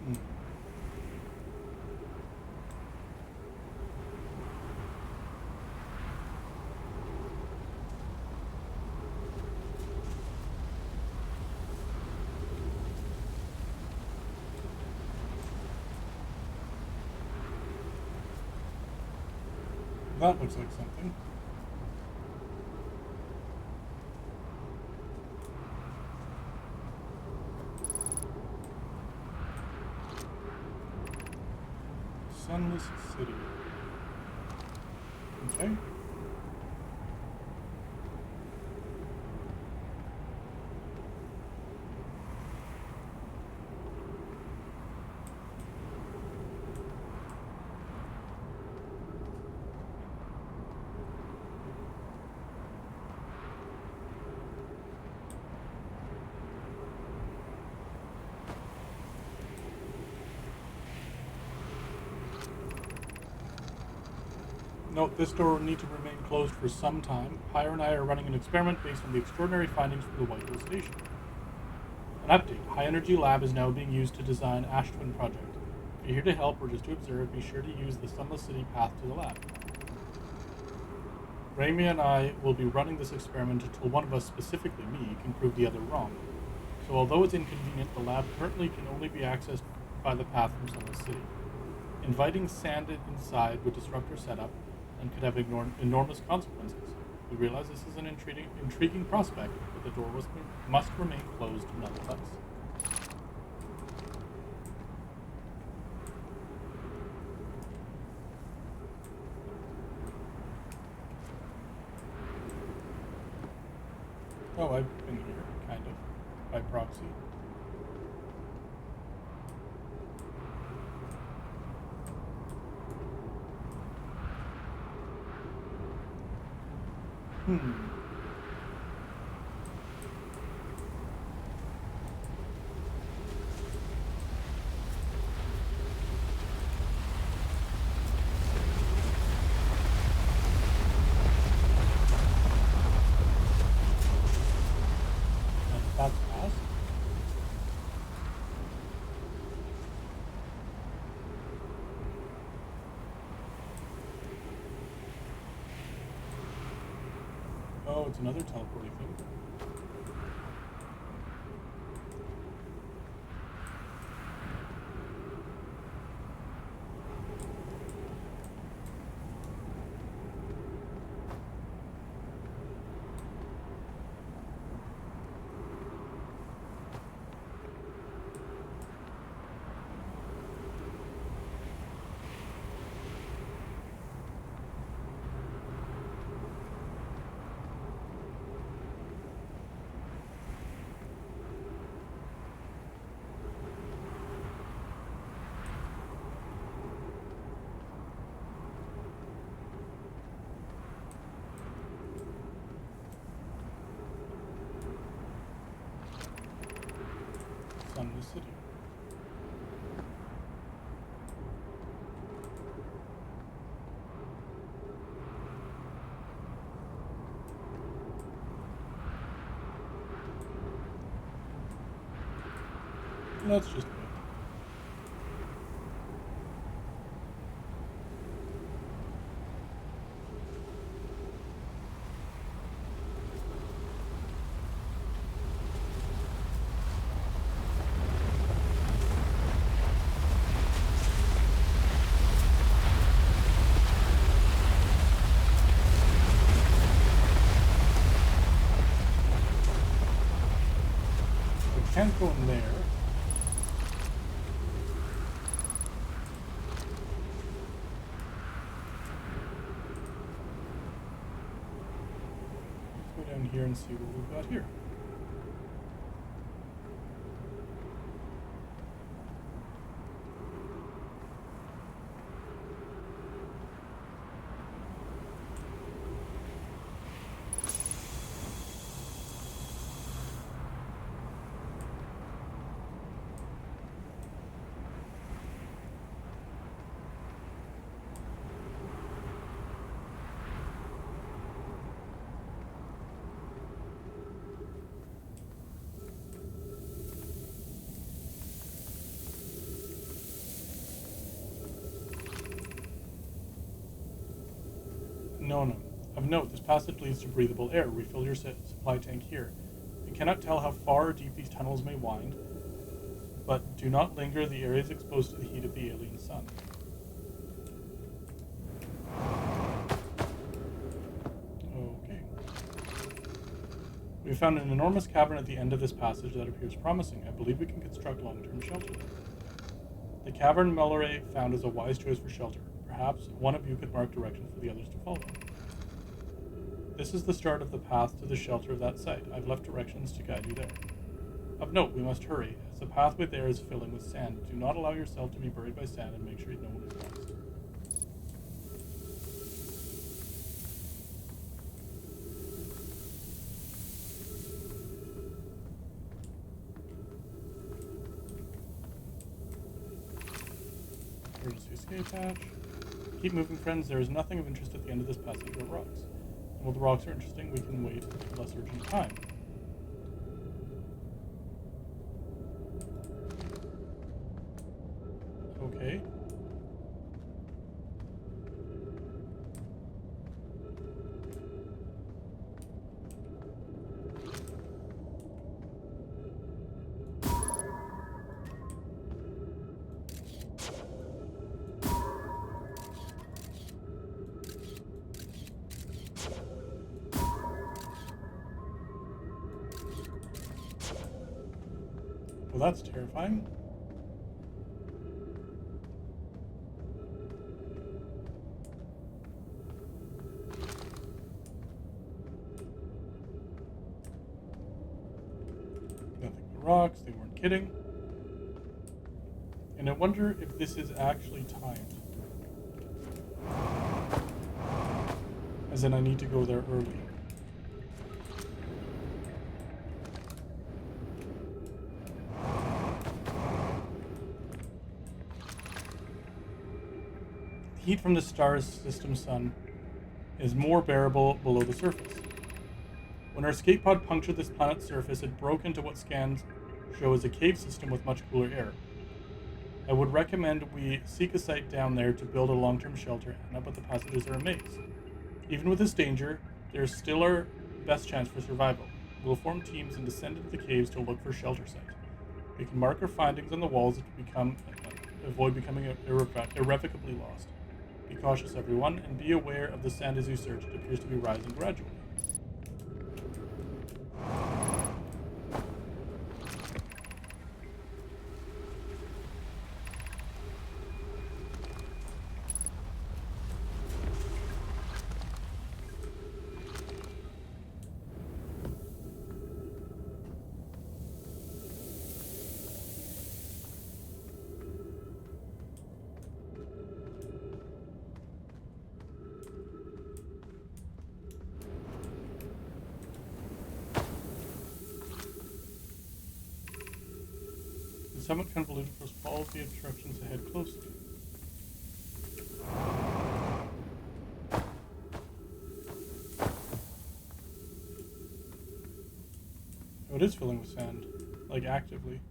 Hmm. That looks like something. Sunless City. Okay. Note, this door will need to remain closed for some time. Pyre and I are running an experiment based on the extraordinary findings from the White Hill Station. An update. High Energy Lab is now being used to design Ash Twin Project. If you're here to help or just to observe, be sure to use the Sunless City path to the lab. Raimi and I will be running this experiment until one of us, specifically me, can prove the other wrong. So although it's inconvenient, the lab currently can only be accessed by the path from Sunless City. Inviting sand inside would disrupt our setup and could have enormous consequences. We realize this is an intriguing prospect, but the door must remain closed nonetheless. Oh, I've been here, kind of, by proxy. That's fast. Oh, it's another teleporting thing. Sunless City. Let's just wait. I can't go in there. Let's go down here and see what we've got here. No. Of note, this passage leads to breathable air. Refill your supply tank here. You cannot tell how far or deep these tunnels may wind, but do not linger. The area is exposed to the heat of the alien sun. Okay. We found an enormous cavern at the end of this passage that appears promising. I believe we can construct long-term shelter. The cavern Melore found is a wise choice for shelter. Perhaps one of you could mark directions for the others to follow. This is the start of the path to the shelter of that site. I've left directions to guide you there. Of note, we must hurry, as the pathway there is filling with sand. Do not allow yourself to be buried by sand and make sure no one is lost. Emergency escape hatch. Keep moving, friends. There is nothing of interest at the end of this passage but rocks. And while the rocks are interesting, we can wait for less urgent time. Okay. Well, that's terrifying. Nothing but rocks, they weren't kidding. And I wonder if this is actually timed. As in, I need to go there early. The heat from the star's system sun is more bearable below the surface. When our escape pod punctured this planet's surface, it broke into what scans show as a cave system with much cooler air. I would recommend we seek a site down there to build a long-term shelter, Anna, but the passages are a maze. Even with this danger, there is still our best chance for survival. We'll form teams and descend into the caves to look for shelter sites. We can mark our findings on the walls to avoid becoming irrevocably lost. Be cautious, everyone, and be aware of the sand as you search. It appears to be rising gradually. Somewhat convoluted for us, follow the instructions ahead closely. Oh, it is filling with sand, like actively.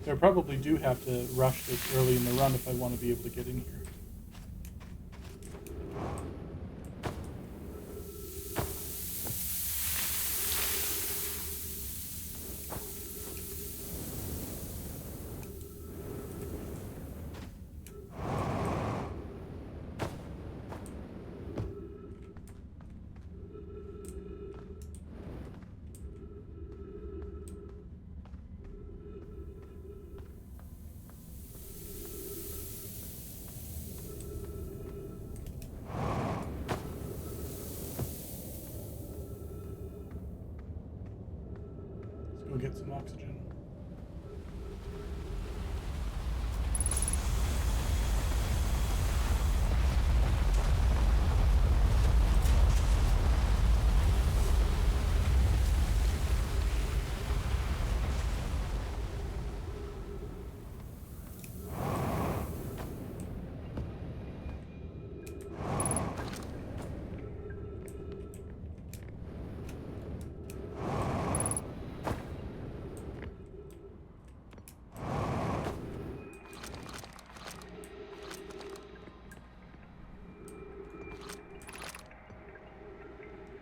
I probably do have to rush this early in the run if I want to be able to get in here. Go get some oxygen.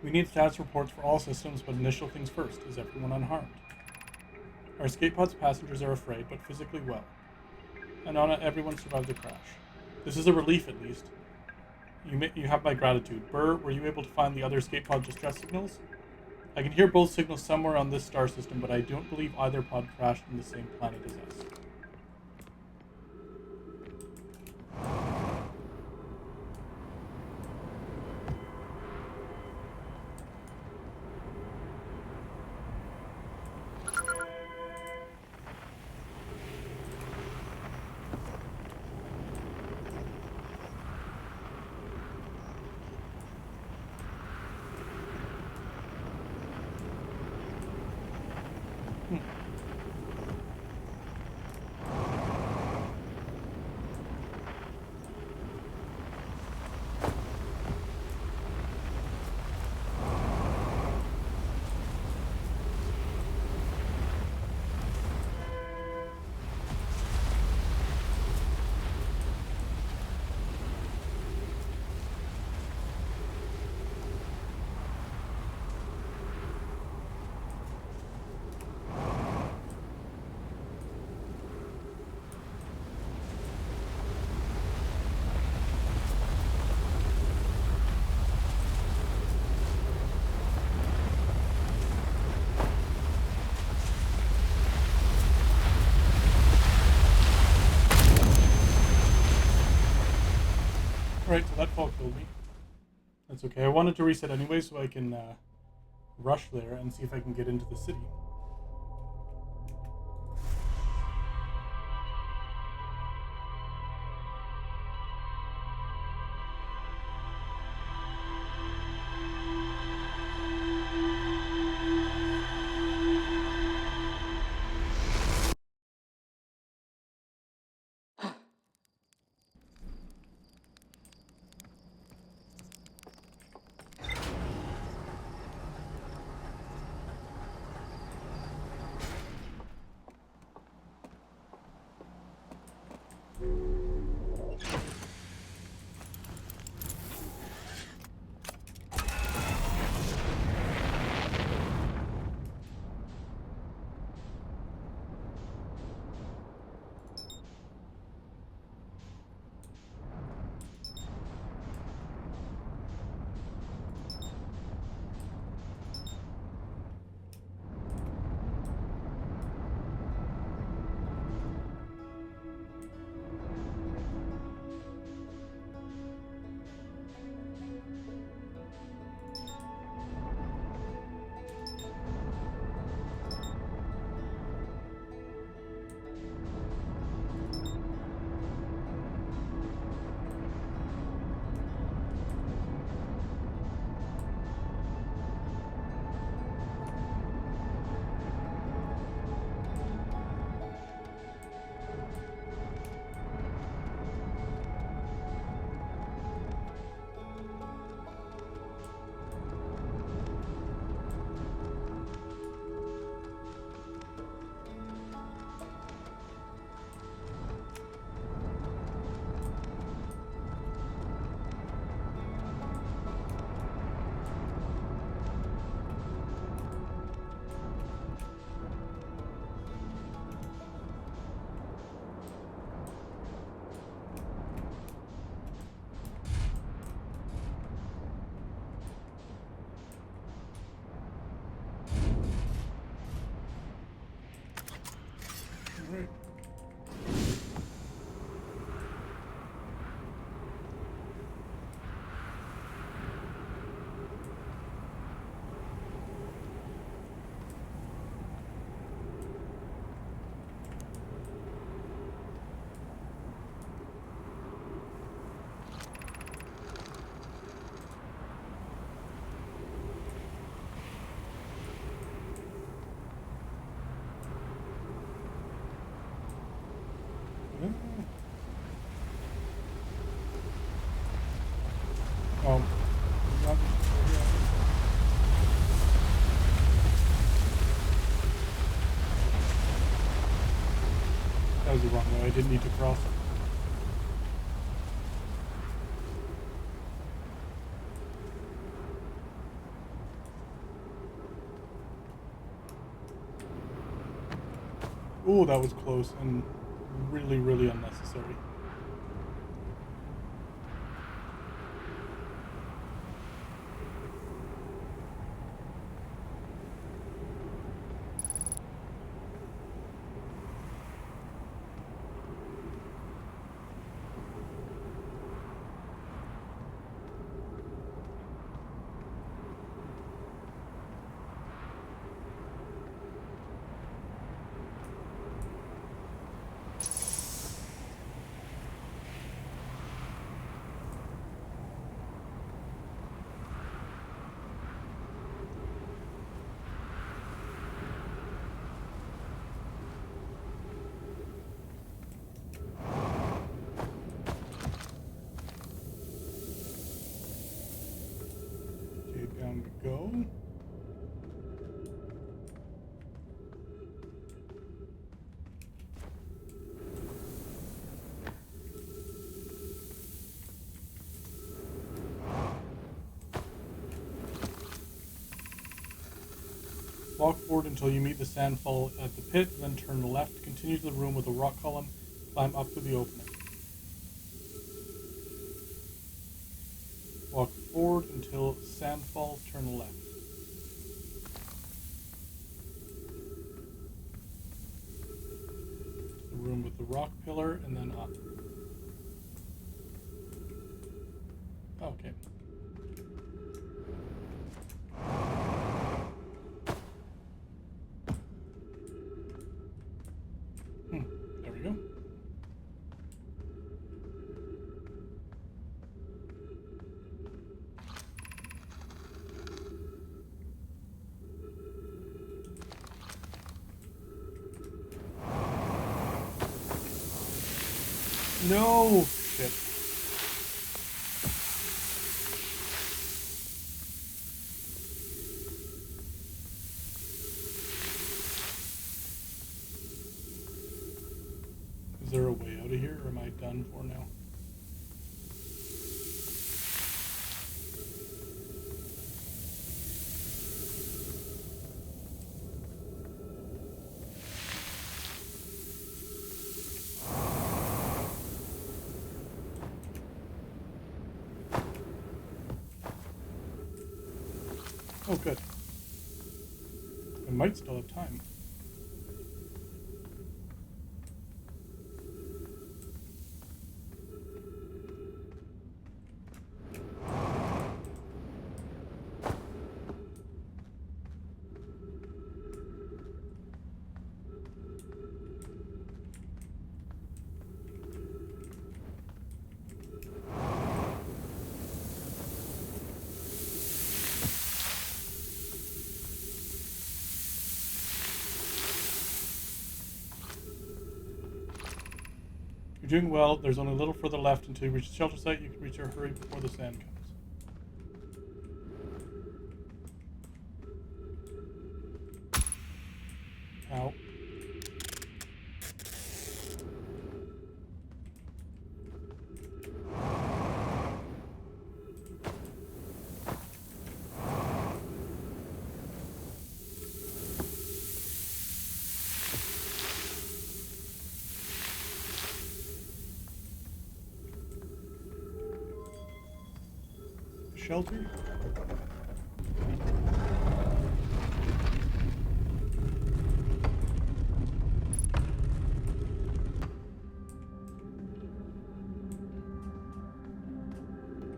We need status reports for all systems, but initial things first. Is everyone unharmed? Our escape pod's passengers are afraid, but physically well. Anana, everyone survived the crash. This is a relief, at least. You have my gratitude. Burr, were you able to find the other escape pod distress signals? I can hear both signals somewhere on this star system, but I don't believe either pod crashed on the same planet as us. Alright, so that fall killed me. That's okay. I wanted to reset anyway so I can rush there and see if I can get into the city. Alright. Um, that was the wrong way. I didn't need to cross it. Oh, that was close and really, really unnecessary. Okay, down we go. Walk forward until you meet the sandfall at the pit, then turn left, continue to the room with a rock column, climb up to the opening. Walk forward until sandfall, turn left. The room with the rock pillar, and then up. Okay. There we go. No! Shit. Is there a way out of here, or am I done for now? Oh, good. I might still have time. You're doing well. There's only a little further left until you reach the shelter site. You can reach your hurry before the sand comes. Ow. Shelter?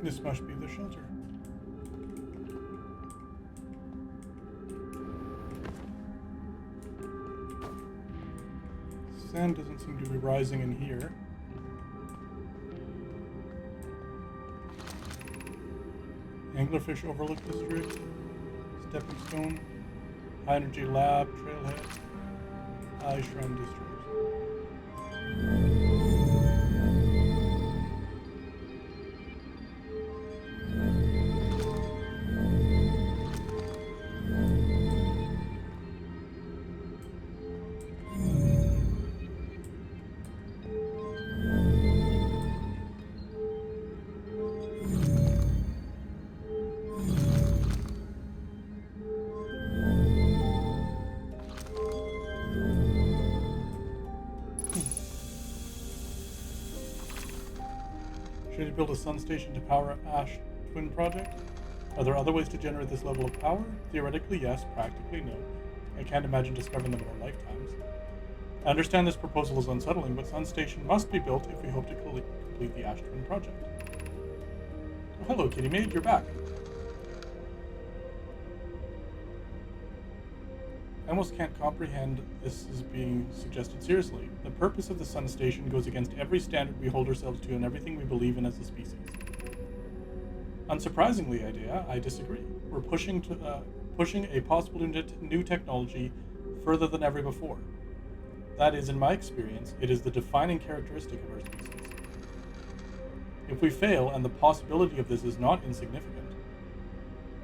This must be the shelter. Sand doesn't seem to be rising in here. Anglerfish Overlook District, Stepping Stone, High Energy Lab, Trailhead, High Shrine District. Should you build a sun station to power Ash Twin Project? Are there other ways to generate this level of power? Theoretically, yes. Practically, no. I can't imagine discovering them in our lifetimes. I understand this proposal is unsettling, but Sun Station must be built if we hope to complete the Ash Twin Project. Oh, hello, Kitty Maid, you're back. I almost can't comprehend this is being suggested seriously. The purpose of the Sun Station goes against every standard we hold ourselves to and everything we believe in as a species. Unsurprisingly, Idea, I disagree. We're pushing a possible new technology further than ever before. That is, in my experience, it is the defining characteristic of our species. If we fail, and the possibility of this is not insignificant,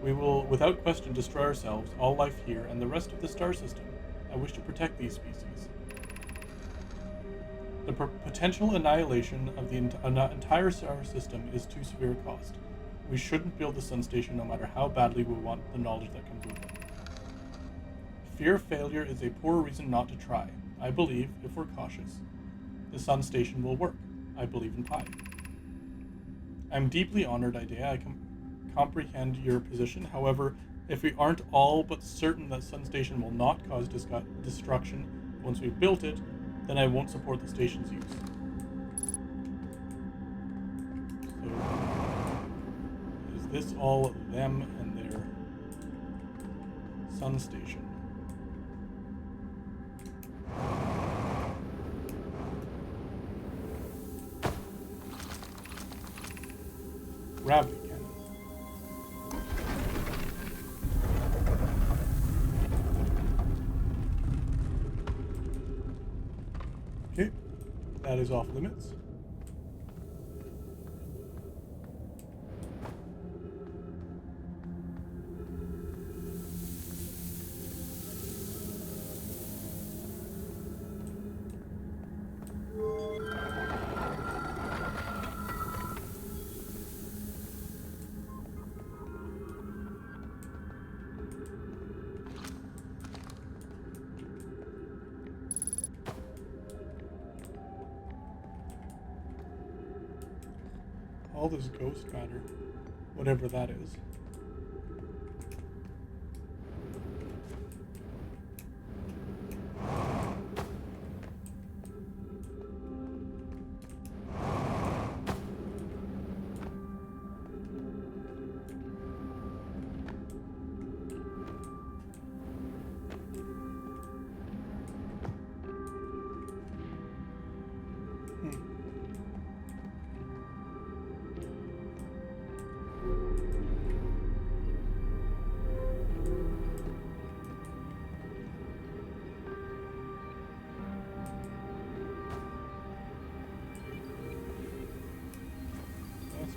we will, without question, destroy ourselves, all life here, and the rest of the star system. I wish to protect these species. The potential annihilation of the entire star system is too severe a cost. We shouldn't build the Sun Station no matter how badly we want the knowledge that comes with it. Fear of failure is a poor reason not to try. I believe, if we're cautious, the Sun Station will work. I believe in Pi. I'm deeply honored, Idea. I can comprehend your position. However, if we aren't all but certain that Sun Station will not cause destruction once we've built it, then I won't support the station's use. So, is this all them and their Sun Station? Gravity cannon. Okay, that is off limits. All this ghost matter, whatever that is.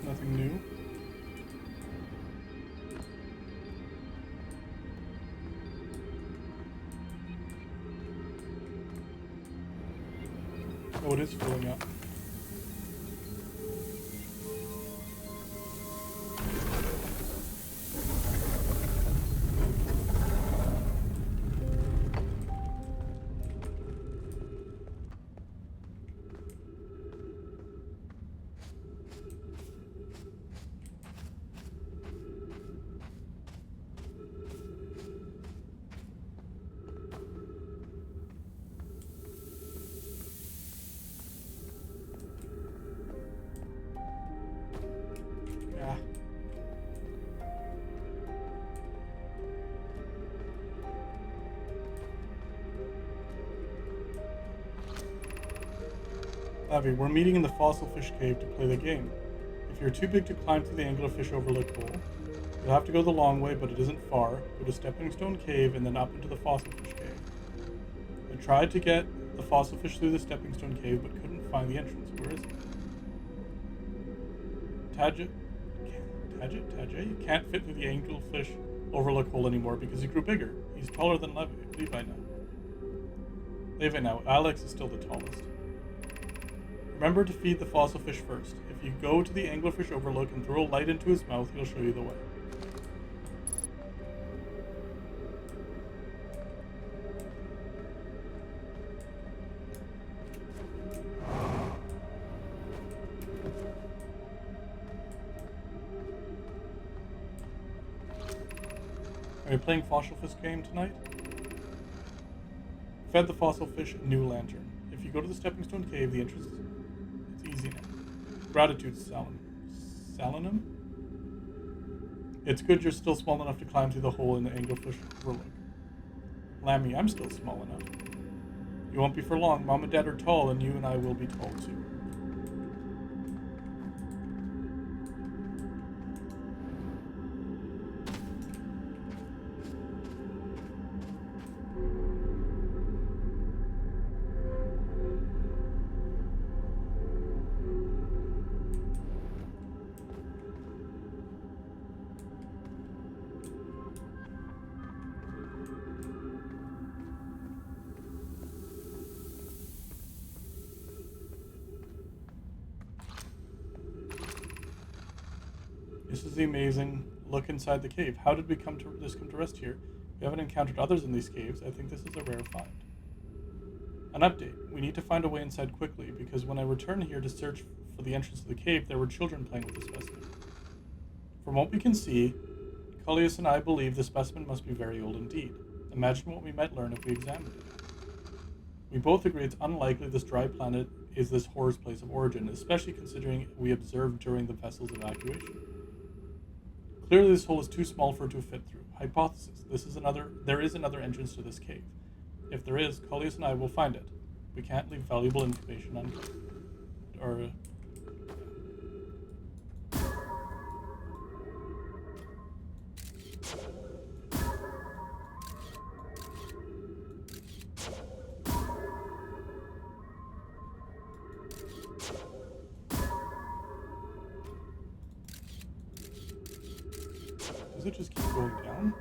Nothing new. Oh, it is filling up. Avi, we're meeting in the fossil fish cave to play the game. If you're too big to climb through the anglerfish overlook hole, you'll have to go the long way, but it isn't far. Go to Stepping Stone Cave and then up into the fossil fish cave. I tried to get the fossil fish through the Stepping Stone Cave, but couldn't find the entrance. Where is it? Tajay? You can't fit through the angelfish overlook hole anymore because he grew bigger. He's taller than Levi now. Alex is still the tallest. Remember to feed the fossil fish first. If you go to the anglerfish overlook and throw a light into his mouth, he'll show you the way. Are you playing Fossil Fish game tonight? Fed the fossil fish new lantern. If you go to the Stepping Stone Cave, the entrance, it's easy now. Gratitude, Salinum? It's good you're still small enough to climb through the hole in the anglefish overlook. Lammy, I'm still small enough. You won't be for long. Mom and Dad are tall, and you and I will be tall too. This is the amazing look inside the cave. How did we come to rest here? We haven't encountered others in these caves. I think this is a rare find. An update. We need to find a way inside quickly, because when I returned here to search for the entrance to the cave, there were children playing with the specimen. From what we can see, Cullius and I believe the specimen must be very old indeed. Imagine what we might learn if we examined it. We both agree it's unlikely this dry planet is this horror's place of origin, especially considering we observed during the vessel's evacuation. Clearly this hole is too small for it to fit through. Hypothesis. There is another entrance to this cave. If there is, Cullius and I will find it. We can't leave valuable information uncovered. Does it just keep going down?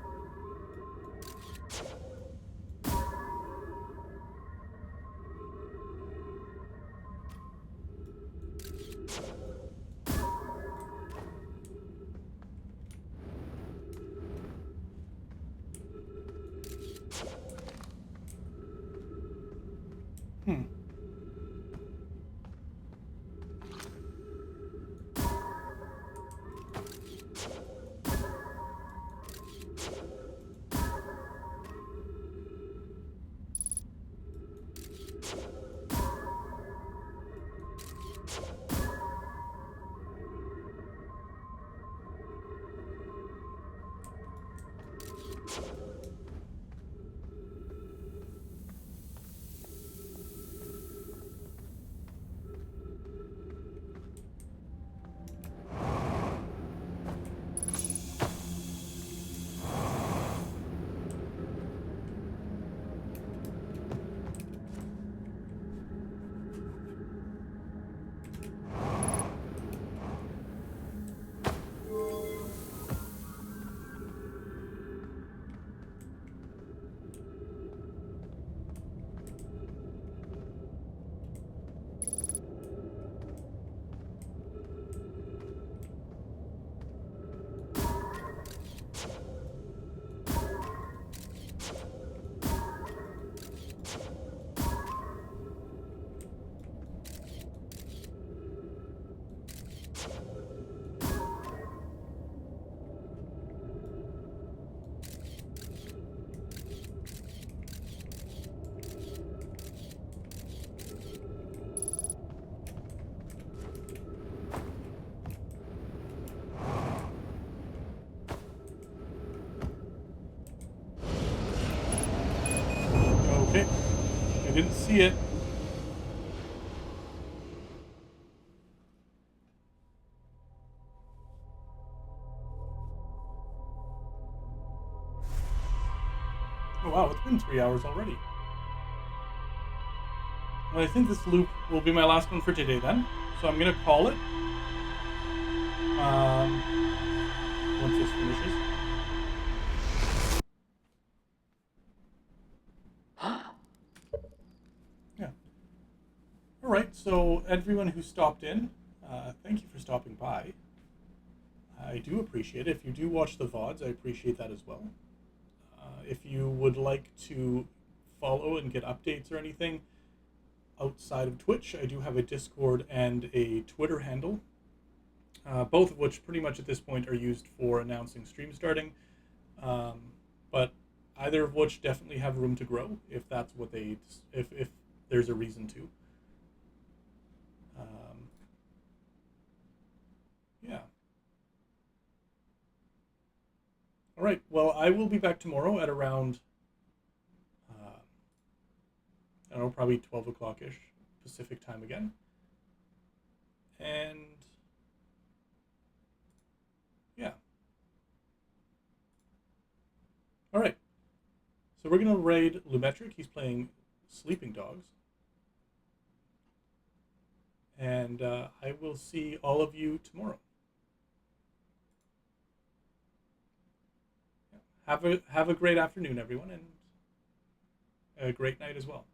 Okay. I didn't see it. Oh wow, it's been 3 hours already. Well, I think this loop will be my last one for today then. So I'm gonna call it. Once this finishes. Yeah. Alright, so everyone who stopped in, thank you for stopping by. I do appreciate it. If you do watch the VODs, I appreciate that as well. If you would like to follow and get updates or anything outside of Twitch, I do have a Discord and a Twitter handle, both of which pretty much at this point are used for announcing stream starting. but either of which definitely have room to grow if that's what if there's a reason to. Um, yeah. All right. Well, I will be back tomorrow at around I don't know, probably 12 o'clock ish Pacific time again, and yeah. All right. So we're gonna raid Lumetric. He's playing Sleeping Dogs, and I will see all of you tomorrow. Have a great afternoon, everyone, and a great night as well.